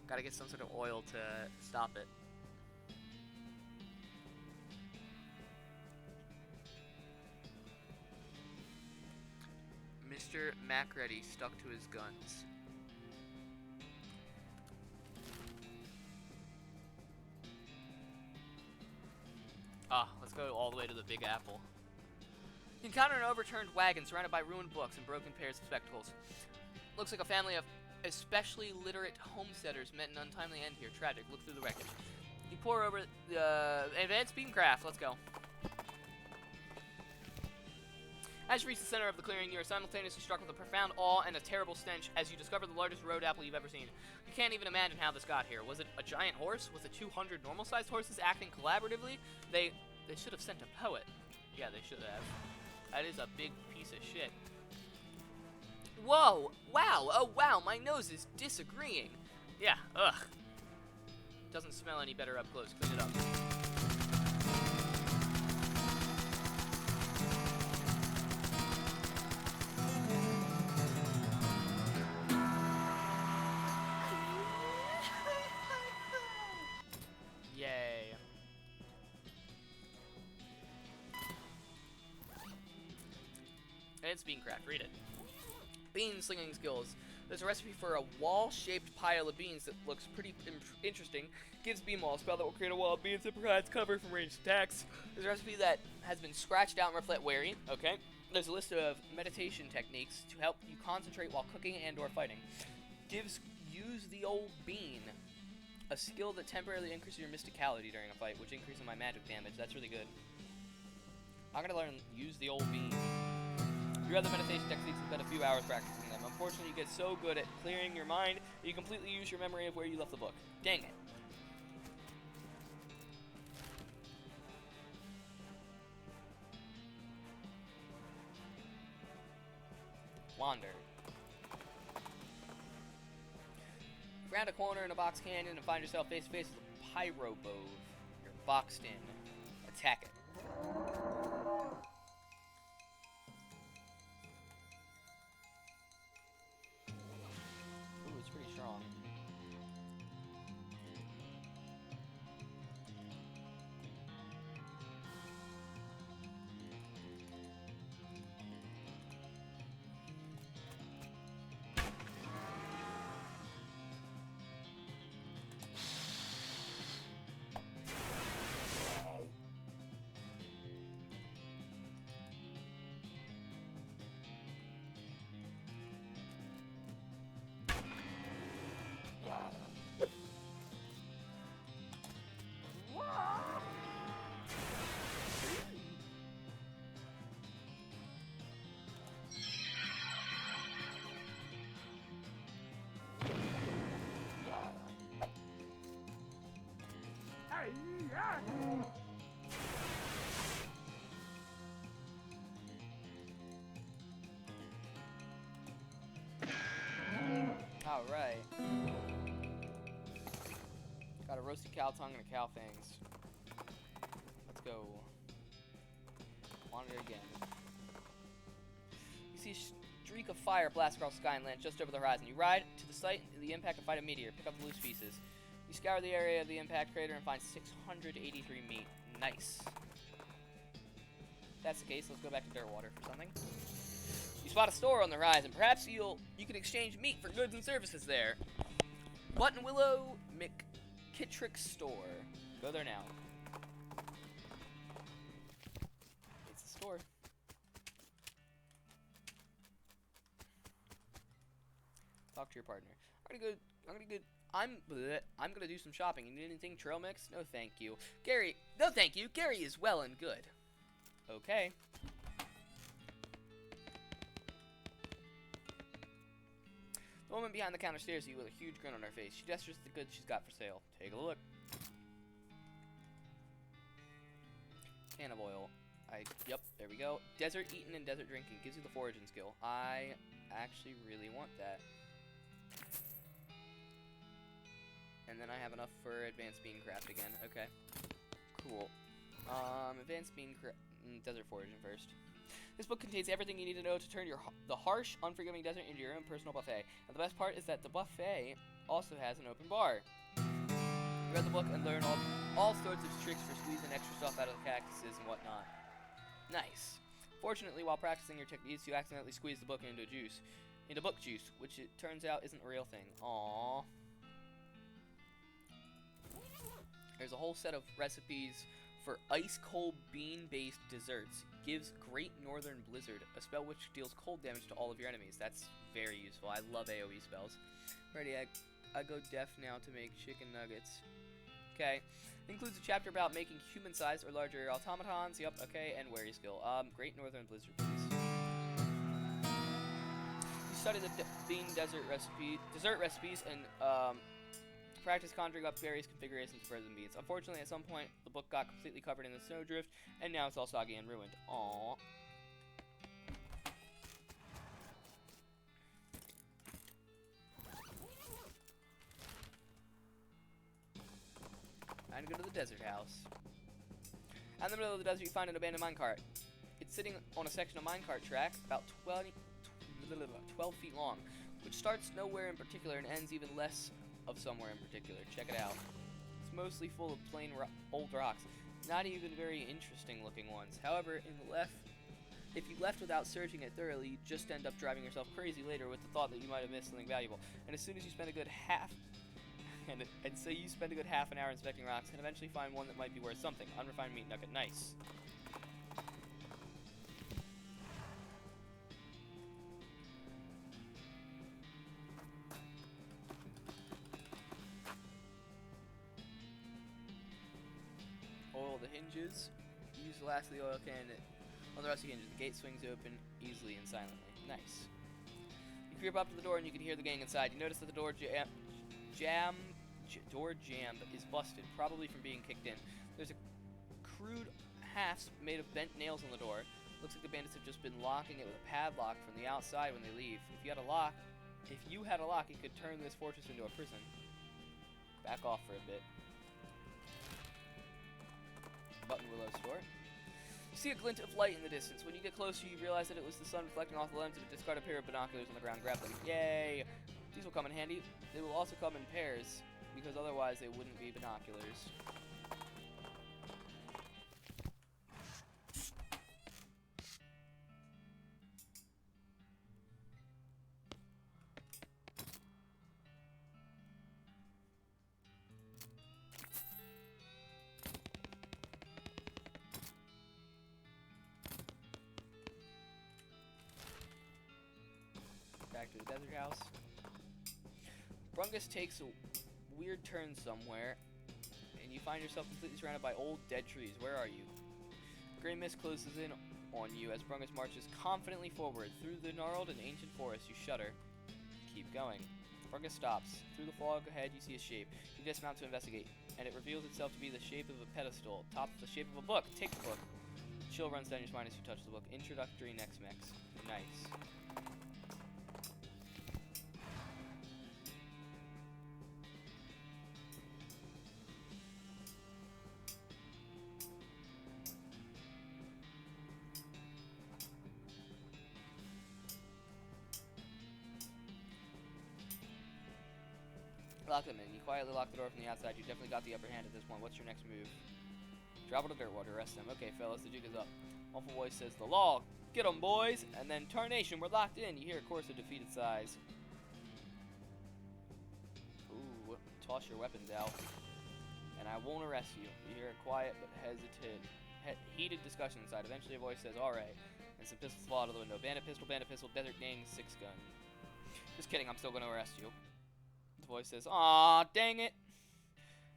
Speaker 4: Gotta get some sort of oil to stop it. Mr. Macready stuck to his guns. Let's go all the way to the Big Apple. You encounter an overturned wagon surrounded by ruined books and broken pairs of spectacles. Looks like a family of especially literate homesteaders met an untimely end here. Tragic. Look through the wreckage. You pour over the advanced beamcraft. Let's go. As you reach the center of the clearing, you are simultaneously struck with a profound awe and a terrible stench as you discover the largest road apple you've ever seen. You can't even imagine how this got here. Was it a giant horse? Was it 200 normal-sized horses acting collaboratively? They should have sent a poet. Yeah, they should have. That is a big piece of shit. Whoa! Wow! Oh wow! My nose is disagreeing. Yeah. Ugh. Doesn't smell any better up close. Clean it up. Yay. It's Beancraft. Read it. Bean slinging skills. There's a recipe for a wall-shaped pile of beans that looks pretty interesting. Gives bean wall a spell that will create a wall of beans that provides cover from ranged attacks. There's a recipe that has been scratched out and reflect wary. Okay. There's a list of meditation techniques to help you concentrate while cooking and/or fighting. Use the old bean. A skill that temporarily increases your mysticality during a fight, which increases my magic damage. That's really good. I'm gonna learn use the old bean. Your other meditation techniques have spent a few hours practicing them. Unfortunately, you get so good at clearing your mind that you completely use your memory of where you left the book. Dang it. Wander. Round a corner in a box canyon and find yourself face to face with a pyrobove. You're boxed in. Attack it. Ooh, it's pretty strong. Alright. Got a roasted cow tongue and a cow fangs. Let's go. Monitor again. You see a streak of fire blast across the sky and land just over the horizon. You ride to the site of the impact and fight a meteor. Pick up the loose pieces. You scour the area of the impact crater and find 683 meat. Nice. If that's the case, let's go back to Dirtwater for something. You spot a store on the horizon. Perhaps you can exchange meat for goods and services there. Buttonwillow McKittrick store. Go there now. It's the store. Talk to your partner. I'm gonna do some shopping. You need anything? Trail mix? No, thank you. Gary, no, thank you. Gary is well and good. Okay. The woman behind the counter stares at you with a huge grin on her face. She gestures at the goods she's got for sale. Take a look. Can of oil. Yep, there we go. Desert eating and desert drinking. Gives you the foraging skill. I actually really want that. And then I have enough for advanced bean craft again. Okay. Cool. Advanced bean craft. Desert foraging first. This book contains everything you need to know to turn the harsh, unforgiving desert into your own personal buffet. And the best part is that the buffet also has an open bar. You read the book and learn all sorts of tricks for squeezing extra stuff out of the cactuses and whatnot. Nice. Fortunately, while practicing your techniques, you accidentally squeeze the book into book juice, which it turns out isn't a real thing. Aww. There's a whole set of recipes for ice-cold bean-based desserts. Gives Great Northern Blizzard, a spell which deals cold damage to all of your enemies. That's very useful. I love AoE spells. Ready, I go deaf now to make chicken nuggets. Okay. Includes a chapter about making human-sized or larger automatons. Yep, okay, and wary skill. Great Northern Blizzard, please. You study the bean dessert recipes and practice conjuring up various configurations of frozen beans. Unfortunately, at some point, the book got completely covered in the snowdrift, and now it's all soggy and ruined. Aww. Time to go to the desert house. Out in the middle of the desert, you find an abandoned minecart. It's sitting on a section of minecart track about 12 feet long, which starts nowhere in particular and ends even less of somewhere in particular. Check it out. It's mostly full of plain old rocks, not even very interesting looking ones. However, if you left without searching it thoroughly, you'd just end up driving yourself crazy later with the thought that you might have missed something valuable. And as soon as you spend a good half an hour inspecting rocks and eventually find one that might be worth something. Unrefined meat nugget. Nice. Oil the hinges. Use the last of the oil can on the rusty hinges. The gate swings open easily and silently. Nice. You creep up to the door and you can hear the gang inside. You notice that the door jam is busted, probably from being kicked in. There's a crude hasp made of bent nails on the door. Looks like the bandits have just been locking it with a padlock from the outside when they leave. If you had a lock, you could turn this fortress into a prison. Back off for a bit. Buttonwillow store. You see a glint of light in the distance. When you get closer, you realize that it was the sun reflecting off the lens of a discarded pair of binoculars on the ground. Grab them. Yay! These will come in handy. They will also come in pairs, because otherwise they wouldn't be binoculars. Back to the desert house. Brungus takes a weird turn somewhere, and you find yourself completely surrounded by old dead trees. Where are you? Gray mist closes in on you as Brungus marches confidently forward. Through the gnarled and ancient forest, you shudder. Keep going. Brungus stops. Through the fog ahead, you see a shape. You dismount to investigate, and it reveals itself to be the shape of a pedestal, topped the shape of a book. Take the book. Chill runs down your spine as you touch the book. Introductory Next Mix. Nice. Lock them in. You quietly lock the door from the outside. You definitely got the upper hand at this point. What's your next move? Drop it to dirt water. Arrest them. Okay, fellas, the jig is up. Awful voice says, the law. Get 'em, boys. And then, tarnation, we're locked in. You hear a chorus of defeated sighs. Ooh, toss your weapons out. And I won't arrest you. You hear a quiet but heated discussion inside. Eventually a voice says, alright. And some pistols fall out of the window. Bandit pistol, desert gang, 6-gun. Just kidding, I'm still gonna arrest you. The voice says, aw, dang it.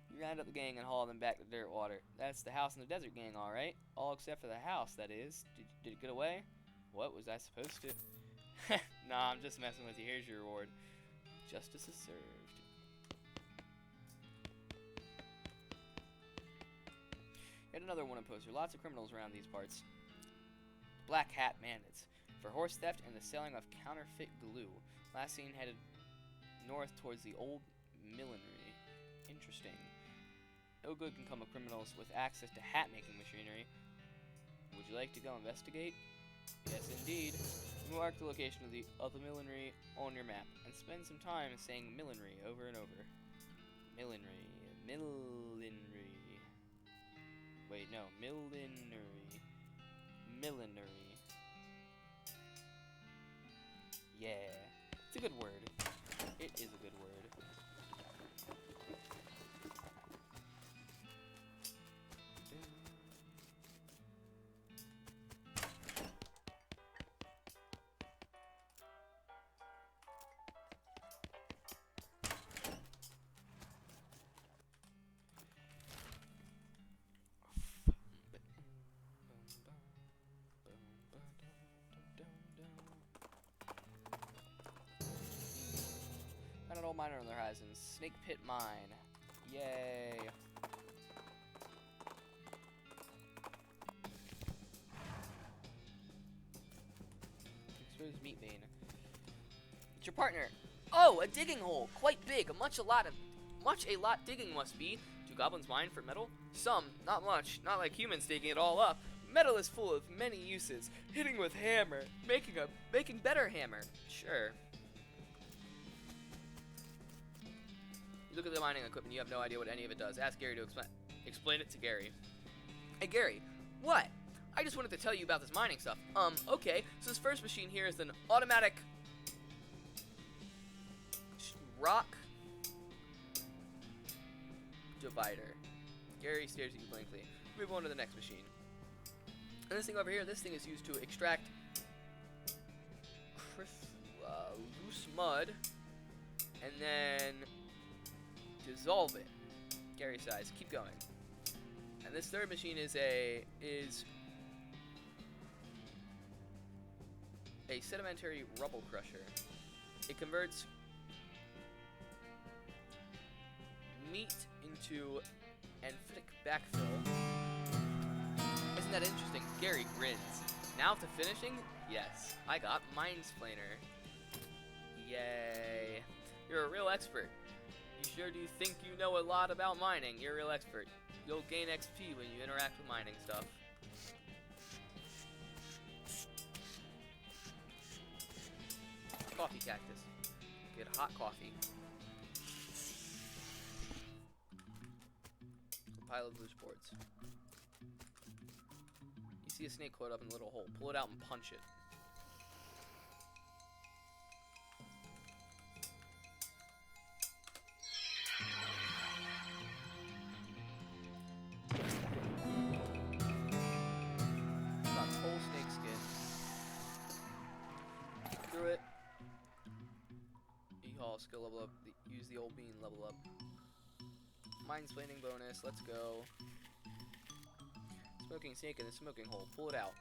Speaker 4: You round up the gang and haul them back to dirt water. That's the house and the desert gang, alright. All except for the house, that is. Did it get away? What was I supposed to? Nah, I'm just messing with you. Here's your reward. Justice is served. Yet another wanted poster. Lots of criminals around these parts. Black Hat Bandits. For horse theft and the selling of counterfeit glue. Last seen headed north towards the old millinery. Interesting. No good can come of criminals with access to hat-making machinery. Would you like to go investigate? Yes, indeed. Mark the location of the millinery on your map, and spend some time saying millinery over and over. Millinery. Wait, no. Millinery. Yeah. It's a good word. It is a good word. Found an old miner on the horizon. Snake Pit Mine. Yay. Exposed meat vein. It's your partner. Oh, a digging hole. Quite big. Much a lot digging must be. Do goblins mine for metal? Some, not much. Not like humans digging it all up. Metal is full of many uses. Hitting with hammer. Making better hammer. Sure. You look at the mining equipment, you have no idea what any of it does. Ask Gary to explain it to Gary. Hey Gary, what? I just wanted to tell you about this mining stuff. Okay, so this first machine here is an automatic rock divider. Gary stares at you blankly. Move on to the next machine. And this thing over here, this thing is used to extract loose mud and then dissolve it. Gary sighs. Keep going. And this third machine is a sedimentary rubble crusher. It converts meat into amphitic backfill. Isn't that interesting? Gary grins. Now to finishing? Yes, I got Mindsplainer. Yay. You're a real expert. You sure do think you know a lot about mining. You're a real expert. You'll gain XP when you interact with mining stuff. Coffee cactus. Get hot coffee. A pile of loose boards. You see a snake coiled up in a little hole. Pull it out and punch it. Got whole snake skin. Through it. E-haul skill level up. Use the old bean level up. Mindsplaining bonus. Let's go. Smoking snake in the smoking hole. Pull it out.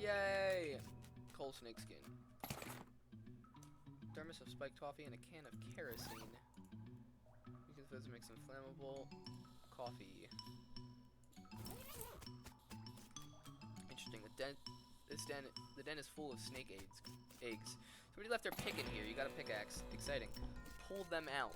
Speaker 4: Yay! Coal snake skin. Thermos of spiked coffee and a can of kerosene. explosives make some flammable coffee. Interesting. The den is full of snake eggs. Somebody left their pick in here. You got a pickaxe. Exciting. Pull them out.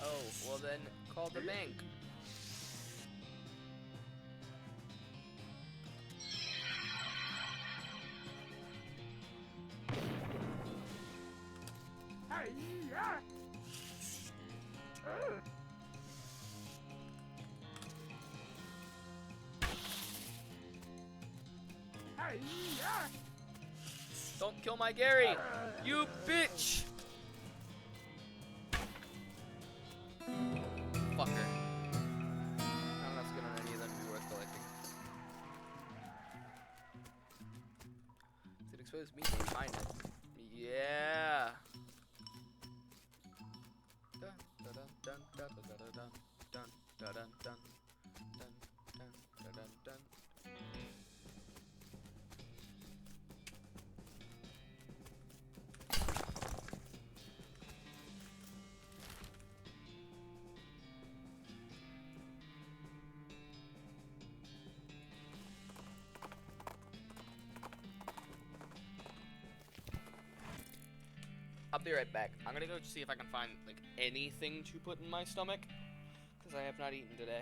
Speaker 4: Oh, well then, call the bank. Don't kill my Gary, you bitch! Fucker. Not enough skin on any of them to be worth collecting. Did expose meat and mine it. Yeah. Dun dun dun dun dun dun dun dun dun dun dun dun dun dun. I'll be right back. I'm gonna go see if I can find like anything to put in my stomach, because I have not eaten today.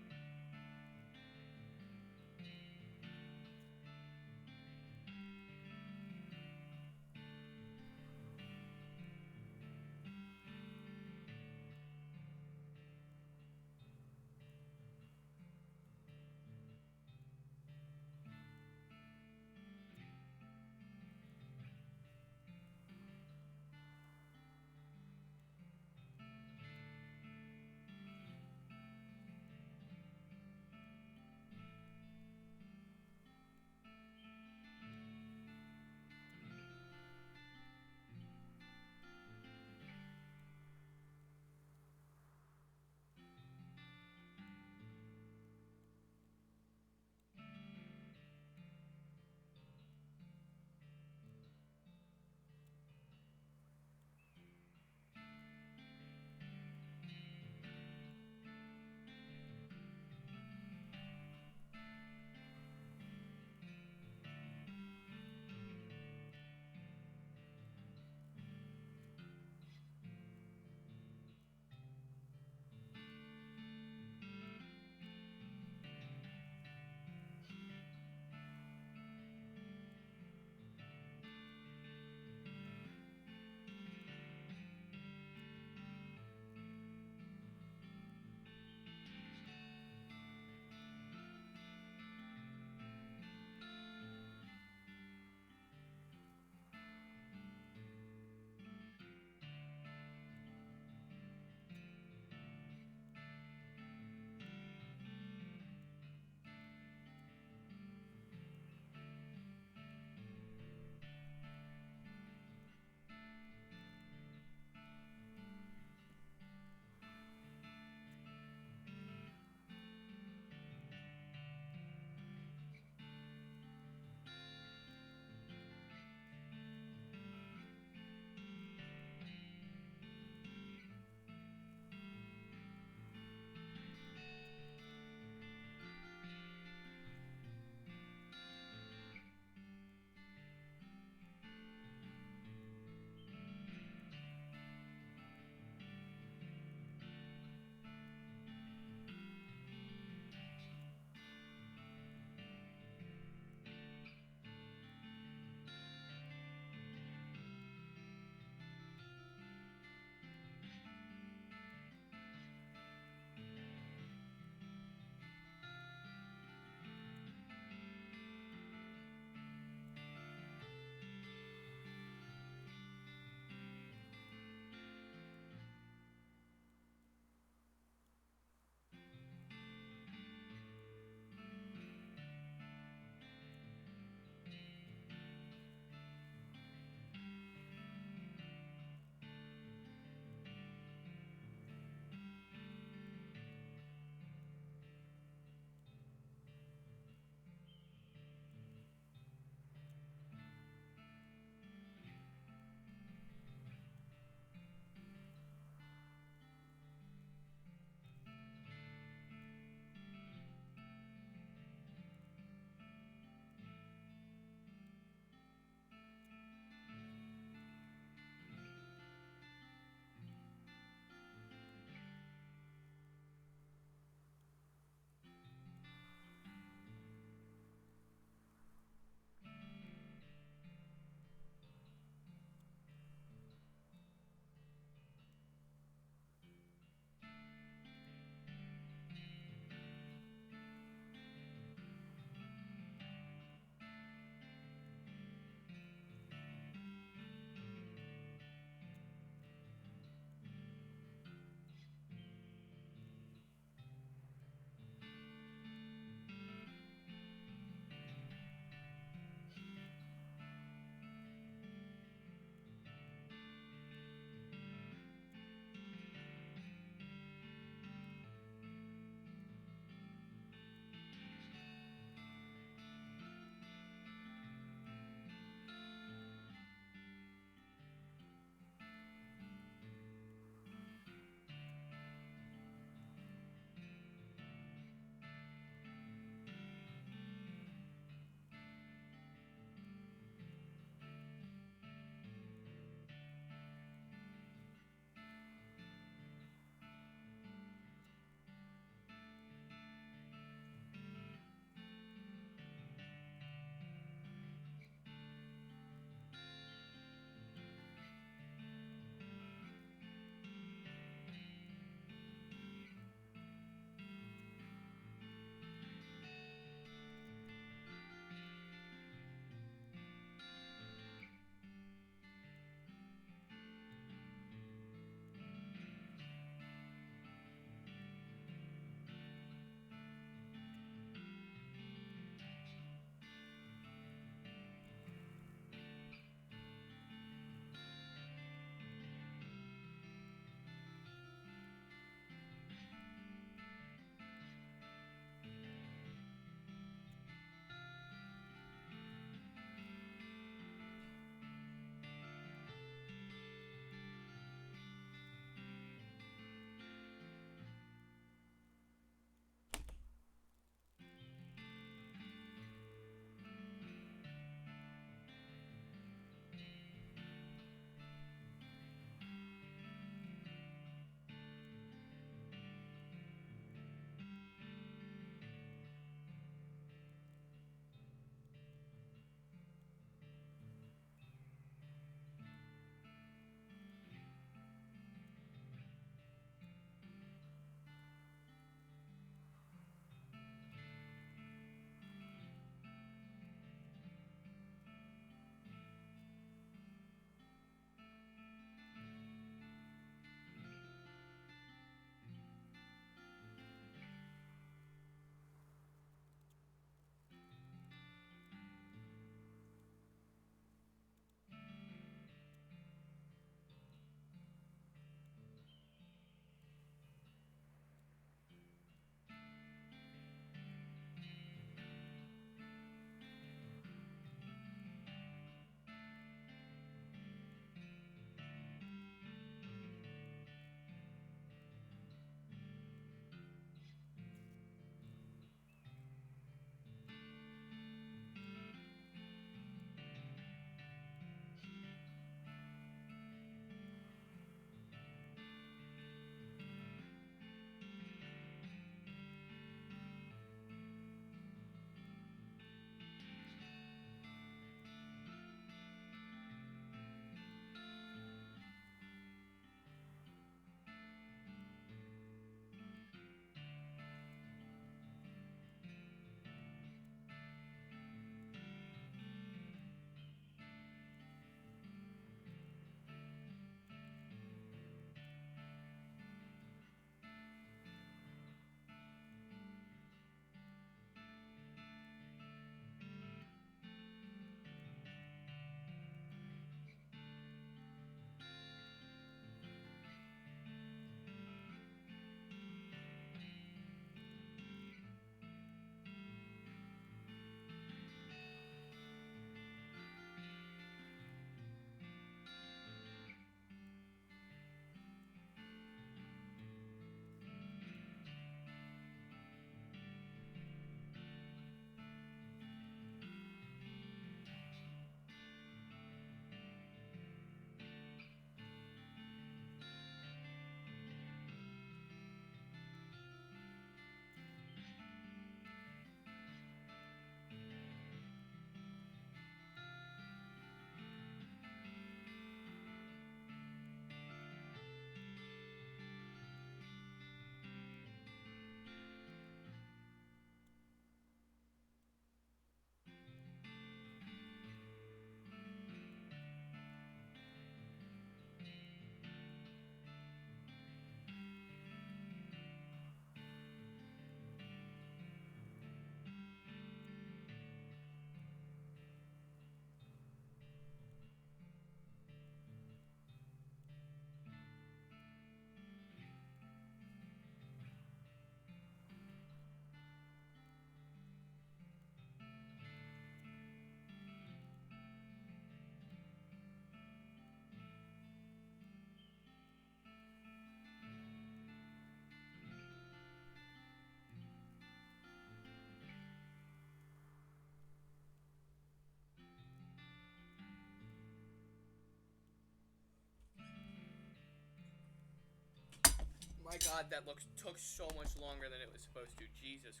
Speaker 4: My god, that took so much longer than it was supposed to. Jesus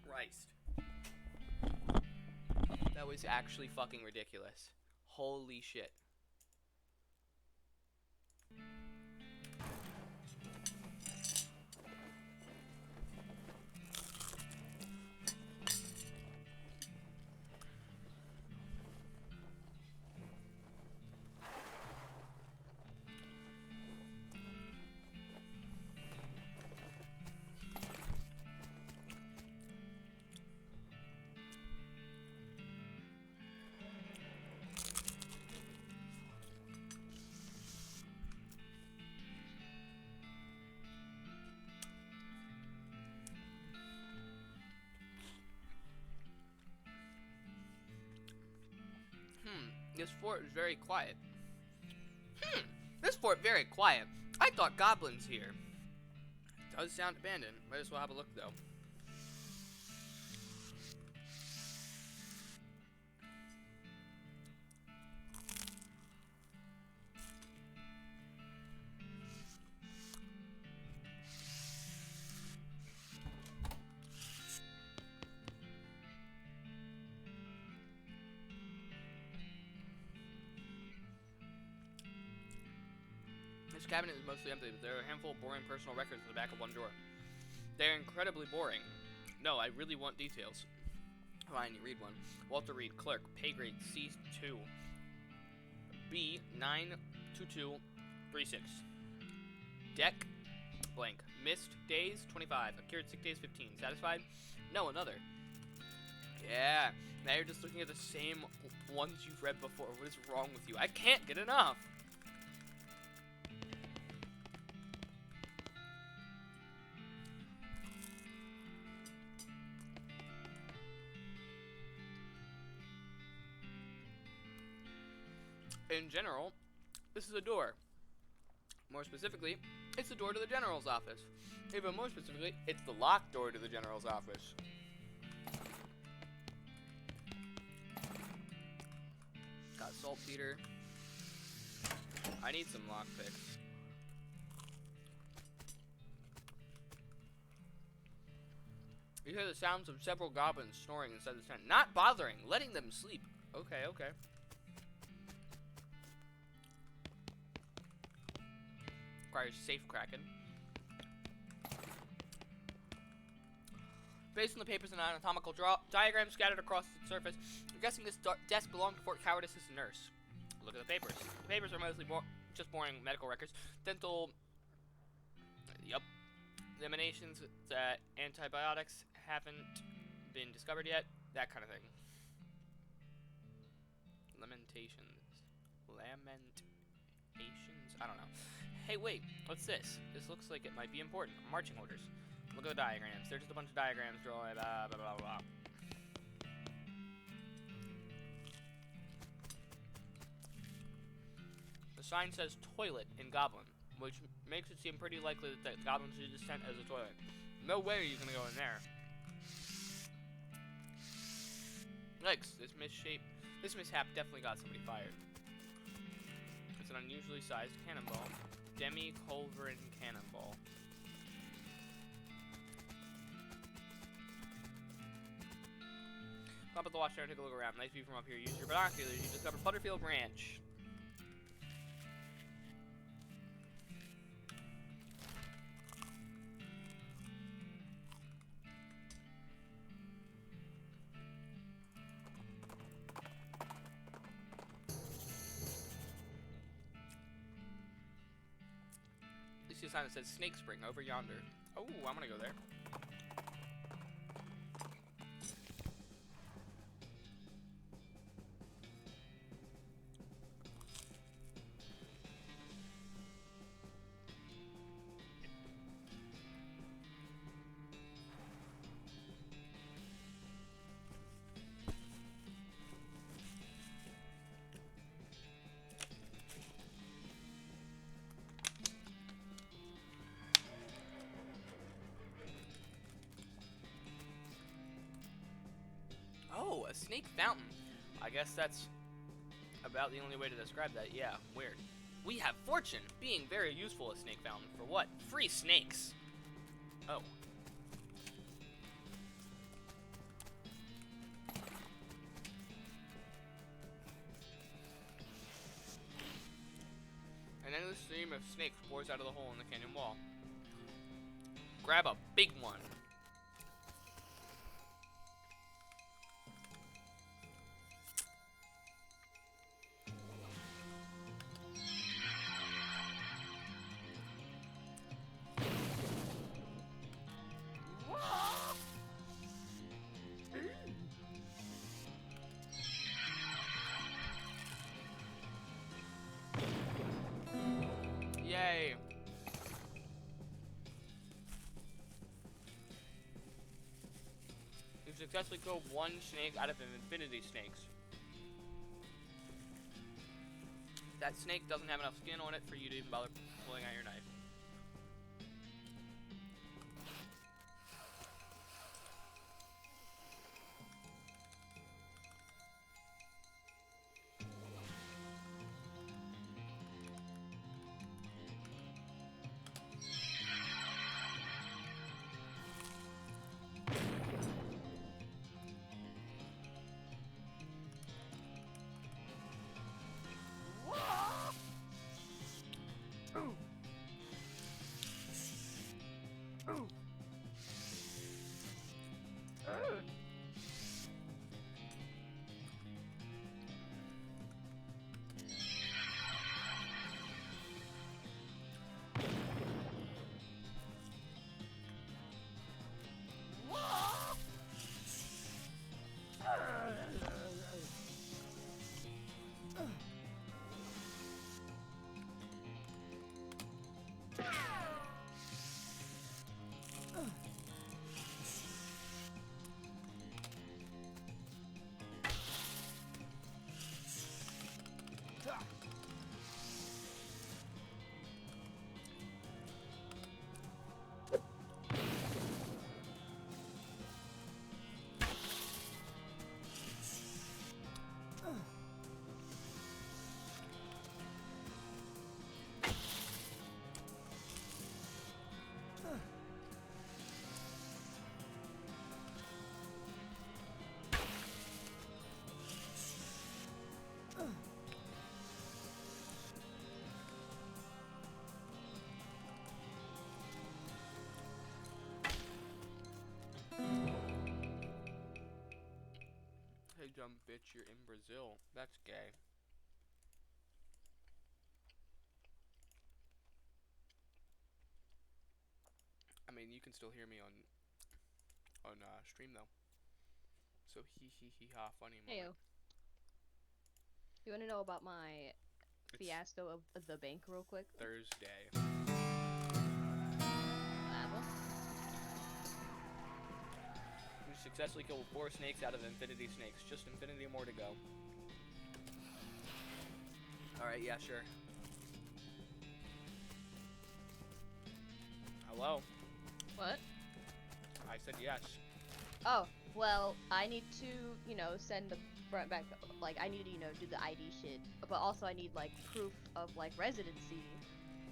Speaker 4: Christ. That was actually fucking ridiculous. Holy shit. This fort is very quiet. This fort very quiet. I thought goblins here. It does sound abandoned. Might as well have a look though. This cabinet is mostly empty, but there are a handful of boring personal records at the back of one drawer. They're incredibly boring. No, I really want details. Fine, you read one. Walter Reed, clerk, pay grade C2, B 92236. Deck, blank. Missed days 25, accrued sick days 15. Satisfied? No, another. Yeah, now you're just looking at the same ones you've read before. What is wrong with you? I can't get enough. In general, this is a door. More specifically, it's the door to the general's office. Even more specifically, it's the locked door to the general's office. Got saltpeter. I need some lockpicks. You hear the sounds of several goblins snoring inside the tent. Not bothering, letting them sleep. Okay, okay. Requires safe cracking. Based on the papers and anatomical diagrams scattered across its surface, I'm guessing this desk belonged to Fort Cowardice's nurse. Look at the papers. The papers are mostly just boring medical records. Dental... Yup. Eliminations that antibiotics haven't been discovered yet. That kind of thing. Lamentations. I don't know. Hey, wait, what's this? This looks like it might be important. Marching orders. Look at the diagrams. They're just a bunch of diagrams drawing blah, blah, blah, blah. The sign says toilet in Goblin, which makes it seem pretty likely that goblins use this tent as a toilet. No way you're gonna go in there. Yikes, this mishap definitely got somebody fired. It's an unusually sized cannonball. Demi-culverin cannonball. Stop at the watchtower and take a look around. Nice view from up here. Use your binoculars. You discover Butterfield Ranch. You see a sign that says Snake Spring over yonder. Oh, I'm gonna go there. Oh, a snake fountain. I guess that's about the only way to describe that. Yeah, weird. We have fortune, being very useful as snake fountain. For what? Free snakes. Oh. An endless stream of snakes pours out of the hole in the canyon wall. Grab a big one. Yay. You've successfully killed one snake out of an infinity snakes. That snake doesn't have enough skin on it for you to even bother pulling out your knife. Hey, dumb bitch, you're in Brazil. That's gay. I mean, you can still hear me on stream though. So he ha funny moment.
Speaker 2: Heyo. You want to know about my fiasco of the bank real quick?
Speaker 4: Thursday. We successfully killed 4 snakes out of infinity snakes. Just infinity more to go. Alright, yeah, sure. Hello?
Speaker 2: What?
Speaker 4: I said yes.
Speaker 2: Oh, well, I need to, you know, send the front back, like, I need to, you know, do the ID shit. But also I need, like, proof of, like, residency,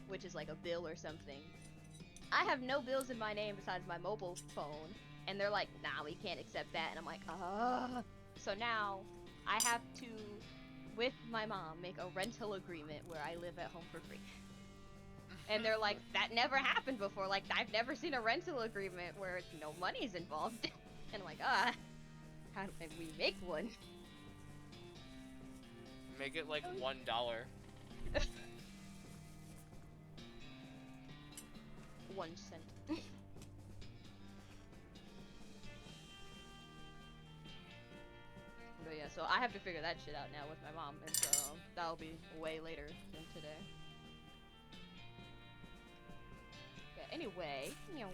Speaker 2: which is, like, a bill or something. I have no bills in my name besides my mobile phone. And they're like, nah, we can't accept that. And I'm like, So now, I have to, with my mom, make a rental agreement where I live at home for free. And they're like, that never happened before. Like, I've never seen a rental agreement where no money's involved. And I'm like, how do we make one?
Speaker 4: Make it like $1.
Speaker 2: 1 cent. But yeah, so I have to figure that shit out now with my mom, and so that'll be way later than today. Yeah, anyway, you know.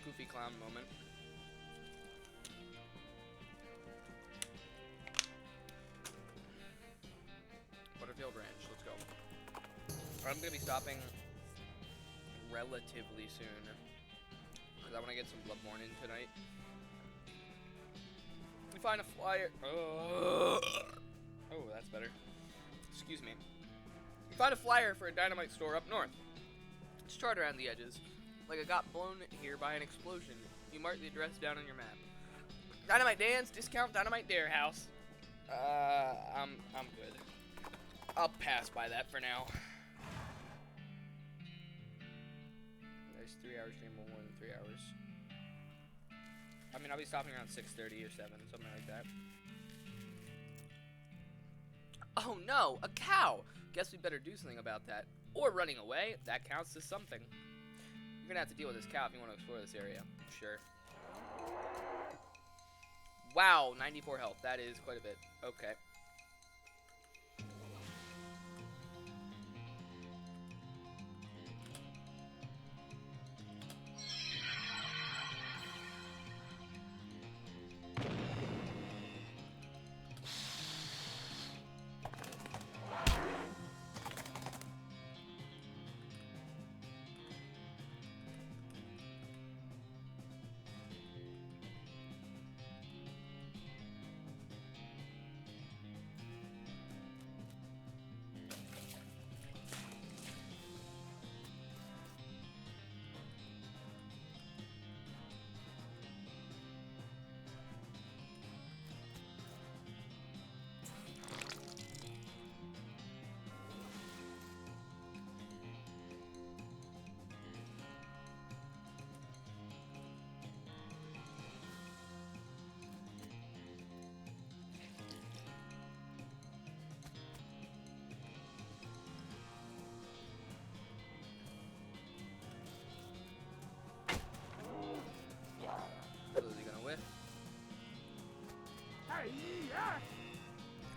Speaker 4: Goofy clown moment. Butterfield Ranch, let's go. I'm gonna be stopping relatively soon because I want to get some Bloodborne in tonight. We find a flyer. Oh, that's better. Excuse me. We Find a flyer for a dynamite store up north. Just chart around the edges. Like it got blown here by an explosion. You mark the address down on your map. Dynamite Dan's discount dynamite dare house. I'm good. I'll pass by that for now. There's 3 hours stream, more than 3 hours. I mean, I'll be stopping around 6:30 or 7, something like that. Oh no, a cow! Guess we better do something about that. Or running away, that counts as something. You're gonna have to deal with this cow if you want to explore this area. Sure. Wow, 94 health. That is quite a bit. Okay.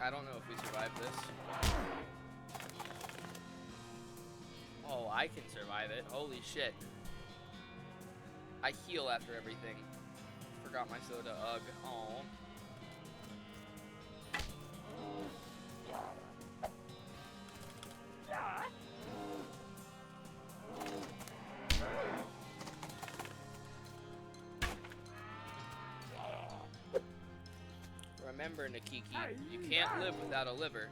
Speaker 4: I don't know if we survive this. Oh, I can survive it. Holy shit. I heal after everything. Forgot my soda. Ugh. Aw. Remember, Nikiki, you can't live without a liver.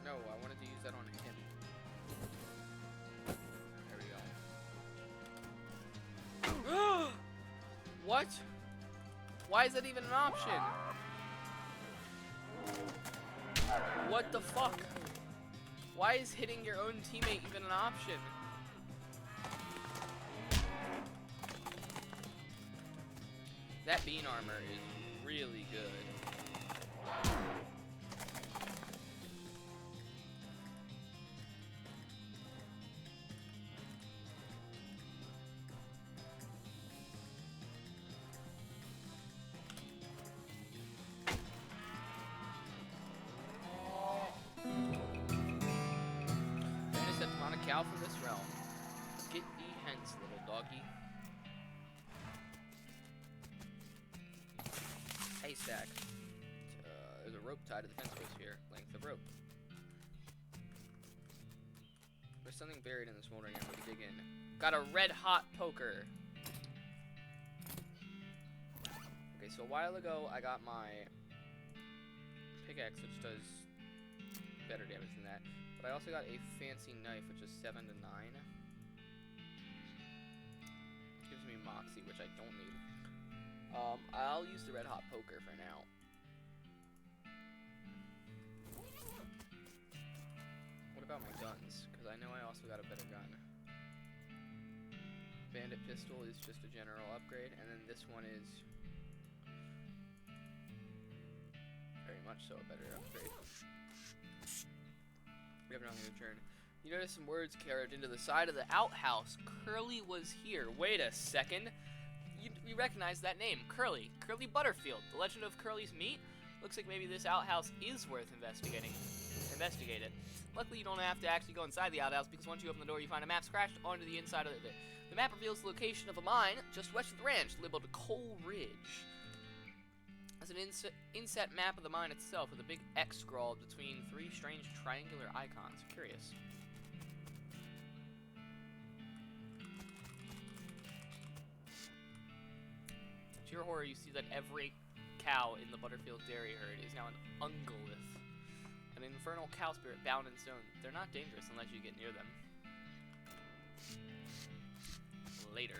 Speaker 4: No, I wanted to use that on him. There we go. What? Why is that even an option? What the fuck? Why is hitting your own teammate even an option? That bean armor is really good. Cow from this realm. Get thee hence, little doggy. Haystack. There's a rope tied to the fence post here. Length of rope. There's something buried in this smoldering area. We can dig in. Got a red hot poker. Okay, so a while ago I got my pickaxe, which does better damage than that. But I also got a fancy knife, which is 7 to 9. Gives me Moxie, which I don't need. I'll use the red hot poker for now. What about my guns? Because I know I also got a better gun. Bandit pistol is just a general upgrade, and then this one is very much so a better upgrade. We have nothing to return. You notice some words carved into the side of the outhouse. Curly was here. Wait a second. We recognize that name. Curly. Curly Butterfield. The legend of Curly's meat? Looks like maybe this outhouse is worth investigating. Investigate it. Luckily, you don't have to actually go inside the outhouse, because once you open the door, you find a map scratched onto the inside of it. The map reveals the location of a mine just west of the ranch, labeled Coal Ridge. As an inset map of the mine itself, with a big X scrawled between 3 strange triangular icons. Curious. your horror, you see that every cow in the Butterfield dairy herd is now an ungolith, an infernal cow spirit bound in stone. They're not dangerous unless you get near them. Later.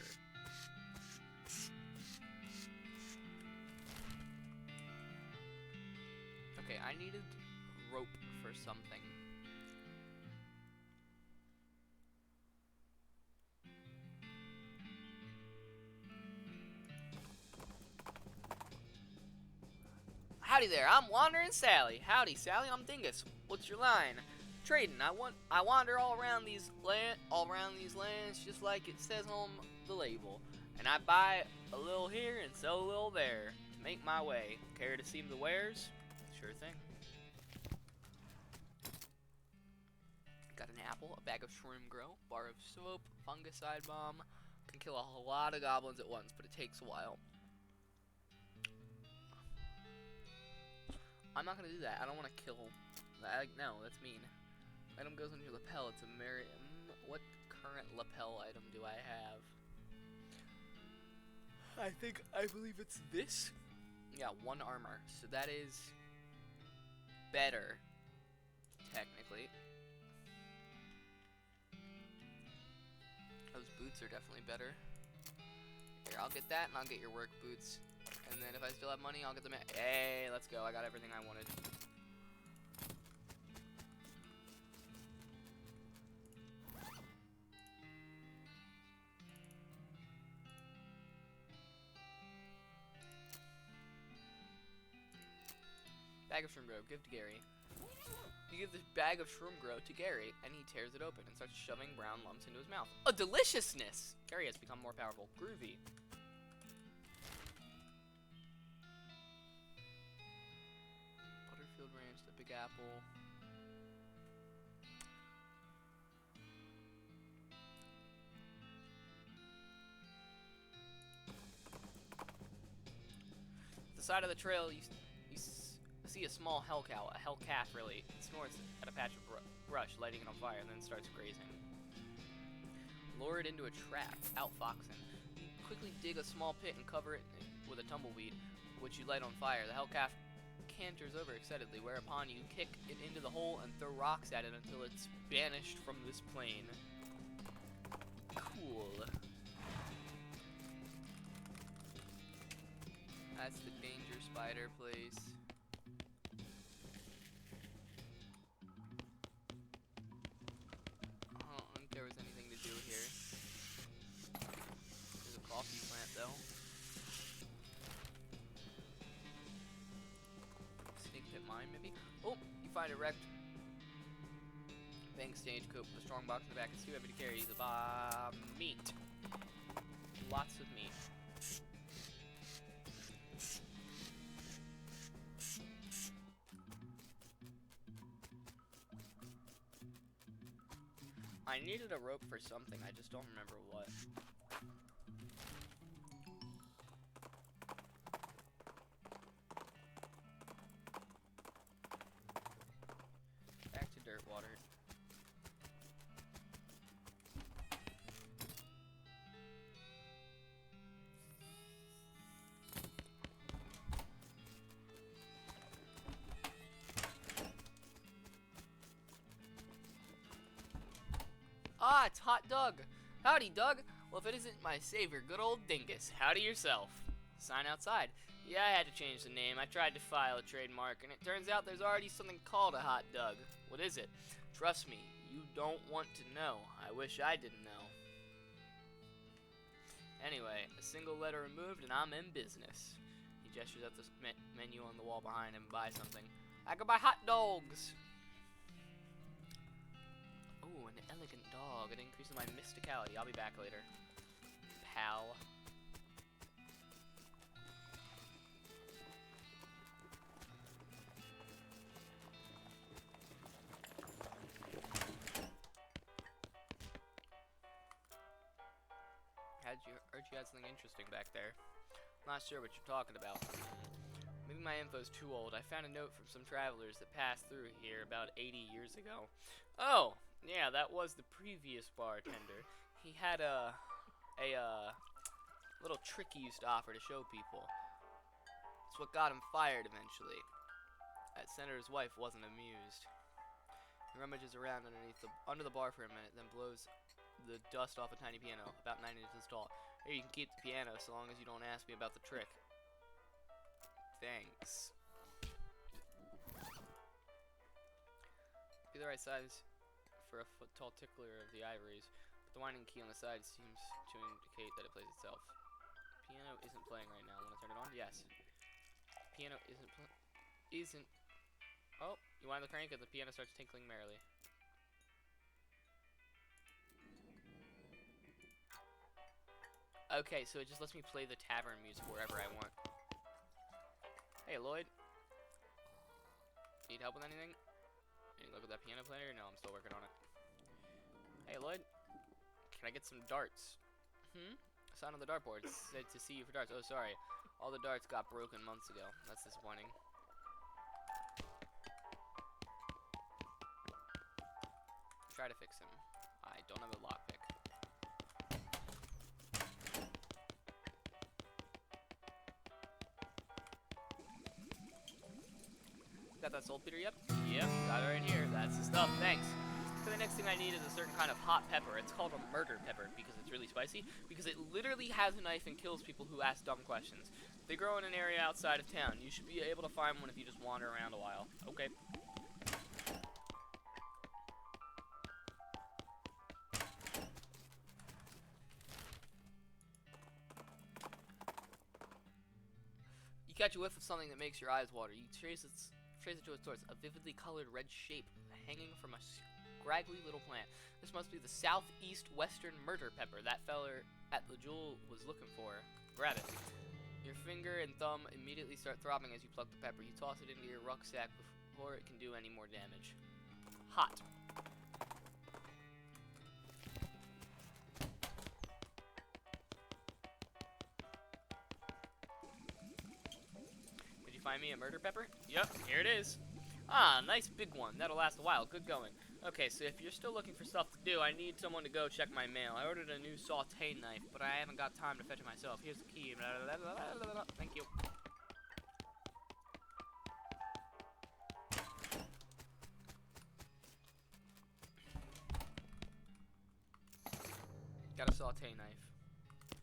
Speaker 4: Okay, I needed rope for something. Howdy there, I'm Wandering Sally. Howdy, Sally, I'm Dingus. What's your line? Trading. I wander all around these lands, just like it says on the label. And I buy a little here and sell a little there. Make my way. Care to see the wares? Sure thing. Got an apple, a bag of shroom grow, bar of soap, fungicide bomb. Can kill a lot of goblins at once, but it takes a while. I'm not gonna do that. I don't want to kill. No, that's mean. Item goes on your lapel. It's a what current lapel item do I have? I believe it's this. Yeah, 1 armor. So that is better, technically. Those boots are definitely better. Here, I'll get that, and I'll get your work boots. And then if I still have money, I'll get them. Hey, let's go. I got everything I wanted. Bag of shroom grow. Give to Gary. You give the bag of shroom grow to Gary, and he tears it open and starts shoving brown lumps into his mouth. A deliciousness! Gary has become more powerful. Groovy. Butterfield Ranch, the Big Apple. At the side of the trail, you see a small hell cow, a hell calf really. It snorts at a patch of brush, lighting it on fire, and then starts grazing. Lure it into a trap, outfoxing. You quickly dig a small pit and cover it with a tumbleweed, which you light on fire. The hell calf canters over excitedly, whereupon you kick it into the hole and throw rocks at it until it's banished from this plane. Cool. That's the danger spider place. I don't think there was anything to do here. There's a coffee plant though. Snake pit mine maybe? Oh, you find a wrecked bank stage coat with a strong box in the back. It's too heavy to carry. The meat. Lots of meat. I needed a rope for something, I just don't remember what. Back to dirt water. Ah, it's Hot Doug. Howdy, Doug. Well, if it isn't my savior, good old Dingus. Howdy yourself. Sign outside. Yeah, I had to change the name. I tried to file a trademark, and it turns out there's already something called a Hot Doug. What is it? Trust me, you don't want to know. I wish I didn't know. Anyway, a single letter removed, and I'm in business. He gestures at the menu on the wall behind him and buys something. I could buy hot dogs. Ooh, an elegant dog. It increases my mysticality. I'll be back later. Pal. Heard you had something interesting back there. Not sure what you're talking about. Maybe my info's too old. I found a note from some travelers that passed through here about 80 years ago. Oh, yeah, that was the previous bartender. He had a little trick he used to offer to show people. It's what got him fired eventually. That senator's wife wasn't amused. He rummages around under the bar for a minute, then blows the dust off a tiny piano, about 9 inches tall. Here, you can keep the piano so long as you don't ask me about the trick. Thanks. Be the right size for a foot-tall tickler of the ivories, but the winding key on the side seems to indicate that it plays itself. Piano isn't playing right now. Want to turn it on? Yes. Piano isn't. Oh, you wind the crank and the piano starts tinkling merrily. Okay, so it just lets me play the tavern music wherever I want. Hey, Lloyd. Need help with anything? Any luck with that piano player? No, I'm still working on it. Hey, Lloyd. Can I get some darts? A sign on the dartboard said to see you for darts. Oh, sorry. All the darts got broken months ago. That's disappointing. Try to fix him. I don't have a lockpick. Got that saltpeter yet? Yep, got it right here. That's the stuff. Thanks. So the next thing I need is a certain kind of hot pepper. It's called a murder pepper because it's really spicy. Because it literally has a knife and kills people who ask dumb questions. They grow in an area outside of town. You should be able to find one if you just wander around a while. Okay. You catch a whiff of something that makes your eyes water. You trace it to its source, a vividly colored red shape hanging from a scraggly little plant. This must be the southeast western murder pepper that feller at the jewel was looking for. Grab it. Your finger and thumb immediately start throbbing as you pluck the pepper. You toss it into your rucksack before it can do any more damage. Hot. Did you find me a murder pepper? Yep, here it is. Ah, nice big one. That'll last a while. Good going. Okay, so if you're still looking for stuff to do, I need someone to go check my mail. I ordered a new saute knife, but I haven't got time to fetch it myself. Here's the key. Thank you. Got a saute knife.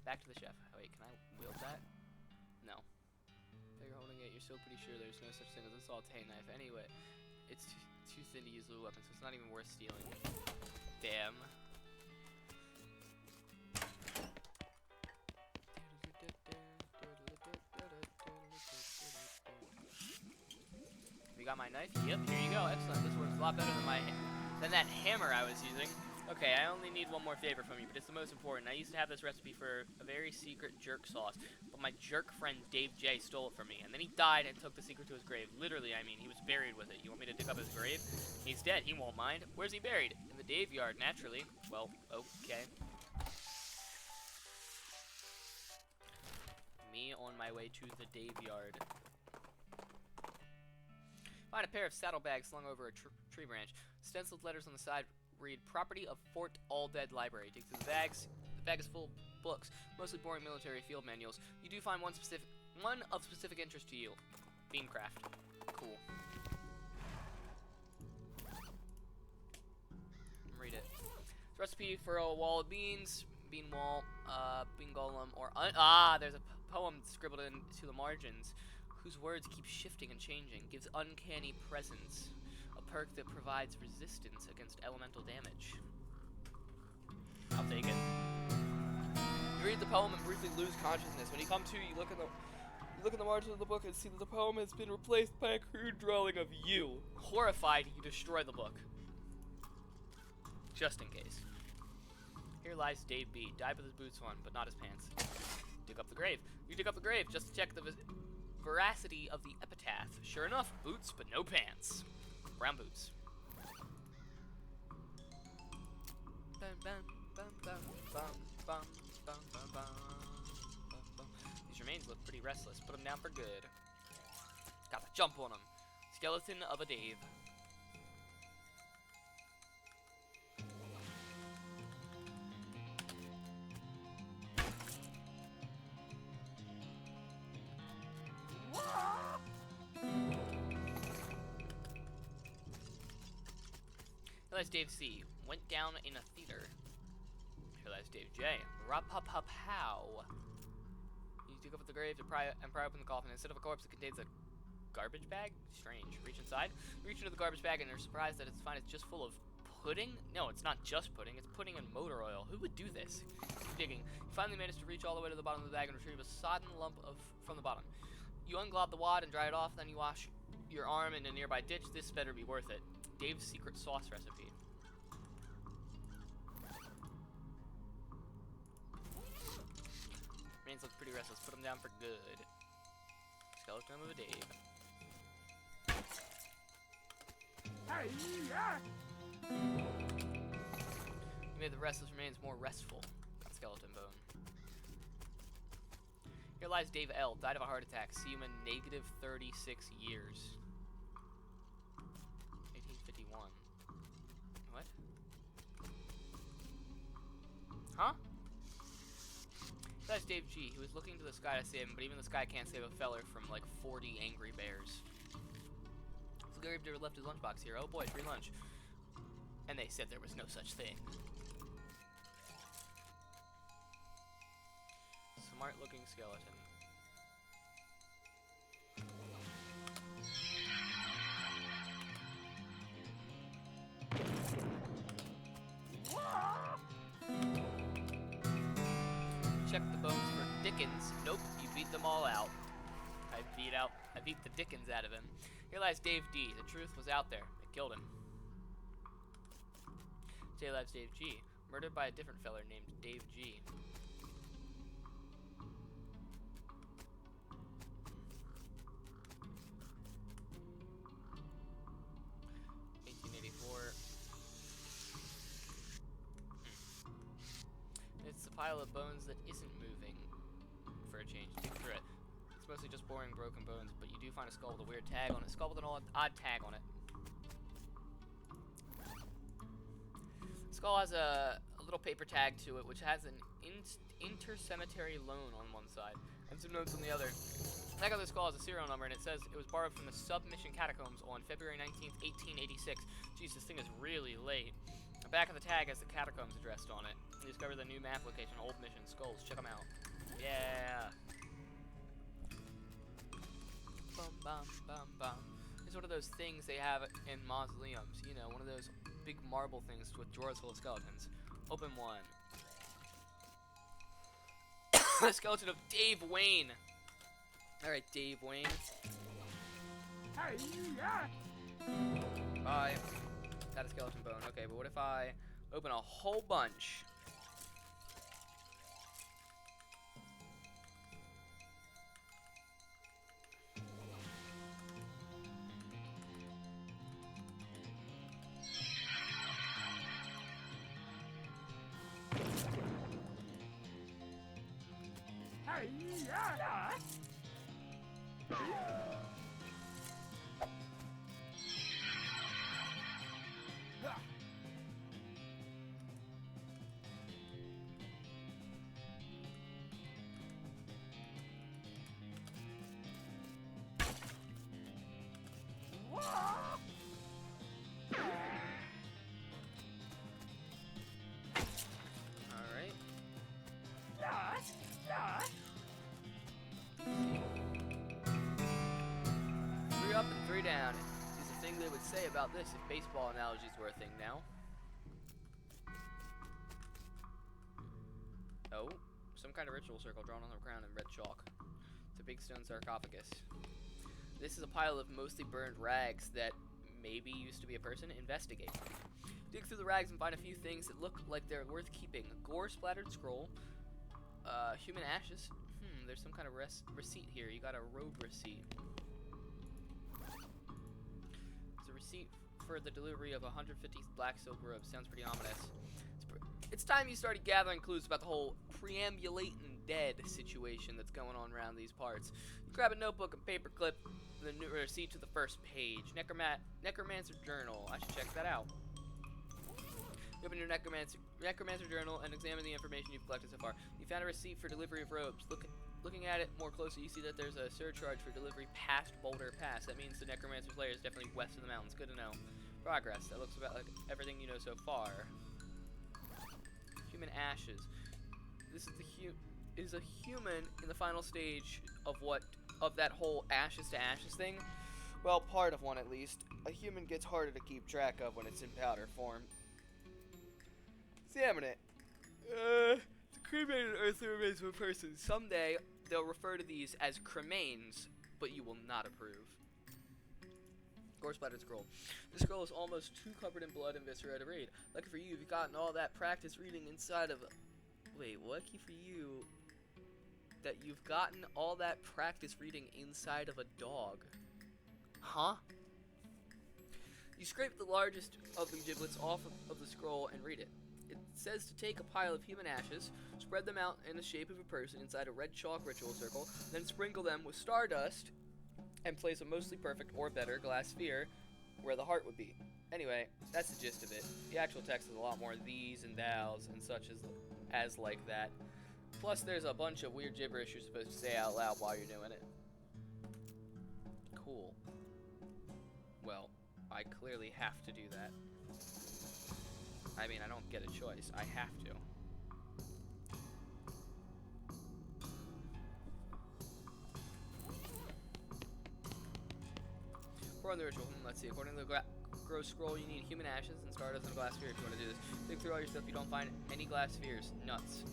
Speaker 4: Back to the chef. Oh, wait, can I wield that? No. So you're holding it. You're still pretty sure there's no such thing as a saute knife. Anyway, it's too thin to use as a weapon, so it's not even worth stealing. Damn. You got my knife? Yep, here you go. Excellent. This works a lot better than that hammer I was using. Okay, I only need one more favor from you, but it's the most important. I used to have this recipe for a very secret jerk sauce, but my jerk friend Dave J stole it from me, and then he died and took the secret to his grave. Literally, I mean, he was buried with it. You want me to dig up his grave? He's dead. He won't mind. Where's he buried? In the Dave yard, naturally. Well, okay. Me on my way to the Dave yard. Find a pair of saddlebags slung over a tree branch. Stenciled letters on the side read, "Property of Fort All Dead Library." Dig through the bags. The bag is full of books, mostly boring military field manuals. You do find one of specific interest to you. Beamcraft. Cool. Read it. It's a recipe for a wall of beans, bean wall, bean golem, or there's a poem scribbled into the margins, whose words keep shifting and changing. Gives uncanny presence. A perk that provides resistance against elemental damage. I'll take it. You read the poem and briefly lose consciousness. When you come to, you look at the margin of the book and see that the poem has been replaced by a crude drawing of you. Horrified, you destroy the book. Just in case. Here lies Dave B. Died with his boots on, but not his pants. Dig up the grave. You dig up the grave just to check the veracity of the epitaph. Sure enough, boots, but no pants. Brown boots. These remains look pretty restless. Put them down for good. Got to jump on them. Skeleton of a Dave. Realized Dave C. Went down in a theater. Realized Dave J. Rap-hop-hop-how. You dig up at the grave to pry open the coffin. Instead of a corpse, it contains a garbage bag? Strange. Reach inside. Reach into the garbage bag and you're surprised that it's just full of pudding? No, it's not just pudding. It's pudding and motor oil. Who would do this? Keep digging. You finally manage to reach all the way to the bottom of the bag and retrieve a sodden lump from the bottom. You unglob the wad and dry it off, then you wash your arm in a nearby ditch. This better be worth it. Dave's secret sauce recipe. Remains look pretty restless. Put him down for good. Skeleton of a Dave. You made the restless remains more restful. Skeleton bone. Here lies Dave L. Died of a heart attack. See him in negative 36 years. 1851. What? Huh? Here lies Dave G. He was looking to the sky to save him, but even the sky can't save a feller from like 40 angry bears. So Gary Digger left his lunchbox here. Oh boy, free lunch. And they said there was no such thing. Smart looking skeleton. Check the bones for Dickens. Nope, you beat them all out. I beat the Dickens out of him. Here lies Dave D. The truth was out there. They killed him. Today lies Dave G. Murdered by a different feller named Dave G. It's a pile of bones that isn't moving. For a change, dig through it. It's mostly just boring, broken bones, but you do find a skull with a weird tag on it. Skull with an odd tag on it. The skull has a little paper tag to it, which has an intercemetery loan on one side and some notes on the other. The back of the skull has a serial number, and it says it was borrowed from the Submission Catacombs on February 19th, 1886. Jeez, this thing is really late. The back of the tag has the catacombs addressed on it. You discover the new map location, Old Mission Skulls. Check them out. Yeah. Bum bum bum bum. It's one of those things they have in mausoleums. You know, one of those big marble things with drawers full of skeletons. Open one. The skeleton of Dave Wayne. Alright, Dave Wayne. Bye. Got a skeleton bone. Okay, but what if I open a whole bunch? Alright. Three up and three down is the thing they would say about this if baseball analogies were a thing now. Oh, some kind of ritual circle drawn on the ground in red chalk. It's a big stone sarcophagus. This is a pile of mostly burned rags that maybe used to be a person. Investigate. Dig through the rags and find a few things that look like they're worth keeping. A gore-splattered scroll. Human ashes. There's some kind of receipt here. You got a robe receipt. It's a receipt for the delivery of 150 black silk robes. Sounds pretty ominous. It's time you started gathering clues about the whole preambulating dead situation that's going on around these parts. You grab a notebook and paperclip the new receipt to the first page. Necromancer Journal. I should check that out. You open your Necromancer Journal and examine the information you've collected so far. You found a receipt for delivery of robes. Looking at it more closely, you see that there's a surcharge for delivery past Boulder Pass. That means the Necromancer's lair is definitely west of the mountains. Good to know. Progress. That looks about like everything you know so far. Human ashes. This is a human in the final stage of that whole ashes to ashes thing. Well, part of one at least. A human gets harder to keep track of when it's in powder form. Examine it. The cremated earthly remains of a person. Someday they'll refer to these as cremains, but you will not approve. Gore splattered scroll. The scroll is almost too covered in blood and viscera to read. Lucky for you, you've gotten all that practice reading inside of a... Wait, lucky for you that you've gotten all that practice reading inside of a dog. Huh? You scrape the largest of the giblets off of the scroll and read it. It says to take a pile of human ashes, spread them out in the shape of a person inside a red chalk ritual circle, then sprinkle them with stardust, and place a mostly perfect or better glass sphere where the heart would be. Anyway, that's the gist of it. The actual text is a lot more these and thous and such as like that. Plus, there's a bunch of weird gibberish you're supposed to say out loud while you're doing it. Cool. Well, I clearly have to do that. I mean, I don't get a choice. I have to. For the ritual, let's see. According to the gross scroll, you need human ashes and stardust and a glass sphere if you want to do this. Dig through all your stuff. You don't find any glass spheres. Nuts.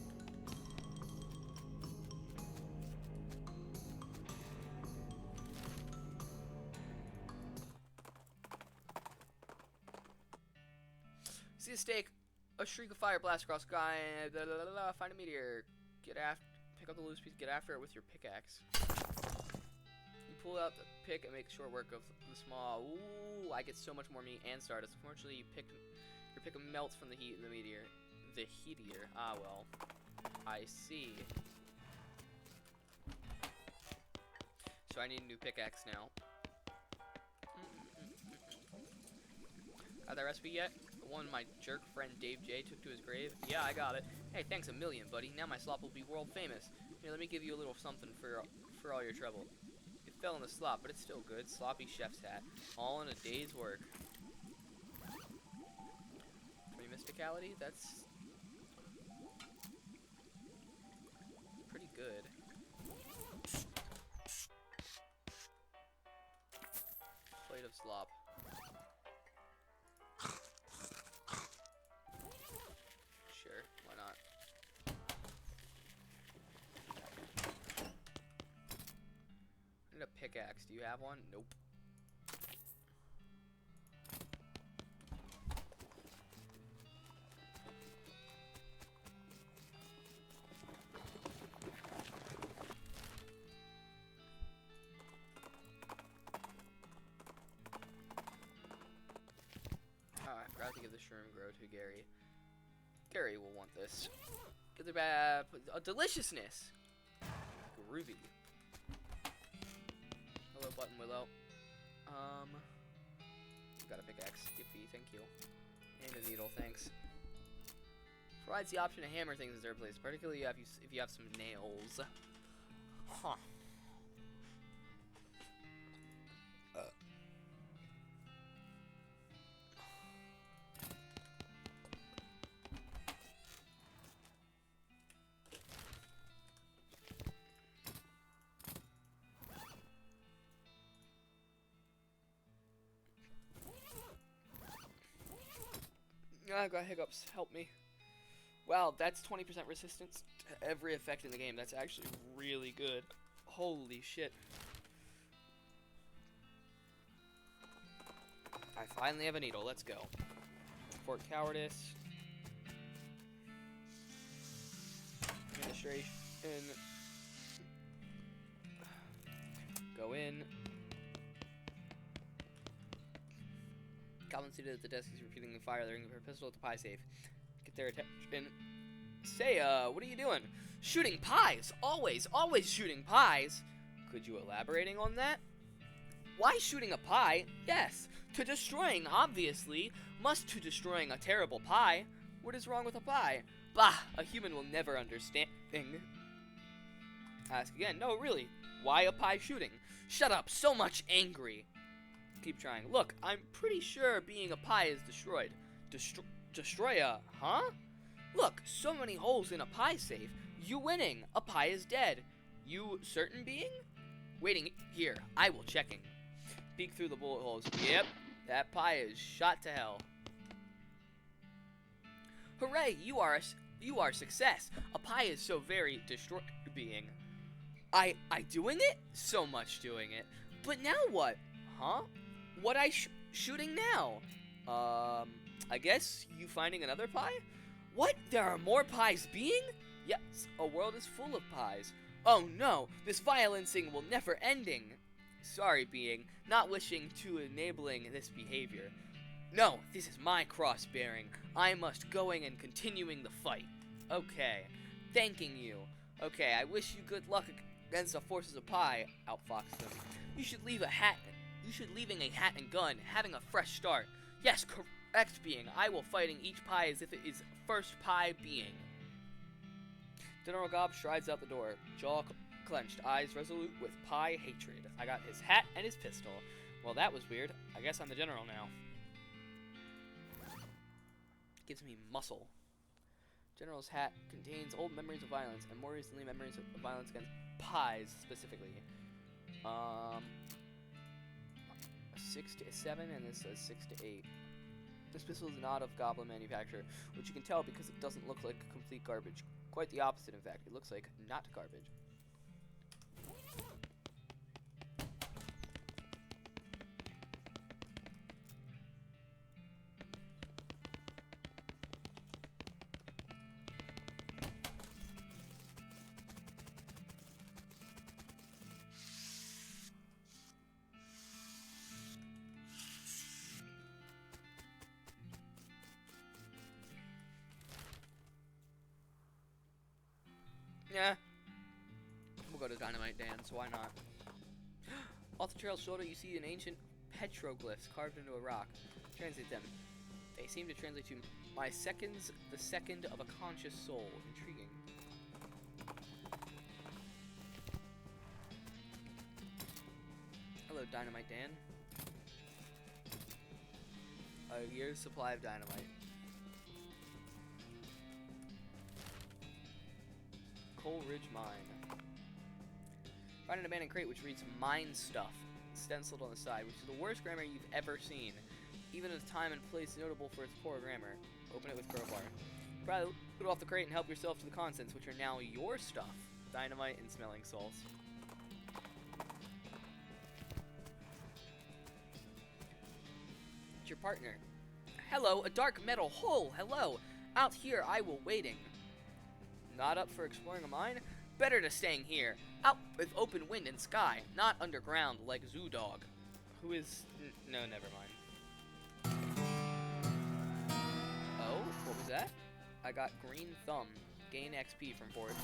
Speaker 4: See a stake, a shriek of fire blast across the sky, blah, blah, blah, blah, find a meteor, pick up the loose piece, get after it with your pickaxe. You pull out the pick and make short work of the small, ooh, I get so much more meat and stardust. Unfortunately, your pick melts from the heat of the meteor. The heatier, ah well, I see. So I need a new pickaxe now. Got that recipe yet? The one my jerk friend Dave J took to his grave? Yeah, I got it. Hey, thanks a million, buddy. Now my slop will be world famous. Here, let me give you a little something for all your trouble. It fell in the slop, but it's still good. Sloppy chef's hat. All in a day's work. 3 mysticality? That's pretty good. Plate of slop. Sure, why not? I need a pickaxe. Do you have one? Nope. I forgot to give the shroom grow to Gary. Gary will want this. Get the a deliciousness. Groovy. Hello, Button Willow. Got a pickaxe. Yippee, thank you. And a needle, thanks. Provides the option to hammer things in their place, particularly if you have some nails. Huh. I got hiccups. Help me. Wow, that's 20% resistance to every effect in the game. That's actually really good. Holy shit. I finally have a needle. Let's go. Fort cowardice. Administration. Go in. Goblin seated at the desk is repeatedly firing her pistol at the pie safe. Get their attention. Say, what are you doing? Shooting pies! Always shooting pies! Could you elaborating on that? Why shooting a pie? Yes. To destroying, obviously. Must to destroying a terrible pie. What is wrong with a pie? Bah! A human will never understand. Ask again. No, really. Why a pie shooting? Shut up. So much angry. keep trying. Look, I'm pretty sure being a pie is destroyed. Destroy a, huh? Look, so many holes in a pie safe. You winning. A pie is dead. You certain being? Waiting here. I will checking. Peek through the bullet holes. Yep, that pie is shot to hell. Hooray! You are success. A pie is so very destroy being. I doing it? So much doing it. But now what? Huh? What I shooting now? I guess you finding another pie? What? There are more pies being? Yes, a world is full of pies. Oh no, this violencing will never ending. Sorry, being, not wishing to enabling this behavior. No, this is my cross bearing. I must going and continuing the fight. Okay, thanking you. Okay, I wish you good luck against the forces of pie, outfox them. You should leaving a hat and gun, having a fresh start. Yes, correct being. I will fighting each pie as if it is first pie being. General Gob strides out the door, jaw clenched, eyes resolute with pie hatred. I got his hat and his pistol. Well, that was weird. I guess I'm the general now. Gives me muscle. General's hat contains old memories of violence, and more recently memories of violence against pies, specifically. 6 to 7, and this says 6 to 8. This pistol is not of goblin manufacture, which you can tell because it doesn't look like complete garbage. Quite the opposite, in fact. It looks like not garbage. Yeah. We'll go to Dynamite Dan's, why not? Off the trail's shoulder, you see an ancient petroglyphs carved into a rock. Translate them. They seem to translate to my second's the second of a conscious soul. Intriguing. Hello, Dynamite Dan. A year's supply of dynamite. Coal Ridge Mine. Find an abandoned crate which reads mine stuff, stenciled on the side, which is the worst grammar you've ever seen. Even at a time and place notable for its poor grammar. Open it with crowbar. Probably put off the crate and help yourself to the contents, which are now your stuff. Dynamite and smelling salts. It's your partner. Hello, a dark metal hole. Hello. Out here I will waiting. Not up for exploring a mine? Better to staying here, out with open wind and sky, not underground like Zoo Dog. Who is... no, never mind. Oh, what was that? I got Green Thumb. Gain XP from Forest.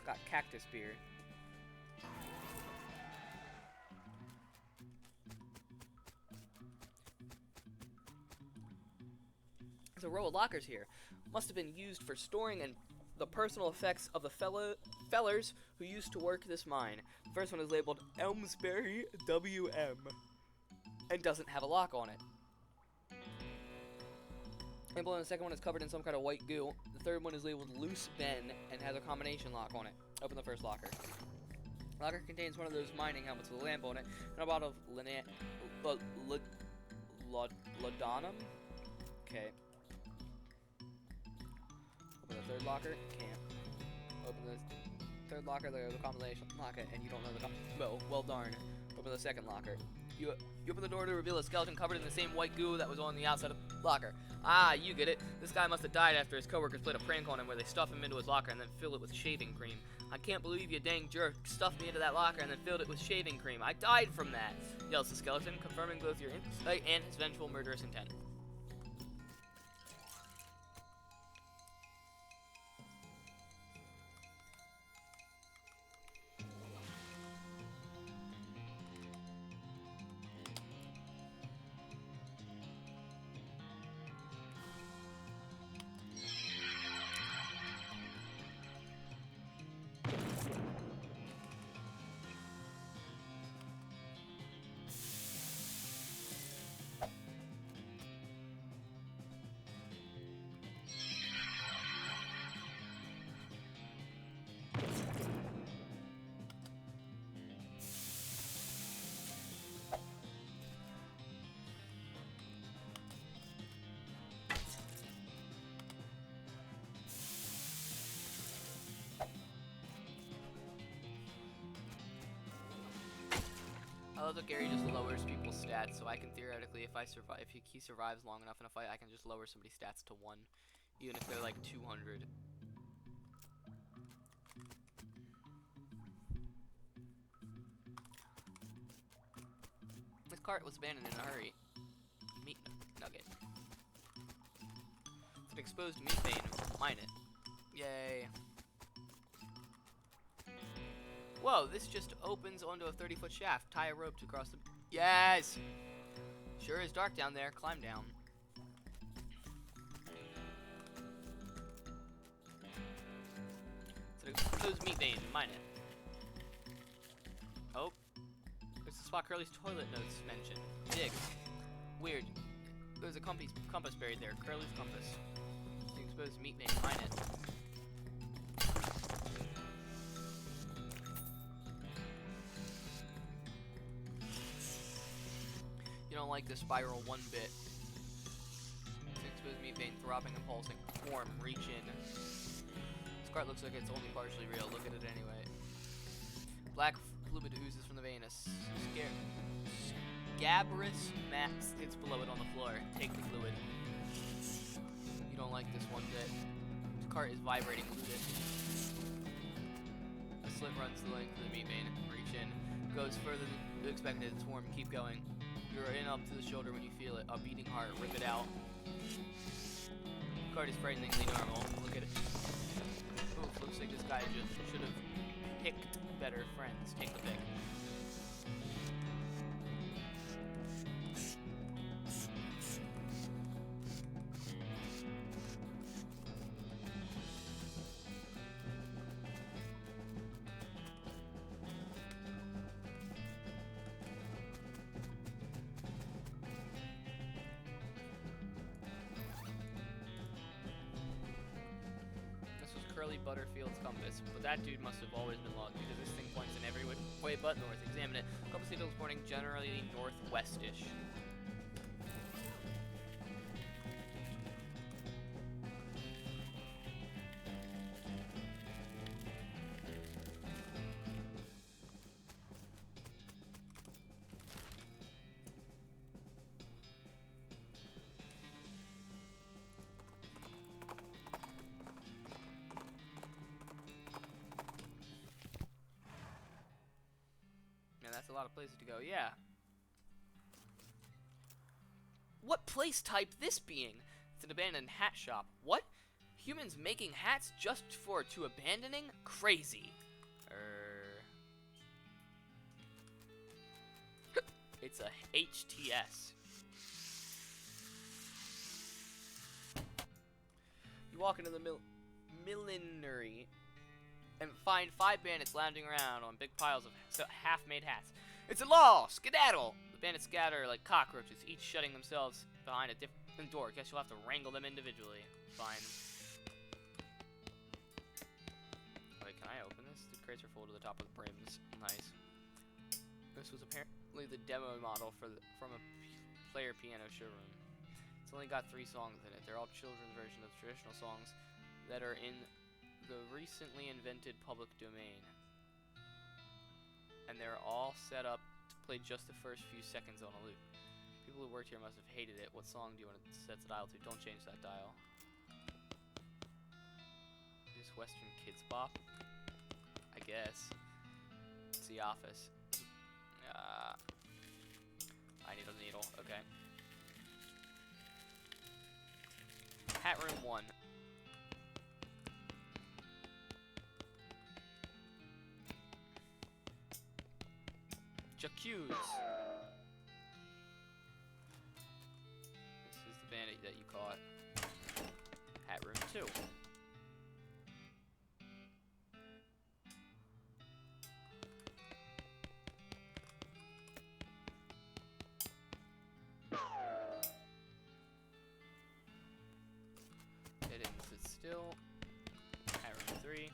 Speaker 4: Got Cactus Beer. There's a row of lockers here. Must have been used for storing and the personal effects of the fellers who used to work this mine. The first one is labeled Elmsbury WM and doesn't have a lock on it. Label on the second one is covered in some kind of white goo. The third one is labeled Loose Ben and has a combination lock on it. Open the first locker. Locker contains one of those mining helmets with a lamp on it and a bottle of laudanum. Okay. Open the third locker. Can't. Open the third locker. There's a combination lock it, and you don't know the well darn. Open the second locker. You open the door to reveal a skeleton covered in the same white goo that was on the outside of the locker. Ah, you get it. This guy must have died after his coworkers played a prank on him where they stuffed him into his locker and then filled it with shaving cream. I can't believe you dang jerk stuffed me into that locker and then filled it with shaving cream. I died from that, yells the skeleton, confirming both your insight and his vengeful murderous intent. I love that Gary just lowers people's stats, so I can theoretically, if I survive, if he survives long enough in a fight, I can just lower somebody's stats to 1, even if they're like 200. This cart was abandoned in a hurry. Meat nugget. It's an exposed meat vein. Mine it. Yay. Whoa, this just opens onto a 30-foot shaft. Tie a rope to cross the... Yes! Sure is dark down there. Climb down. It's an exposed meat vein. Mine it. Oh. There's the spot Curly's toilet notes mentioned. Dig. Weird. There's a compass buried there. Curly's compass. The exposed meat vein. Mine it. You don't like the spiral one bit. Exposed meat vein, throbbing and pulsing. Form, reach in. This cart looks like it's only partially real. Look at it anyway. Black fluid oozes from the vein. A scabrous mass sits below it on the floor. Take the fluid. You don't like this one bit. The cart is vibrating. Loot it. A slit runs the length of the meat vein. Reach in. Goes further than you expected. It's warm. Keep going. You're in up to the shoulder when you feel it. A beating heart. Rip it out. Cart is frighteningly normal. Look at it. Oof, looks like this guy just should have picked better friends. Take the pick. Curly Butterfield's compass, but that dude must have always been lost because this thing points in every way but north. Examine it. Compass needle is pointing generally northwestish. That's a lot of places to go. Yeah. What place type this being? It's an abandoned hat shop. What? Humans making hats just to abandoning? Crazy. It's a HTS. You walk into the millinery and find 5 bandits lounging around on big piles of half-made hats. It's a law! Skedaddle! The bandits scatter like cockroaches, each shutting themselves behind a different door. Guess you'll have to wrangle them individually. Fine. Wait, can I open this? The crates are full to the top of the brims. Nice. This was apparently the demo model from a player piano showroom. It's only got 3 songs in it. They're all children's versions of traditional songs that are in the recently invented public domain, and they're all set up to play just the first few seconds on a loop. People who worked here must have hated it. What song do you want to set the dial to? Don't change that dial. Is this Western Kids Bop? I guess. It's The Office. I need a needle. Okay. Hat Room 1. J'accuse. This is the bandit that you caught. Hat Room 2. It didn't sit still. Hat Room 3.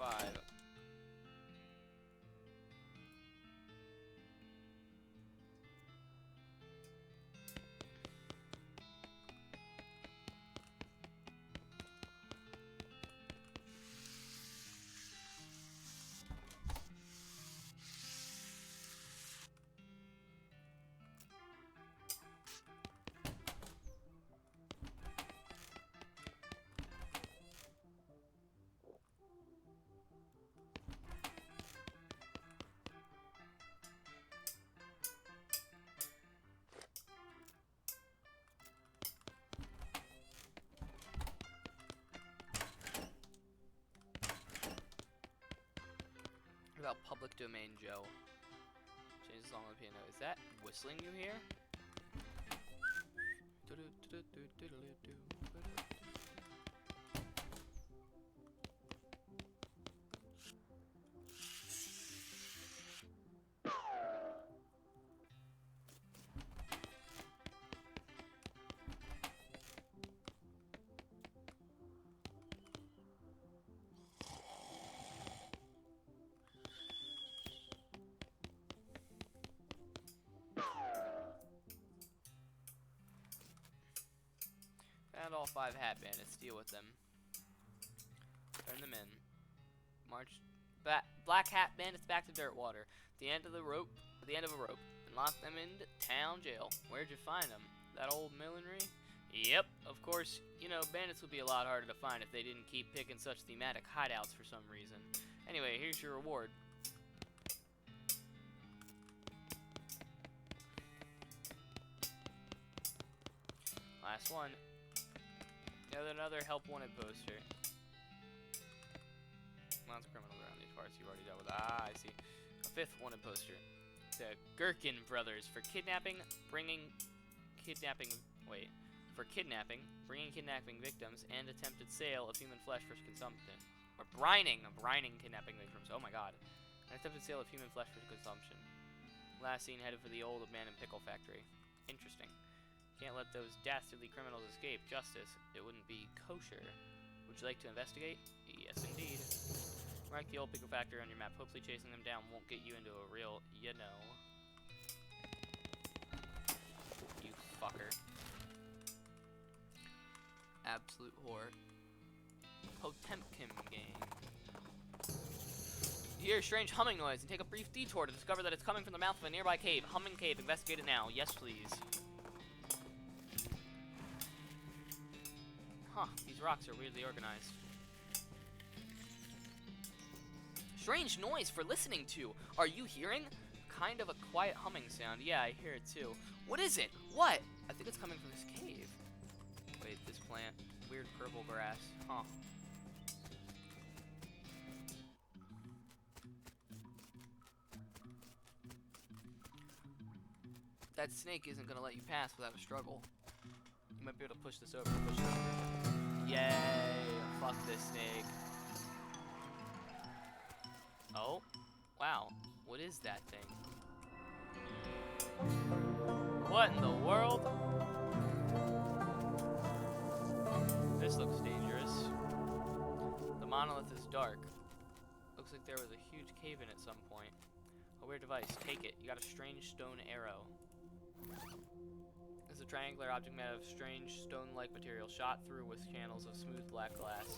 Speaker 4: 5. What about public domain, Joe? Change the song on the piano. Is that whistling you hear? Found all 5 hat bandits. Deal with them. Turn them in. March. Black hat bandits back to Dirtwater. The end of the rope. The end of a rope. And lock them into town jail. Where'd you find them? That old millinery? Yep. Of course, you know, bandits would be a lot harder to find if they didn't keep picking such thematic hideouts for some reason. Anyway, here's your reward. Last one. Another help wanted poster. Lots of criminals around these parts you've already dealt with. Ah, I see. A 5th wanted poster. The Gherkin brothers for kidnapping, bringing kidnapping victims, and attempted sale of human flesh for consumption. Or brining kidnapping victims. Oh my god. An attempted sale of human flesh for consumption. Last seen headed for the old abandoned pickle factory. Interesting. Can't let those dastardly criminals escape justice. It wouldn't be kosher. Would you like to investigate? Yes, indeed. Mark the old pickle factory on your map. Hopefully chasing them down won't get you into a real, you know. You fucker. Absolute whore. Potemkin gang. You hear a strange humming noise and take a brief detour to discover that it's coming from the mouth of a nearby cave. Humming cave. Investigate it now. Yes, please. Huh, these rocks are weirdly organized. Strange noise for listening to. Are you hearing? Kind of a quiet humming sound. Yeah, I hear it too. What is it? What? I think it's coming from this cave. Wait, this plant. Weird purple grass. Huh. That snake isn't gonna let you pass without a struggle. You might be able to push this over. Push this over. Yay! Fuck this snake. Oh, wow. What is that thing? What in the world? This looks dangerous. The monolith is dark. Looks like there was a huge cave in at some point. A weird device. Take it. You got a strange stone arrow. It's a triangular object made of strange stone-like material shot through with channels of smooth black glass.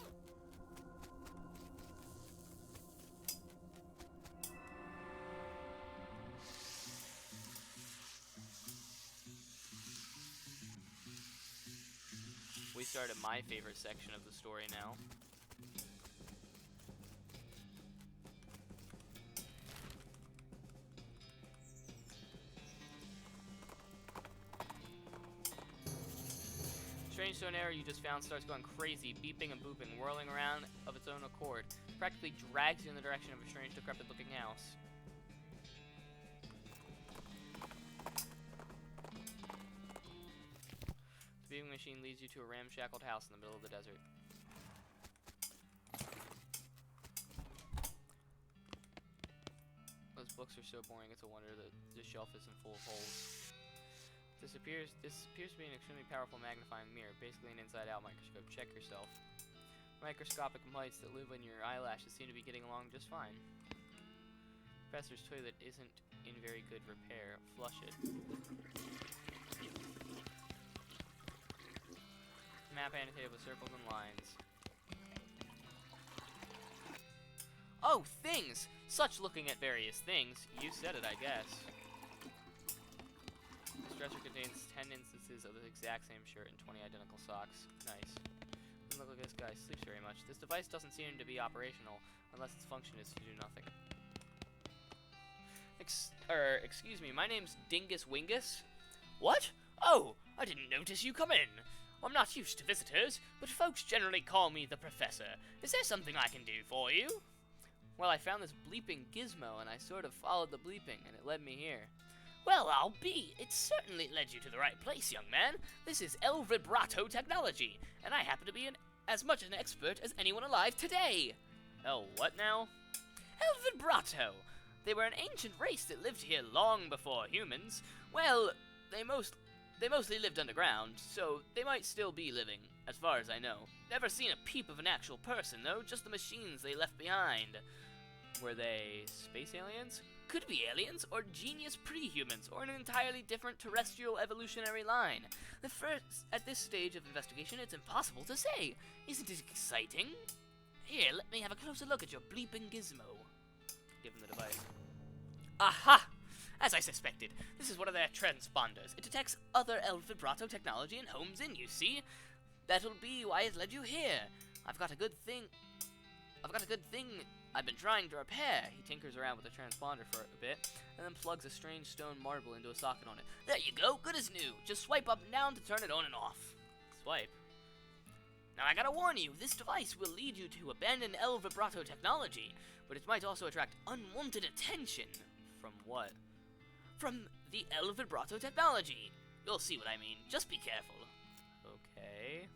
Speaker 4: We started my favorite section of the story now. Strange stone arrow you just found starts going crazy, beeping and booping, whirling around of its own accord. Practically drags you in the direction of a strange, decrepit-looking house. The beeping machine leads you to a ramshackled house in the middle of the desert. Those books are so boring, it's a wonder that this shelf isn't full of holes. This appears to be an extremely powerful magnifying mirror, basically an inside-out microscope. Check yourself. Microscopic mites that live in your eyelashes seem to be getting along just fine. Professor's toilet isn't in very good repair. Flush it. Map annotated with circles and lines. Oh, things! Such looking at various things. You said it, I guess. This dresser contains 10 instances of the exact same shirt and 20 identical socks. Nice. Doesn't look like this guy sleeps very much. This device doesn't seem to be operational unless its function is to do nothing. Excuse me, my name's Dingus Wingus. What? Oh, I didn't notice you come in. I'm not used to visitors, but folks generally call me the Professor. Is there something I can do for you? Well, I found this bleeping gizmo, and I sort of followed the bleeping, and it led me here. Well, I'll be. It certainly led you to the right place, young man. This is El Vibrato technology, and I happen to be as much an expert as anyone alive today. Oh, what now? El Vibrato. They were an ancient race that lived here long before humans. Well, they mostly lived underground, so they might still be living, as far as I know. Never seen a peep of an actual person, though, just the machines they left behind. Were they space aliens? Could be aliens, or genius pre-humans, or an entirely different terrestrial evolutionary line. At this stage of investigation, it's impossible to say. Isn't it exciting? Here, let me have a closer look at your bleeping gizmo. Give him the device. Aha! As I suspected, this is one of their transponders. It detects other El Vibrato technology and homes in, you see? That'll be why it led you here. I've got a good thing I've been trying to repair. He tinkers around with the transponder for a bit, and then plugs a strange stone marble into a socket on it. There you go, good as new. Just swipe up and down to turn it on and off. Swipe. Now I gotta warn you, this device will lead you to abandon El Vibrato technology, but it might also attract unwanted attention. From what? From the El Vibrato technology. You'll see what I mean. Just be careful. Okay.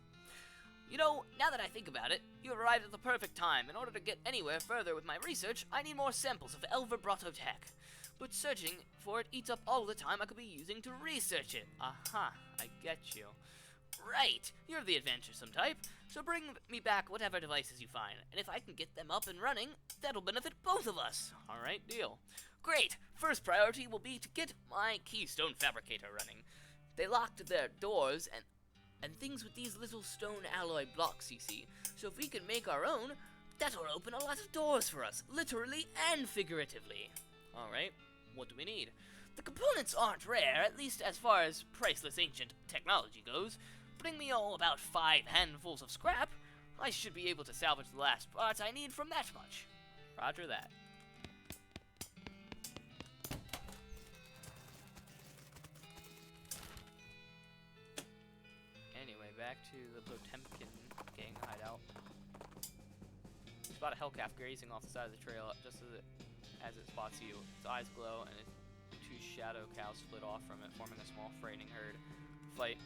Speaker 4: You know, now that I think about it, you arrived at the perfect time. In order to get anywhere further with my research, I need more samples of El Vibrato tech. But searching for it eats up all the time I could be using to research it. Aha, I get you. Right, you're the adventuresome type, so bring me back whatever devices you find, and if I can get them up and running, that'll benefit both of us. Alright, deal. Great! First priority will be to get my keystone fabricator running. They locked their doors and things with these little stone alloy blocks, you see. So if we can make our own, that'll open a lot of doors for us, literally and figuratively. Alright, what do we need? The components aren't rare, at least as far as priceless ancient technology goes. Bring me about 5 handfuls of scrap. I should be able to salvage the last parts I need from that much. Roger that. Anyway, back to the Potemkin gang hideout. Spot a hellcat grazing off the side of the trail just as it spots you. Its eyes glow and two shadow cows split off from it, forming a small frightening herd. Fight.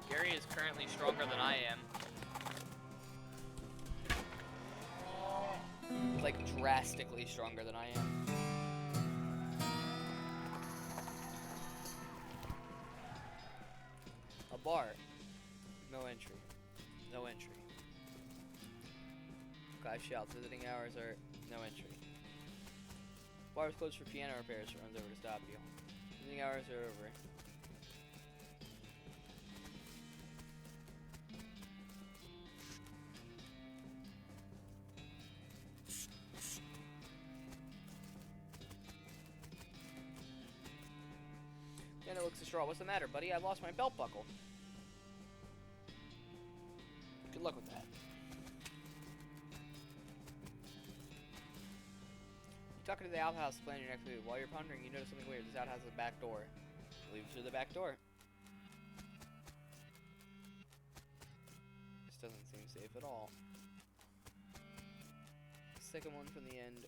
Speaker 4: Gary is currently stronger than I am. Like, drastically stronger than I am. A bar. No entry. No entry. Clive shouts. Visiting hours are no entry. Bar is closed for piano repairs. Runs over to stop you. Visiting hours are over. Janet looks distraught. What's the matter, buddy? I lost my belt buckle. Good luck with that. You're talking to the outhouse plan your next move. While you're pondering, you notice something weird. This outhouse has a back door. Leave through the back door. This doesn't seem safe at all. Second one from the end.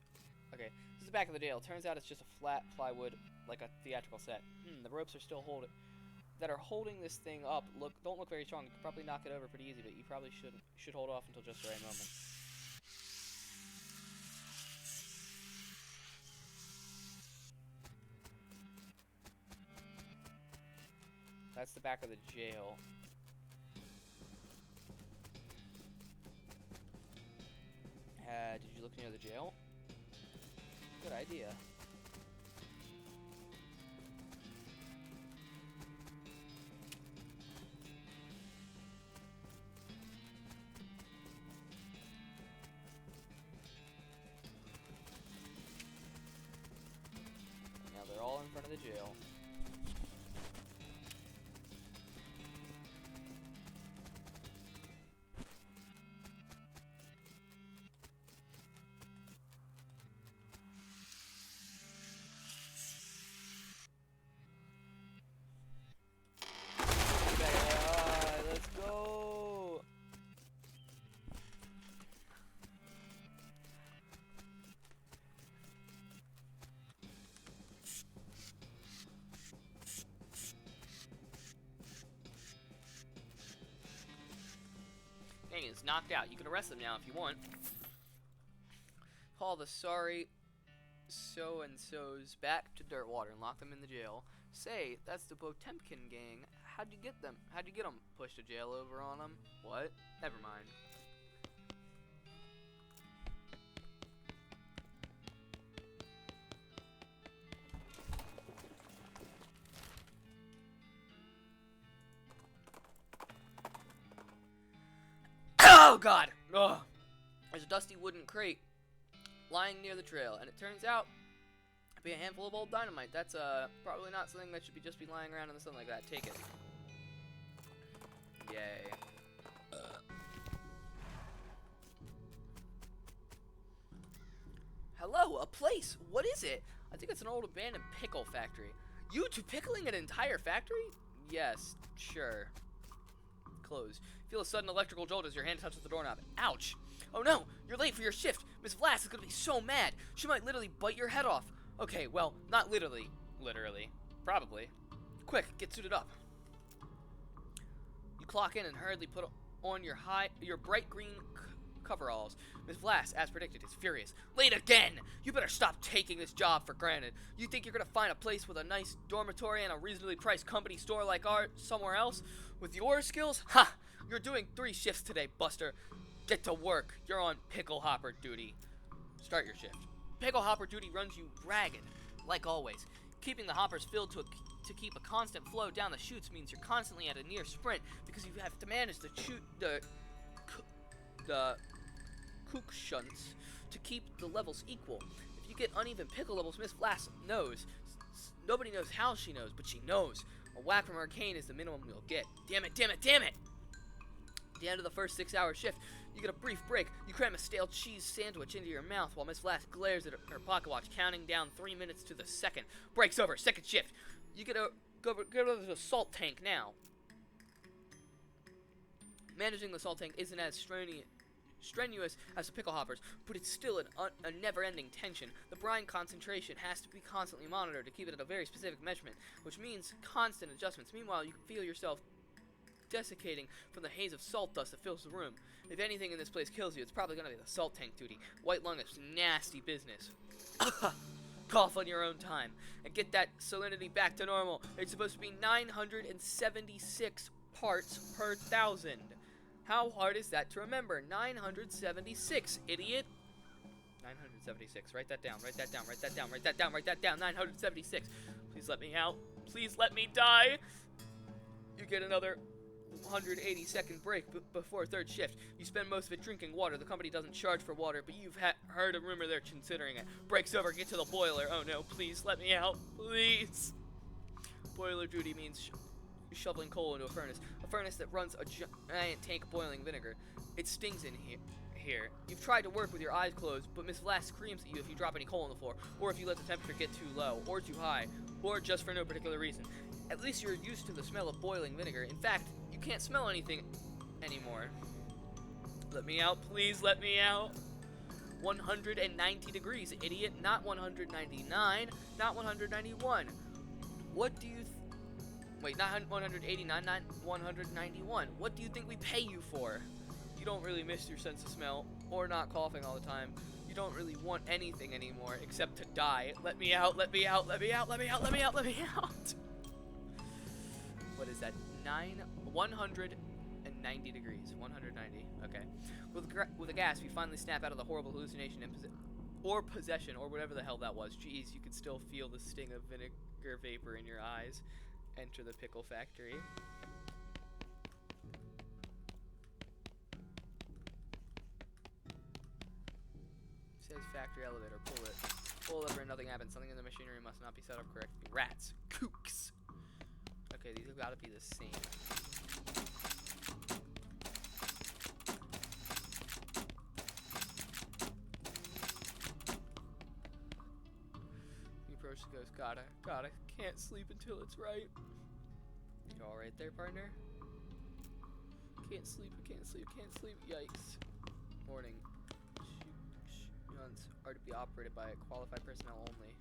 Speaker 4: Okay, this is the back of the jail. Turns out it's just a flat plywood, like a theatrical set. The ropes are still holding this thing up. Don't look very strong. You could probably knock it over pretty easy, but you probably should hold off until just the right moment. That's the back of the jail. Did you look near the jail? Good idea. Now they're all in front of the jail. Let's go! Dang, it's knocked out. You can arrest them now if you want. Call the sorry so-and-sos back to Dirtwater and lock them in the jail. Say, that's the Potemkin gang. How'd you get them? How'd you get them? Pushed a jail over on them? What? Never mind. Oh, God! Ugh. There's a dusty wooden crate lying near the trail, and it turns out to be a handful of old dynamite. That's probably not something that should just be lying around in the sun like that. Take it. Yay. Hello, a place. What is it? I think it's an old abandoned pickle factory. You two pickling an entire factory? Yes, sure. Closed. Feel a sudden electrical jolt as your hand touches the doorknob. Ouch! Oh no, you're late for your shift. Miss Vlass is gonna be so mad. She might literally bite your head off. Okay, well, not literally. Literally. Probably. Quick, get suited up. You clock in and hurriedly put on your bright green coveralls. Miss Vlass, as predicted, is furious. Late again! You better stop taking this job for granted. You think you're gonna find a place with a nice dormitory and a reasonably priced company store like ours somewhere else? With your skills? Ha! You're doing 3 shifts today, Buster. Get to work. You're on pickle hopper duty. Start your shift. Pickle hopper duty runs you ragged, like always. Keeping the hoppers filled to keep a constant flow down the chutes means you're constantly at a near sprint because you have to manage the kook shunts to keep the levels equal. If you get uneven pickle levels, Miss Vlass knows. Nobody knows how she knows, but she knows. A whack from her cane is the minimum you'll get. Damn it, damn it, damn it! At the end of the first 6-hour shift, you get a brief break. You cram a stale cheese sandwich into your mouth while Miss Vlass glares at her pocket watch, counting down 3 minutes to the second. Break's over. Second shift. You go to the salt tank now. Managing the salt tank isn't as strenuous as the pickle hoppers, but it's still a never-ending tension. The brine concentration has to be constantly monitored to keep it at a very specific measurement, which means constant adjustments. Meanwhile, you can feel yourself desiccating from the haze of salt dust that fills the room. If anything in this place kills you, it's probably going to be the salt tank duty. White lung is nasty business. Cough on your own time and get that salinity back to normal. It's supposed to be 976
Speaker 3: parts per 1,000. How hard is that to remember? 976, idiot. 976. Write that down. Write that down. Write that down. Write that down. Write that down. 976. Please let me out. Please let me die. You get another 180-second break before third shift. You spend most of it drinking water. The company doesn't charge for water, but you've heard a rumor they're considering it. Break's over. Get to the boiler. Oh no, please let me out. Please. Boiler duty means shoveling coal into a furnace that runs a giant tank of boiling vinegar. It stings in here. You've tried to work with your eyes closed, but Miss Lass screams at you if you drop any coal on the floor, or if you let the temperature get too low, or too high, or just for no particular reason. At least you're used to the smell of boiling vinegar. In fact, you can't smell anything anymore. Let me out, please let me out. 190 degrees, idiot. Not 199, not 191. What do you wait, not 189, not 191. What do you think we pay you for? You don't really miss your sense of smell, or not coughing all the time. You don't really want anything anymore except to die. Let me out, let me out, let me out, let me out, let me out, let me out. What is that? 190 degrees. 190. Okay. With a gasp, you finally snap out of the horrible hallucination and possession, or whatever the hell that was. Jeez, you could still feel the sting of vinegar vapor in your eyes. Enter the pickle factory. Says factory elevator. Pull it. Pull over and nothing happens. Something in the machinery must not be set up correctly. Rats. Kooks. Okay, these have got to be the same. He approaches and goes, gotta, can't sleep until it's right. You all right there, partner? Can't sleep, can't sleep, can't sleep. Yikes. Warning. Shunts are to be operated by qualified personnel only.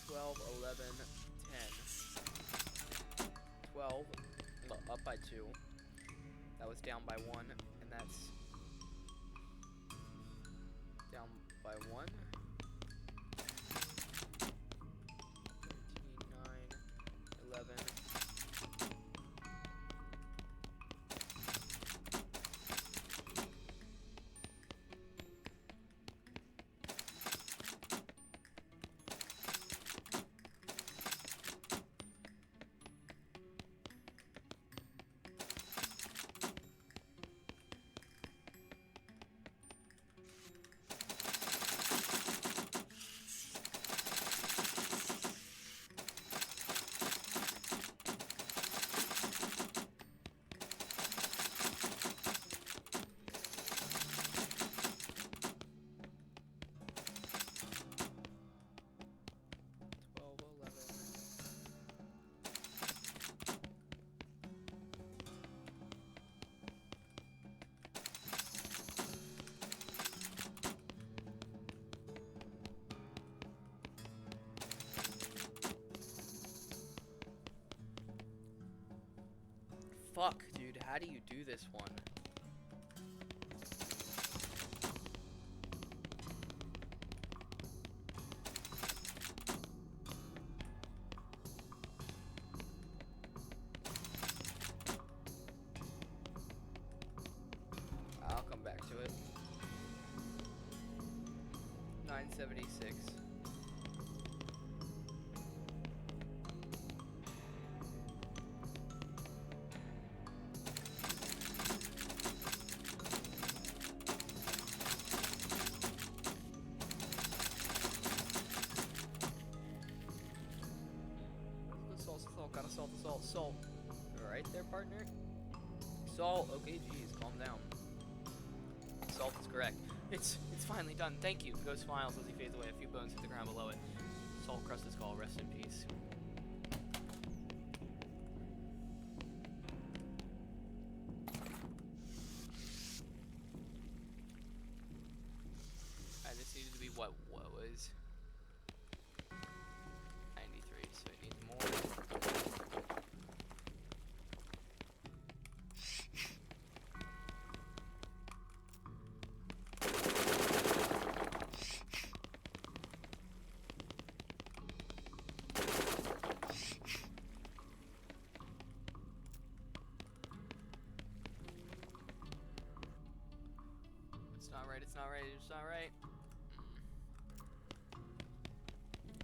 Speaker 3: $12, $11, $10. 12 up by 2. That was down by 1, and that's down by 1. 13, 9, 11. Fuck, dude, how do you do this one? I'll come back to it. 976. Gotta salt the salt. Salt. Alright there, partner? Salt. Okay, geez, calm down. Salt is correct. It's finally done. Thank you. Ghost smiles as he fades away. A few bones hit the ground below it. Salt crust is called. Rest in peace. This needed to be what was 93, so it needs more.
Speaker 4: It's not right. It's not right.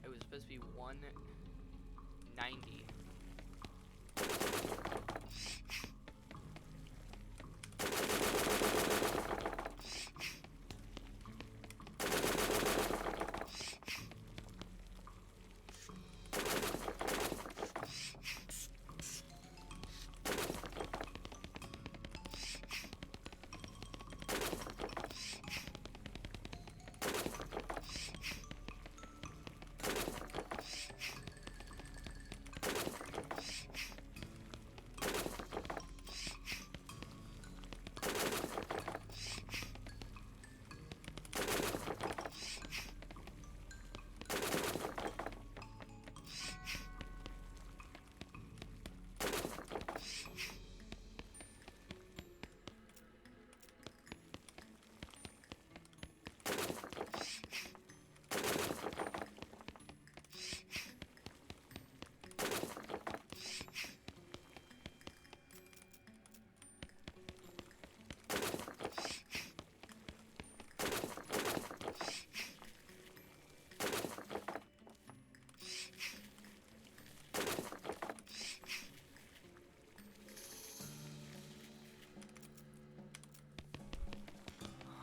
Speaker 4: It was supposed to be 190.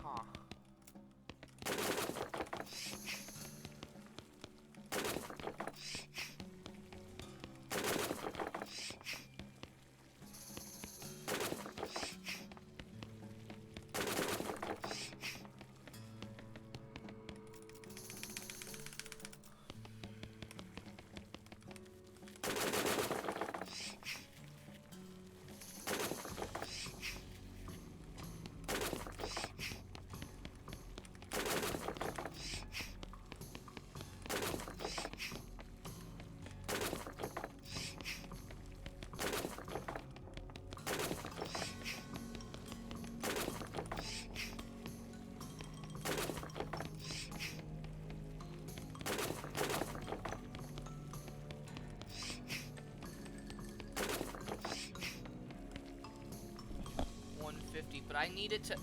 Speaker 4: Huh. But I need it to.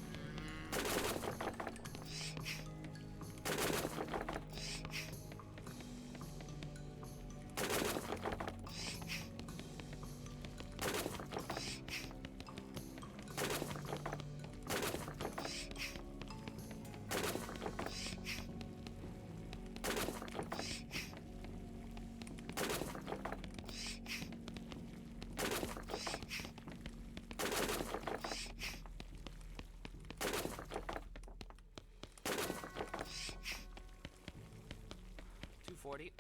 Speaker 4: $240,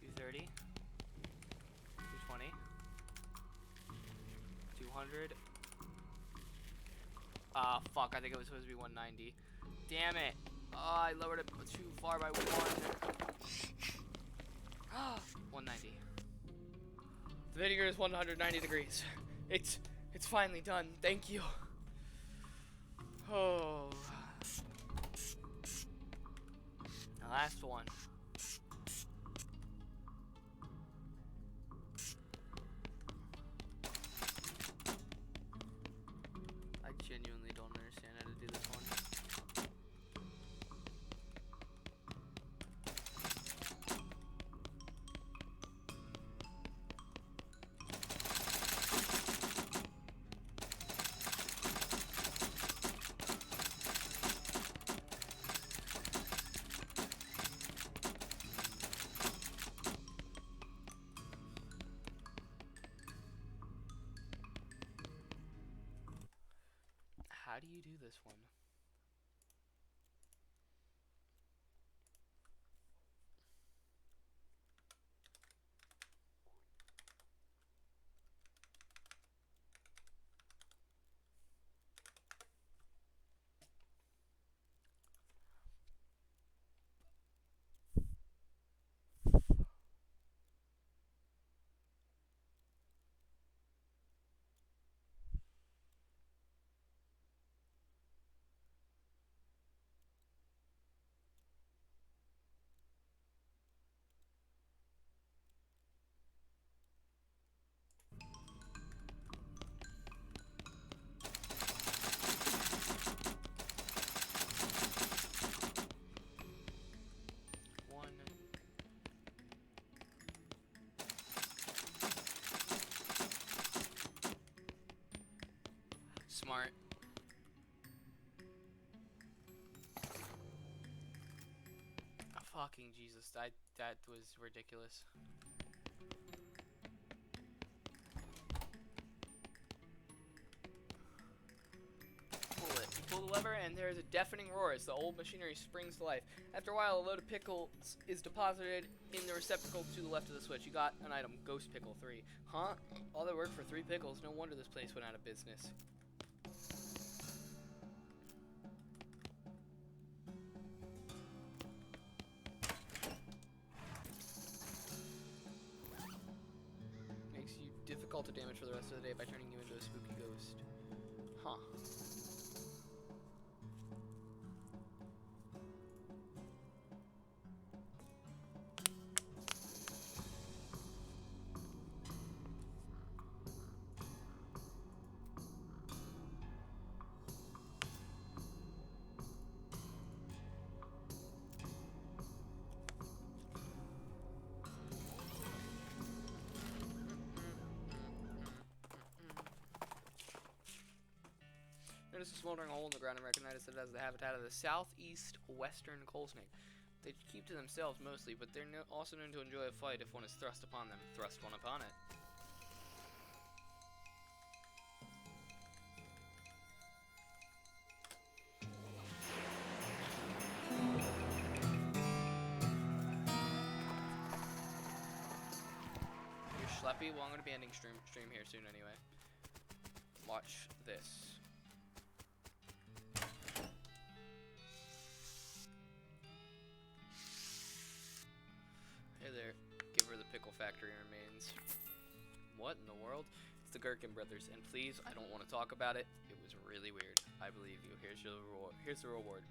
Speaker 4: $230, $220, $200. Ah, fuck! I think it was supposed to be $190. Damn it! Oh, I lowered it too far by one. $190. The vinegar is 190 degrees. It's finally done. Thank you. Oh. The last one. I genuinely don't understand how to do this one. How do you do this one? smart. Fucking Jesus, that was ridiculous. Pull it. You pull the lever, and there's a deafening roar as the old machinery springs to life. After a while, a load of pickles is deposited in the receptacle to the left of the switch. You got an item, Ghost Pickle 3. Huh? All that work for 3 pickles? No wonder this place went out of business. Makes you difficult to damage for the rest of the day by turning you into a spooky ghost. Huh. Notice a smoldering hole in the ground and recognize it as the habitat of the southeast western coal snake. They keep to themselves mostly, but they're also known to enjoy a fight if one is thrust upon them. Thrust one upon it. You're schleppy? Well, I'm going to be ending stream here soon anyway. Watch this. Hey there, give her the pickle factory remains. What in the world? It's the Gherkin brothers, and please, I don't want to talk about it. It was really weird. I believe you. Here's your reward. Here's the reward.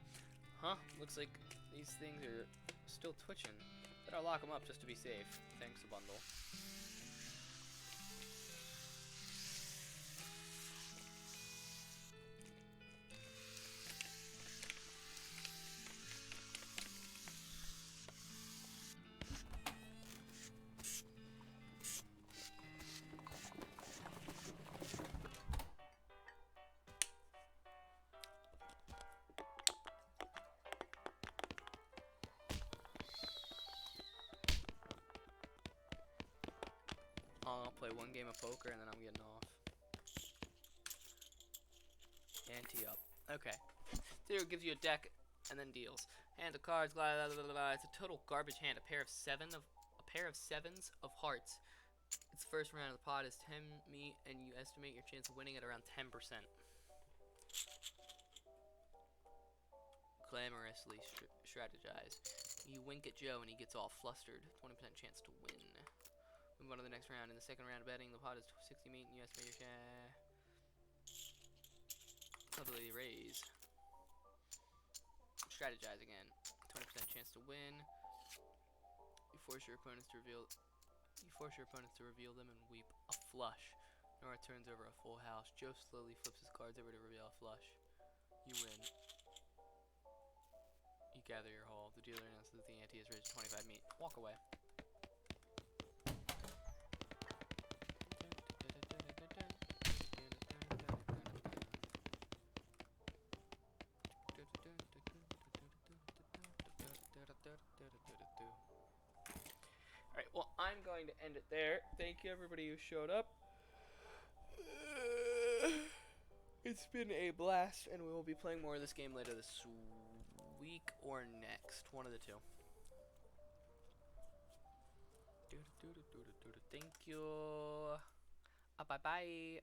Speaker 4: Huh? Looks like these things are still twitching. Better lock them up just to be safe. Thanks, a bundle. I'll play one game of poker and then I'm getting off. Ante up. Okay. Zero gives you a deck and then deals. Hand of cards, blah, blah, blah, blah. It's a total garbage hand. A pair of sevens of hearts. It's the first round of the pot is 10 meat, and you estimate your chance of winning at around 10%. Glamorously strategize. You wink at Joe and he gets all flustered. 20% chance to win. Move on to the next round. In the second round of betting, the pot is 60 meat, and you estimate your share. Heavily raise. Strategize again. 20% chance to win. You force your opponents to reveal. them and weep a flush. Nora turns over a full house. Joe slowly flips his cards over to reveal a flush. You win. You gather your haul. The dealer announces that the ante is raised to 25 meat. Walk away. Alright, well, I'm going to end it there. Thank you, everybody who showed up. It's been a blast, and we will be playing more of this game later this week or next. One of the two. Thank you. Bye-bye.